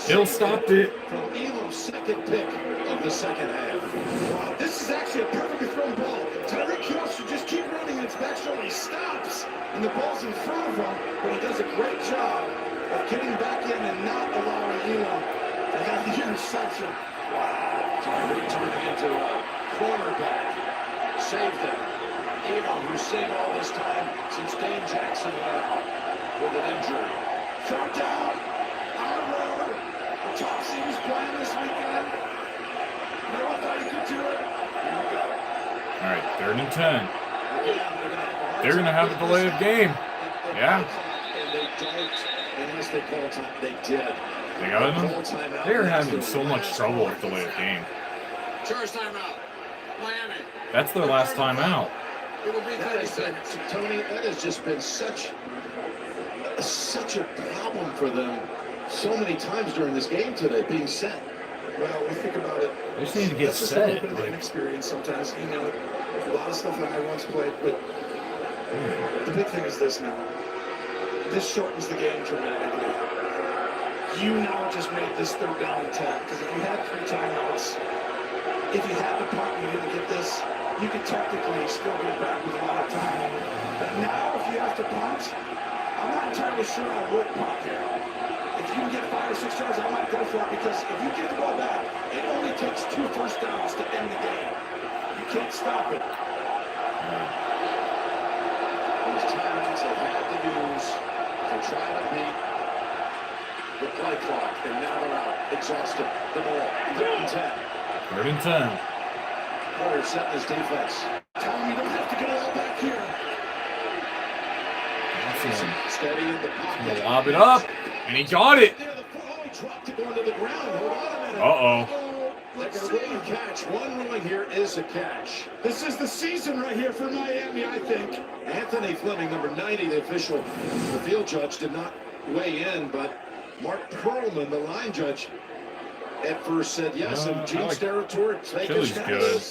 Hill stopped it. From Elam's second pick of the second half. Wow, this is actually a perfectly thrown ball. Tyreek Hill should just keep running in its back shoulder. He stops, and the ball's in front of him, but he does a great job of getting back in and not allowing Elam to have the interception. Tyreek turning into a cornerback. Saved him. Elam, who's seen all this time since Dane Jackson left with an injury. Third down. Topsy was playing this weekend. No one thought he could do it. All right, 3rd and 10. They're going to have a delay of game. Yeah. And they don't, unless they call time, they did. They got them? They're having so much trouble with delay of game. Charge timeout. Miami. That's their last timeout. It will be 30 seconds. Tony, that has just been such a problem for them. So many times during this game today, being set. Well, we think about it. They just need to get That's just set. a little bit of inexperience sometimes. You know, a lot of stuff that I once played, but the big thing is this now. This shortens the game dramatically. You now just made this third down attack, because if you had 3 timeouts, if you had the punt and you didn't get this, you could technically still get back with a lot of time. But now, if you have to punt, I'm not entirely sure I would punt here. If you can get 5 or 6 yards, I might go for it, because if you get the ball back, it only takes 2 first downs to end the game. You can't stop it. These timeouts have had to use to try to beat the play clock, and now they're out, exhausted. The ball, 3rd and 10. 3rd and 10. Porter setting his defense. Tell him you don't have to get it all back here. Steady in the pocket. Gonna lob it up, and he got it. Uh-oh. Like a rolling catch. One ruling here is a catch. This is the season right here for Miami, I think. Anthony Fleming, number 90, the official, the field judge, did not weigh in, but Mark Perlman, the line judge, at first said yes, and Gene's territory. Chili's good.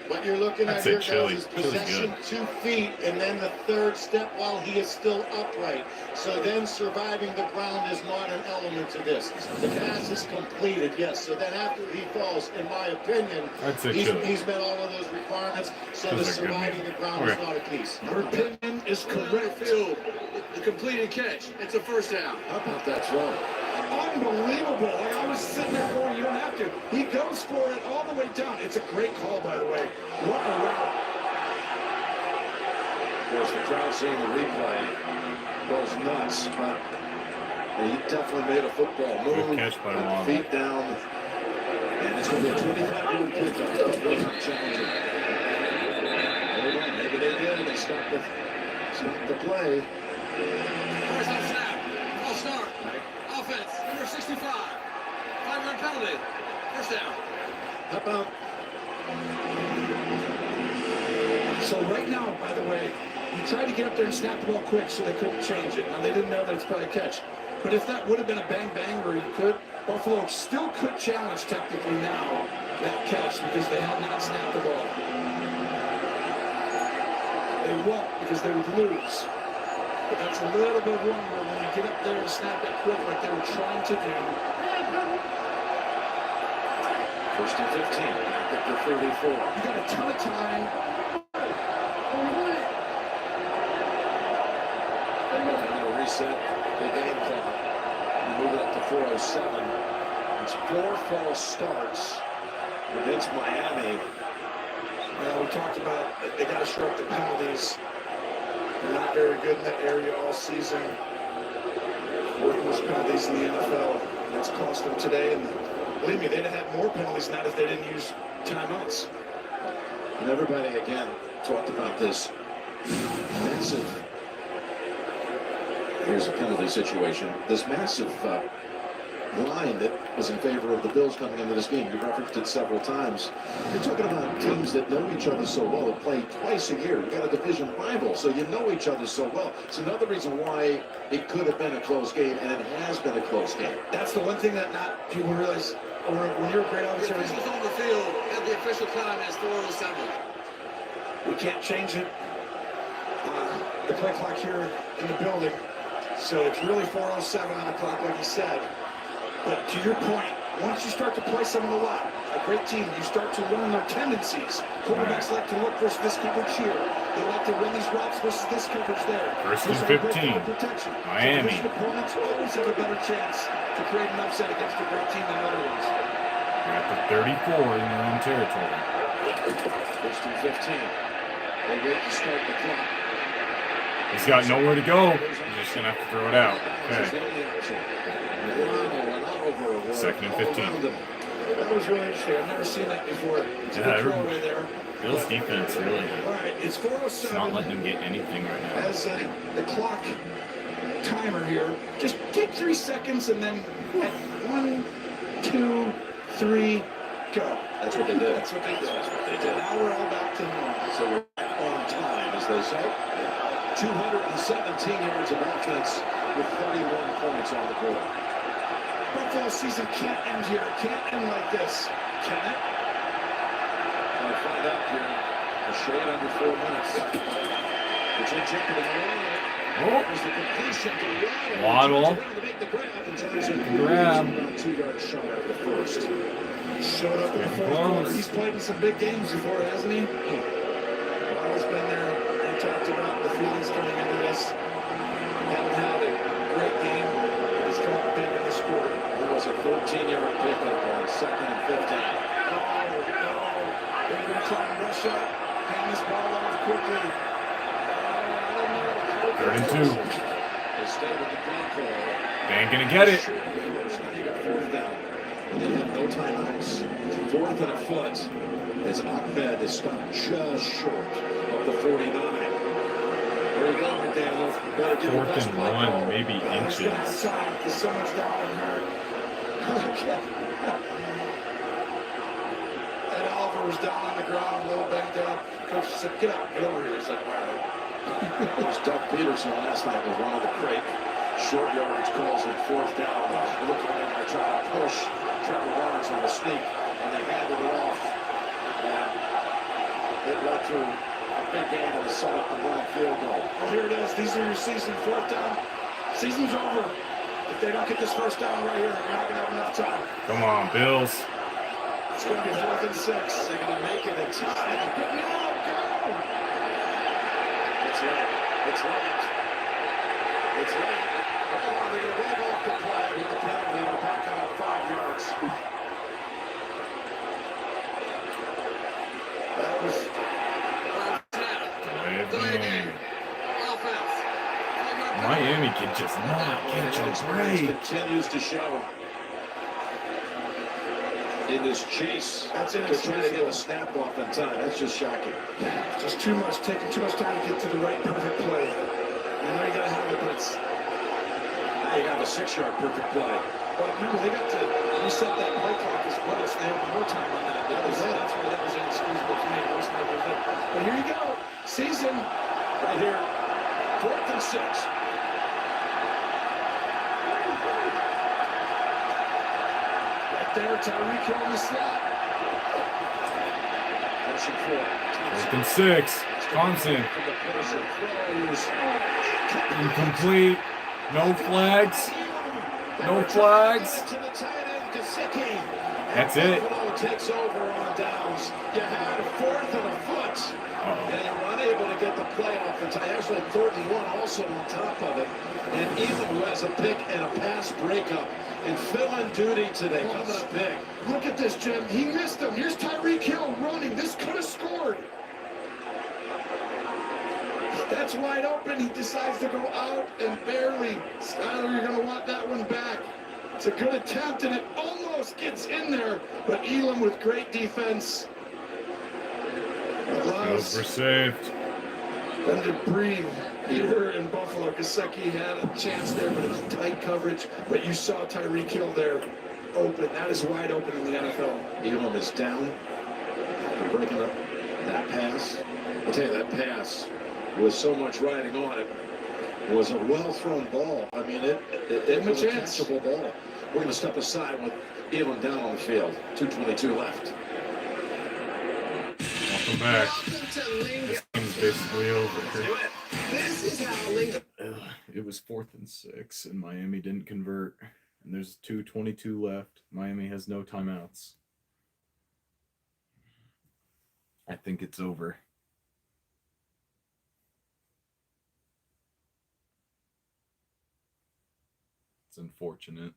What you're looking at I'd here, say guys, is Chili's possession good. 2 feet, and then the 3rd step while he is still upright. So then surviving the ground is not an element to this. The pass is completed, yes. So then after he falls, in my opinion, I'd say Chili. he's met all of those requirements. So the Chili's a good surviving name. the ground is not a piece. Your opinion is correct. Field, the completed catch. It's a first down. How about that throw? Unbelievable. Like I was sitting there going, you don't have to. He goes for it all the way down. It's a great call, by the way. What a route. Of course, the crowd seeing the replay goes nuts, but he definitely made a football move. Good catch by Long. Feet down. And it's going to be a 25-yard pickup. Bills challenging. Hold on, maybe they did, and they stopped the play. First on snap. False start. Offense, number 65. 5-yard penalty. First down. How about? So right now, by the way, you tried to get up there and snap the ball quick so they couldn't change it. Now, they didn't know that it's probably a catch. But if that would have been a bang-bang where you could, Buffalo still could challenge technically now that catch because they had not snapped the ball. They won't because they would lose. But that's a little bit of one where when you get up there and snap it quick like they were trying to do. First and 15, back up to 34. You got a ton of time. Now to reset the game clock. You move it up to 4:07. It's 4 false starts against Miami. Well, we talked about they got to short the penalties. They're not very good in that area all season. Fourth most penalties in the NFL. That's cost them today. And believe me, they'd have had more penalties than that if they didn't use timeouts. And everybody, again, talked about this massive, here's a penalty situation, this massive line that was in favor of the Bills coming into this game. You referenced it several times. You're talking about teams that know each other so well, that play twice a year. You've got a division rival, so you know each other so well. It's another reason why it could have been a close game, and it has been a close game. That's the one thing that not people realize. When you're a great officer, The officials on the field at the official time is 4:07. we can't change it. The play clock here in the building, so it's really 4:07 on the clock, like you said. But to your point, once you start to play someone a lot, a great team, you start to learn their tendencies. Quarterbacks like to look versus this coverage here. They like to run these routes versus this coverage there. First and 15. Miami. So opponents always have a better chance to create an upset against a great team than other ones. They're at the 34 in their own territory. First and 15. They wait to start the clock. He's got nowhere to go. He's just going to have to throw it out. Okay. Second and 15. That was really interesting. I've never seen that before. It's a good throw away there. Bill's defense really. All right, it's 4:07. It's not letting him get anything right now. As the clock timer here, just take 3 seconds and then at 1, 2, 3, go. That's what they did. That's what they did. Now we're all back to normal. So we're on time, as they say. 217 yards of offense with 31 points on the board. Buffalo season can't end here. It can't end like this. Can it? I'll find out here. A shade under 4 minutes. It's in jeopardy. There's the completion to Waddle. Grab. 2 yards shy of the first. Showed up in the fourth quarter. He's played in some big games before, hasn't he? Waddle's been there. They talked about the feelings coming into this. Haven't had a great game. He's come up big in this quarter. There was a 14-yard pickup on 2nd and 15. No. They're going to try and rush up. Hand this ball off quickly. 3rd and 2. They stay with the play call. They ain't going to get it. Now you got 4th down. They have no timeouts. 4th and a foot as Ahmed is stopped just short of the 49. There you go, McDaniel. 4th and 1, maybe inches. There's so much down on her. And Oliver was down on the ground, a little banged up. Coach said, get over here. He's like, all right. It was Doug Peterson last night with one of the crate. Short yardage calls it 4th down. It looked like they were trying to push Trevor Lawrence on the sneak, and they handed it off. And it led to a big game and a set up the winning field goal. Well, here it is. These are your season 4th down. Season's over. If they don't get this 1st down right here, you're not going to have enough time. Come on, Bills. It's going to be 4th and 6. They're going to make it a tie. It's late. It's late. It's late. Oh, they're going to wave off the play with the penalty. They're back out 5 yards. That was... Miami can just not catch a break. Continues to show in this chase. That's to try to get a snap off in time. That's just shocking. Just too much, taking too much time to get to the right perfect play. I know you got to have it, but it's... Now you got a 6-yard perfect play. But remember, they got to reset that play clock as well, so they have more time on that. That's why that was inexcusable to me. It was never good. But here you go. Season right here. 4th and 6. Right there, Tyreek Hill in the slot. Motion 4th and 6. Thompson. Incomplete. No flags. No flags. That's it. Takes over on downs. You had a 4th and a foot. And you were unable to get the play off the tie. Actually, 3rd and 1 also on top of it. And even who has a pick and a pass breakup. And filling duty today. Coming up big. Look at this, Jim. He missed him. Here's Tyreek Hill running. This could have scored. That's wide open. He decides to go out and barely. Skyler, you're going to want that one back. It's a good attempt, and it almost gets in there. But Elam with great defense. Those were saved. Then to breathe here in Buffalo. Gesicki had a chance there, but it was tight coverage. But you saw Tyreek Hill there open. That is wide open in the NFL. Elam is down. Breaking up that pass. I'll tell you, that pass with so much riding on it was a well-thrown ball. I mean, it was a catchable ball. We're going to step aside with Elam down on the field. 2:22 left. Welcome back. This game's basically over. This is how Lingo. It was 4th and 6, and Miami didn't convert. And there's 2:22 left. Miami has no timeouts. I think it's over. It's unfortunate.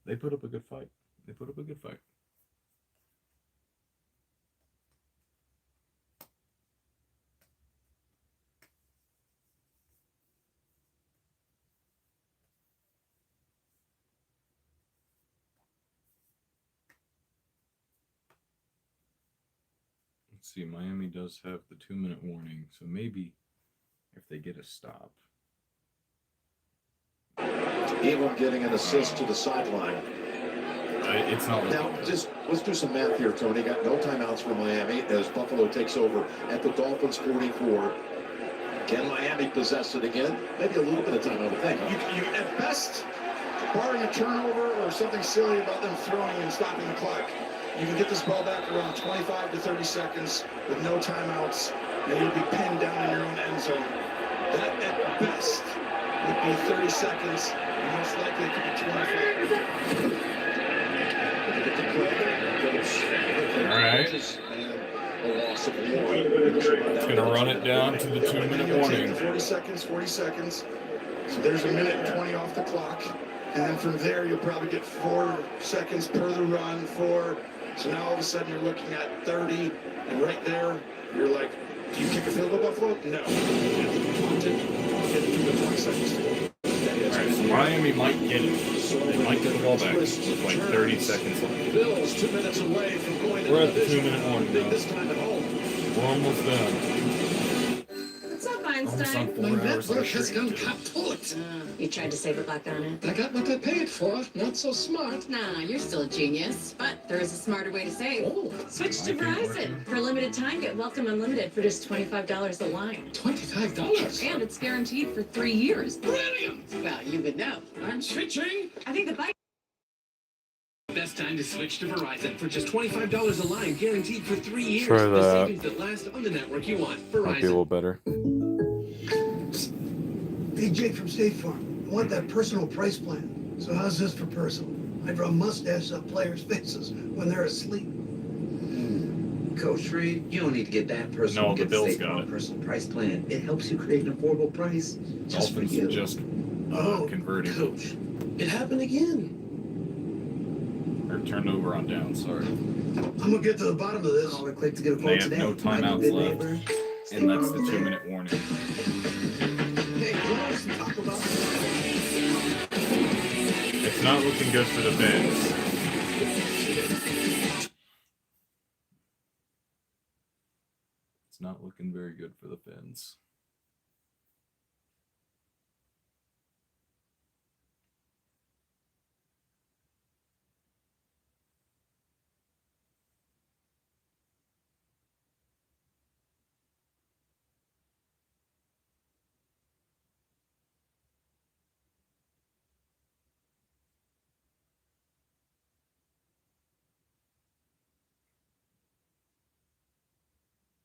They put up a good fight. They put up a good fight. Let's see, Miami does have the 2-minute warning, so maybe if they get a stop. Elam getting an assist to the sideline. It's not. Now, let's do some math here, Tony. Got no timeouts for Miami as Buffalo takes over at the Dolphins 44. Can Miami possess it again? Maybe a little bit of time, I would think. You at best, barring a turnover or something silly about them throwing and stopping the clock, you can get this ball back around 25 to 30 seconds with no timeouts, and you'll be pinned down in your own end zone. That, at best, would be 30 seconds, and most likely it could be 25. All right. It's going to run it down to the 2-minute warning. 40 seconds. So there's a minute and 20 off the clock. And then from there, you'll probably get 4 seconds per the run, 4. So now all of a sudden you're looking at 30. And right there, you're like, do you kick a field goal, Buffalo? No. You have to punt it. Get it to the 20 seconds to go. All right, so Miami might get it. They might get the ball back with like 30 seconds left. Bills 2 minutes away from going to We're at the 2-minute warning now. this time at home. We're almost done. What's up, Almost on Einstein? 4 hours. network has gone kaput. You tried to save a buck on it? I got what I paid for. Not so smart. Nah, you're still a genius. But there is a smarter way to save. Oh, Switch to Verizon. For a limited time, get Welcome Unlimited for just $25 a line. $25? And it's guaranteed for 3 years. Brilliant! Well, you would know. I'm switching. I think the bike. Best time to switch to Verizon for just $25 a line, guaranteed for 3 years. Try The that. savings that last on the network you want. Might be a Verizon. little better. Hey, Jake from State Farm. I want that personal price plan. So how's this for personal? I draw mustaches up players' faces when they're asleep. Coach Reed, you don't need to get that personal. No, the Get Bills State got Farm it. personal price plan. It helps you create an affordable price just for Dolphins you. just converting. Coach, it happened again. Or turned over on down, sorry. I'm gonna get to the bottom of this. Call it quick to get a They quote have today. no timeouts left. And that's the 2-minute warning. Hey, you want us to talk about It's not looking good for the Fins. It's not looking very good for the Fins.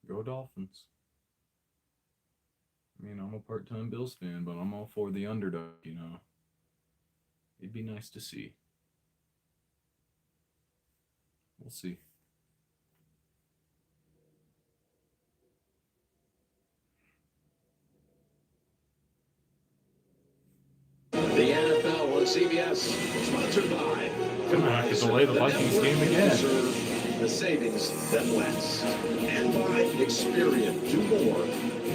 Go Dolphins. I mean, I'm a part-time Bills fan, but I'm all for the underdog, you know. It'd be nice to see. We'll see. The NFL CBS, sponsored by. Gonna have to delay the Vikings game again. The savings that last. And by Experian, do more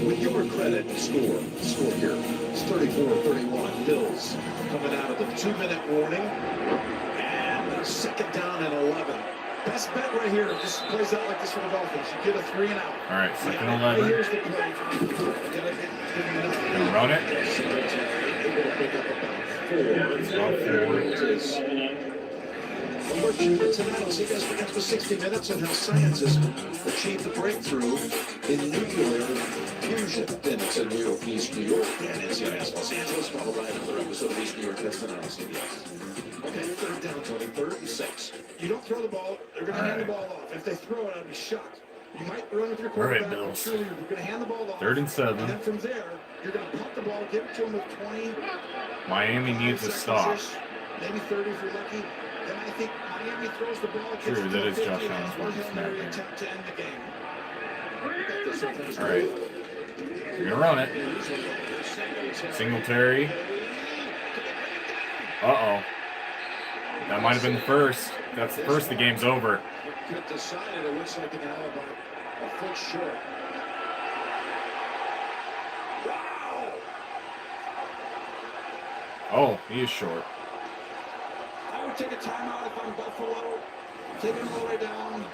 with your credit score. Score here. It's 34-31. Bills coming out of the 2-minute warning. And second down and 11. Best bet right here. If this plays out like this for the Dolphins, you get a 3 and out. All right, second 11. Here's the play. Gonna run it. Able to pick up about 4. It's about 4. It is. Tonight on CBS Begins with 60 Minutes on how scientists achieved the breakthrough in nuclear fusion. Then it's in New York, East New York, and NCIS Los Angeles, followed by another episode of East New York. That's tonight on CBS. Okay, third down, Tony, 3rd and 6. You don't throw the ball, they're going to hand the ball off. If they throw it, I'd be shocked. You might run with your quarterback, but Bills. truly you're going to hand the ball off. 3rd and 7. And then from there, you're going to pump the ball, give it to them with 20. Miami needs a stop. Maybe 30 if you're lucky. Then I think Miami throws the ball. True, that is Josh Allen's one first Hail snap Mary here. attempt to end the game. All right. You're going to run it. Singletary. Uh-oh. That might have been the first. If that's the first, the game's over. Get decided, it looks like an about a foot short. Wow! Oh, he is short. I would take a timeout if I'm Buffalo, take it all the way down,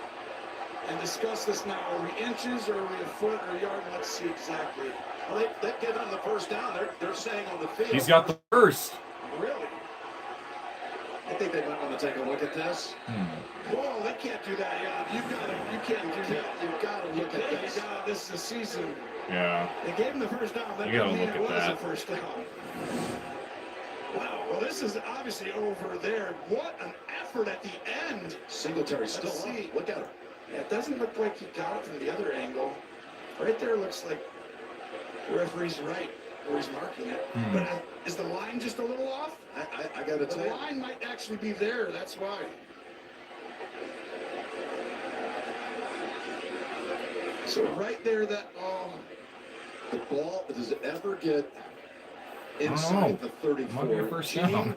and discuss this now. Are we inches, or are we a foot or a yard? Let's see exactly. Well, they get on the first down. They're saying on the field. He's got the first. Really? I think they might want to take a look at this. Whoa, they can't do that. Yeah, you can't do that. You've got to look at this. This is the season. Yeah. They gave him the first down. That You gotta didn't mean look at it was that. a first down. Wow. Well, this is obviously over there. What an effort at the end. Singletary still see. Look at him. Yeah, it doesn't look like he got it from the other angle. Right there looks like the referee's right where he's marking it. But is the line just a little off? I got to tell The you. line might actually be there. That's why. So right there, that The ball, does it ever get inside the 34? Might be a first down.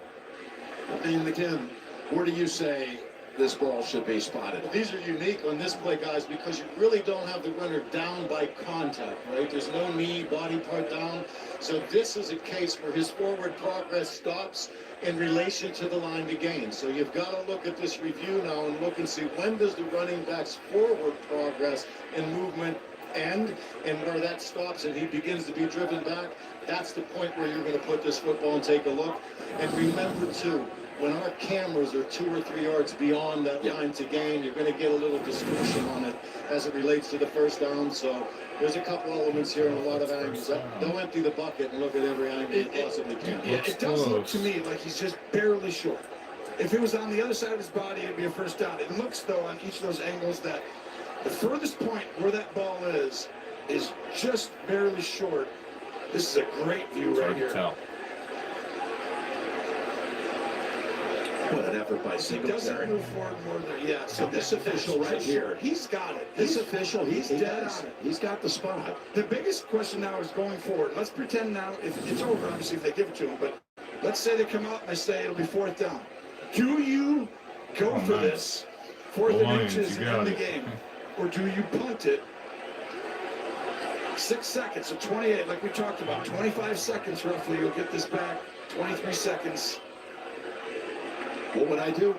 And again, where do you say this ball should be spotted? These are unique on this play, guys, because you really don't have the runner down by contact, right? There's no knee, body part down. So this is a case where his forward progress stops in relation to the line to gain. So you've got to look at this review now and look and see when does the running back's forward progress and movement end, and where that stops and he begins to be driven back. That's the point where you're going to put this football and take a look. And remember, too, when our cameras are 2 or 3 yards beyond that line to gain, you're going to get a little distortion on it as it relates to the first down. So there's a couple elements here and a lot of angles. Don't empty the bucket and look at every angle you possibly can. Yeah, it does look to me like he's just barely short. If it was on the other side of his body, it'd be a first down. It looks, though, on each of those angles that the furthest point where that ball is just barely short. This is a great view right here. What an effort by He Singletary. doesn't move forward more than, yeah. So this official right here, he's got it. this official, he's dead does. on it. He's got the spot. The biggest question now is going forward. Let's pretend now, if it's over, obviously, if they give it to him, but let's say they come out and they say it'll be 4th down. Do you go for this 4th and inches and end the game? Or do you punt it? 6 seconds, so 28, like we talked about. 25 seconds roughly, you'll get this back. 23 seconds. What would I do?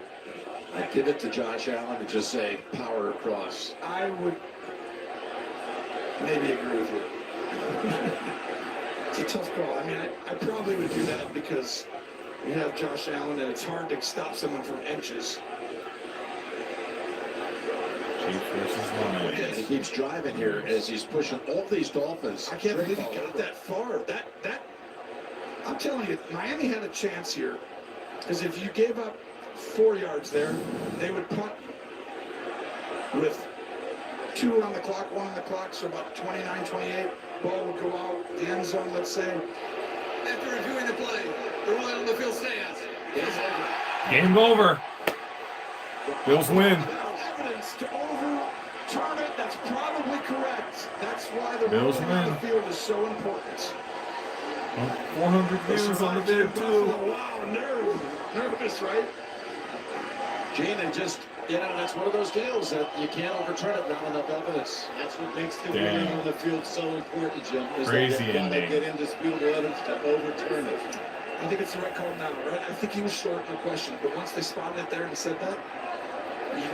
I'd give it to Josh Allen and just say power across. I would maybe agree with you. It's a tough call. I mean, I probably would do that because you have Josh Allen and it's hard to stop someone from inches. And he keeps driving here as he's pushing all these Dolphins. I can't believe he got that far. That I'm telling you, Miami had a chance here. Because if you gave up 4 yards there, they would punt with 2 on the clock, 1 on the clock, so about 29, 28. Ball would go out, the end zone, let's say. After reviewing the play, the ruling on the field stands. Game over. Bills win. Evidence to overturn it, that's probably correct. That's why the Bills ruling on the win. field is so important. 400 views on the vid, too. Wow, nerve. nervous, right? Gene, they just, that's one of those deals that you can't overturn it without enough evidence. That's what makes the winning on the field so important, Jim. Is Crazy that they've got to ending. get indisputable evidence to overturn it. I think it's the right call now, right? I think he was short, no question. But once they spotted it there and said that,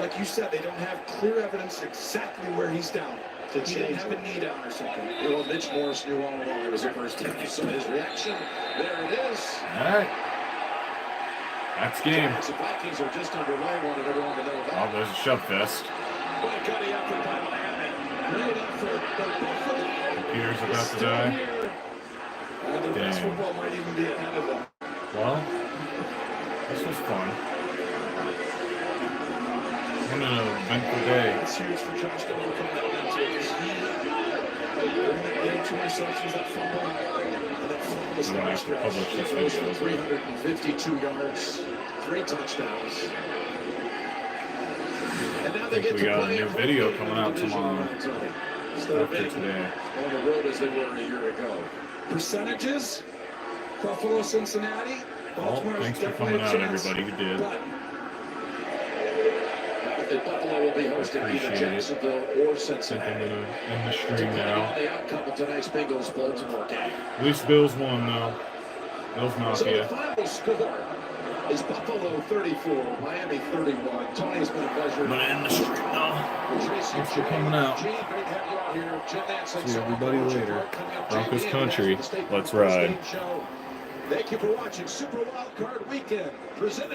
like you said, they don't have clear evidence exactly where he's down. He didn't have a knee down or something. Well, Mitch Morris knew all along it was a first time. You saw his reaction. There it is. All right. That's game. The Vikings are just underway. Wanted everyone to know that. Oh, there's a shove fest. What a gutty effort by Miami. Great effort. Peter's about to die. And the best football might even be ahead of them. Well, this was fun. What an eventful day. It's huge for Josh to overcome that mental. He had 2 interceptions, that fumble, and that fumble was I'm gonna have to publish this throws video. for 352 yards, 3 touchdowns. And now I think we got a new video coming out tomorrow. Instead of After being today. on the road as they were a year ago. Percentages? Buffalo, Cincinnati. Well, thanks for coming out, everybody who did. Buffalo will be hosting either Appreciate it. Jacksonville or I think Cincinnati. I'm gonna end the stream Depending now. on the outcome of tonight's Bengals-Baltimore game. At least Bills won though. Bills So the Mafia. final score is Buffalo 34, Miami 31. Tony, it's been a pleasure. I'm gonna end the stream now. Thanks for coming out. Gene, great to have you out here. Jim Nance, See everybody later. Broncos country. Let's ride. Thank you for watching Super Wildcard Weekend, presented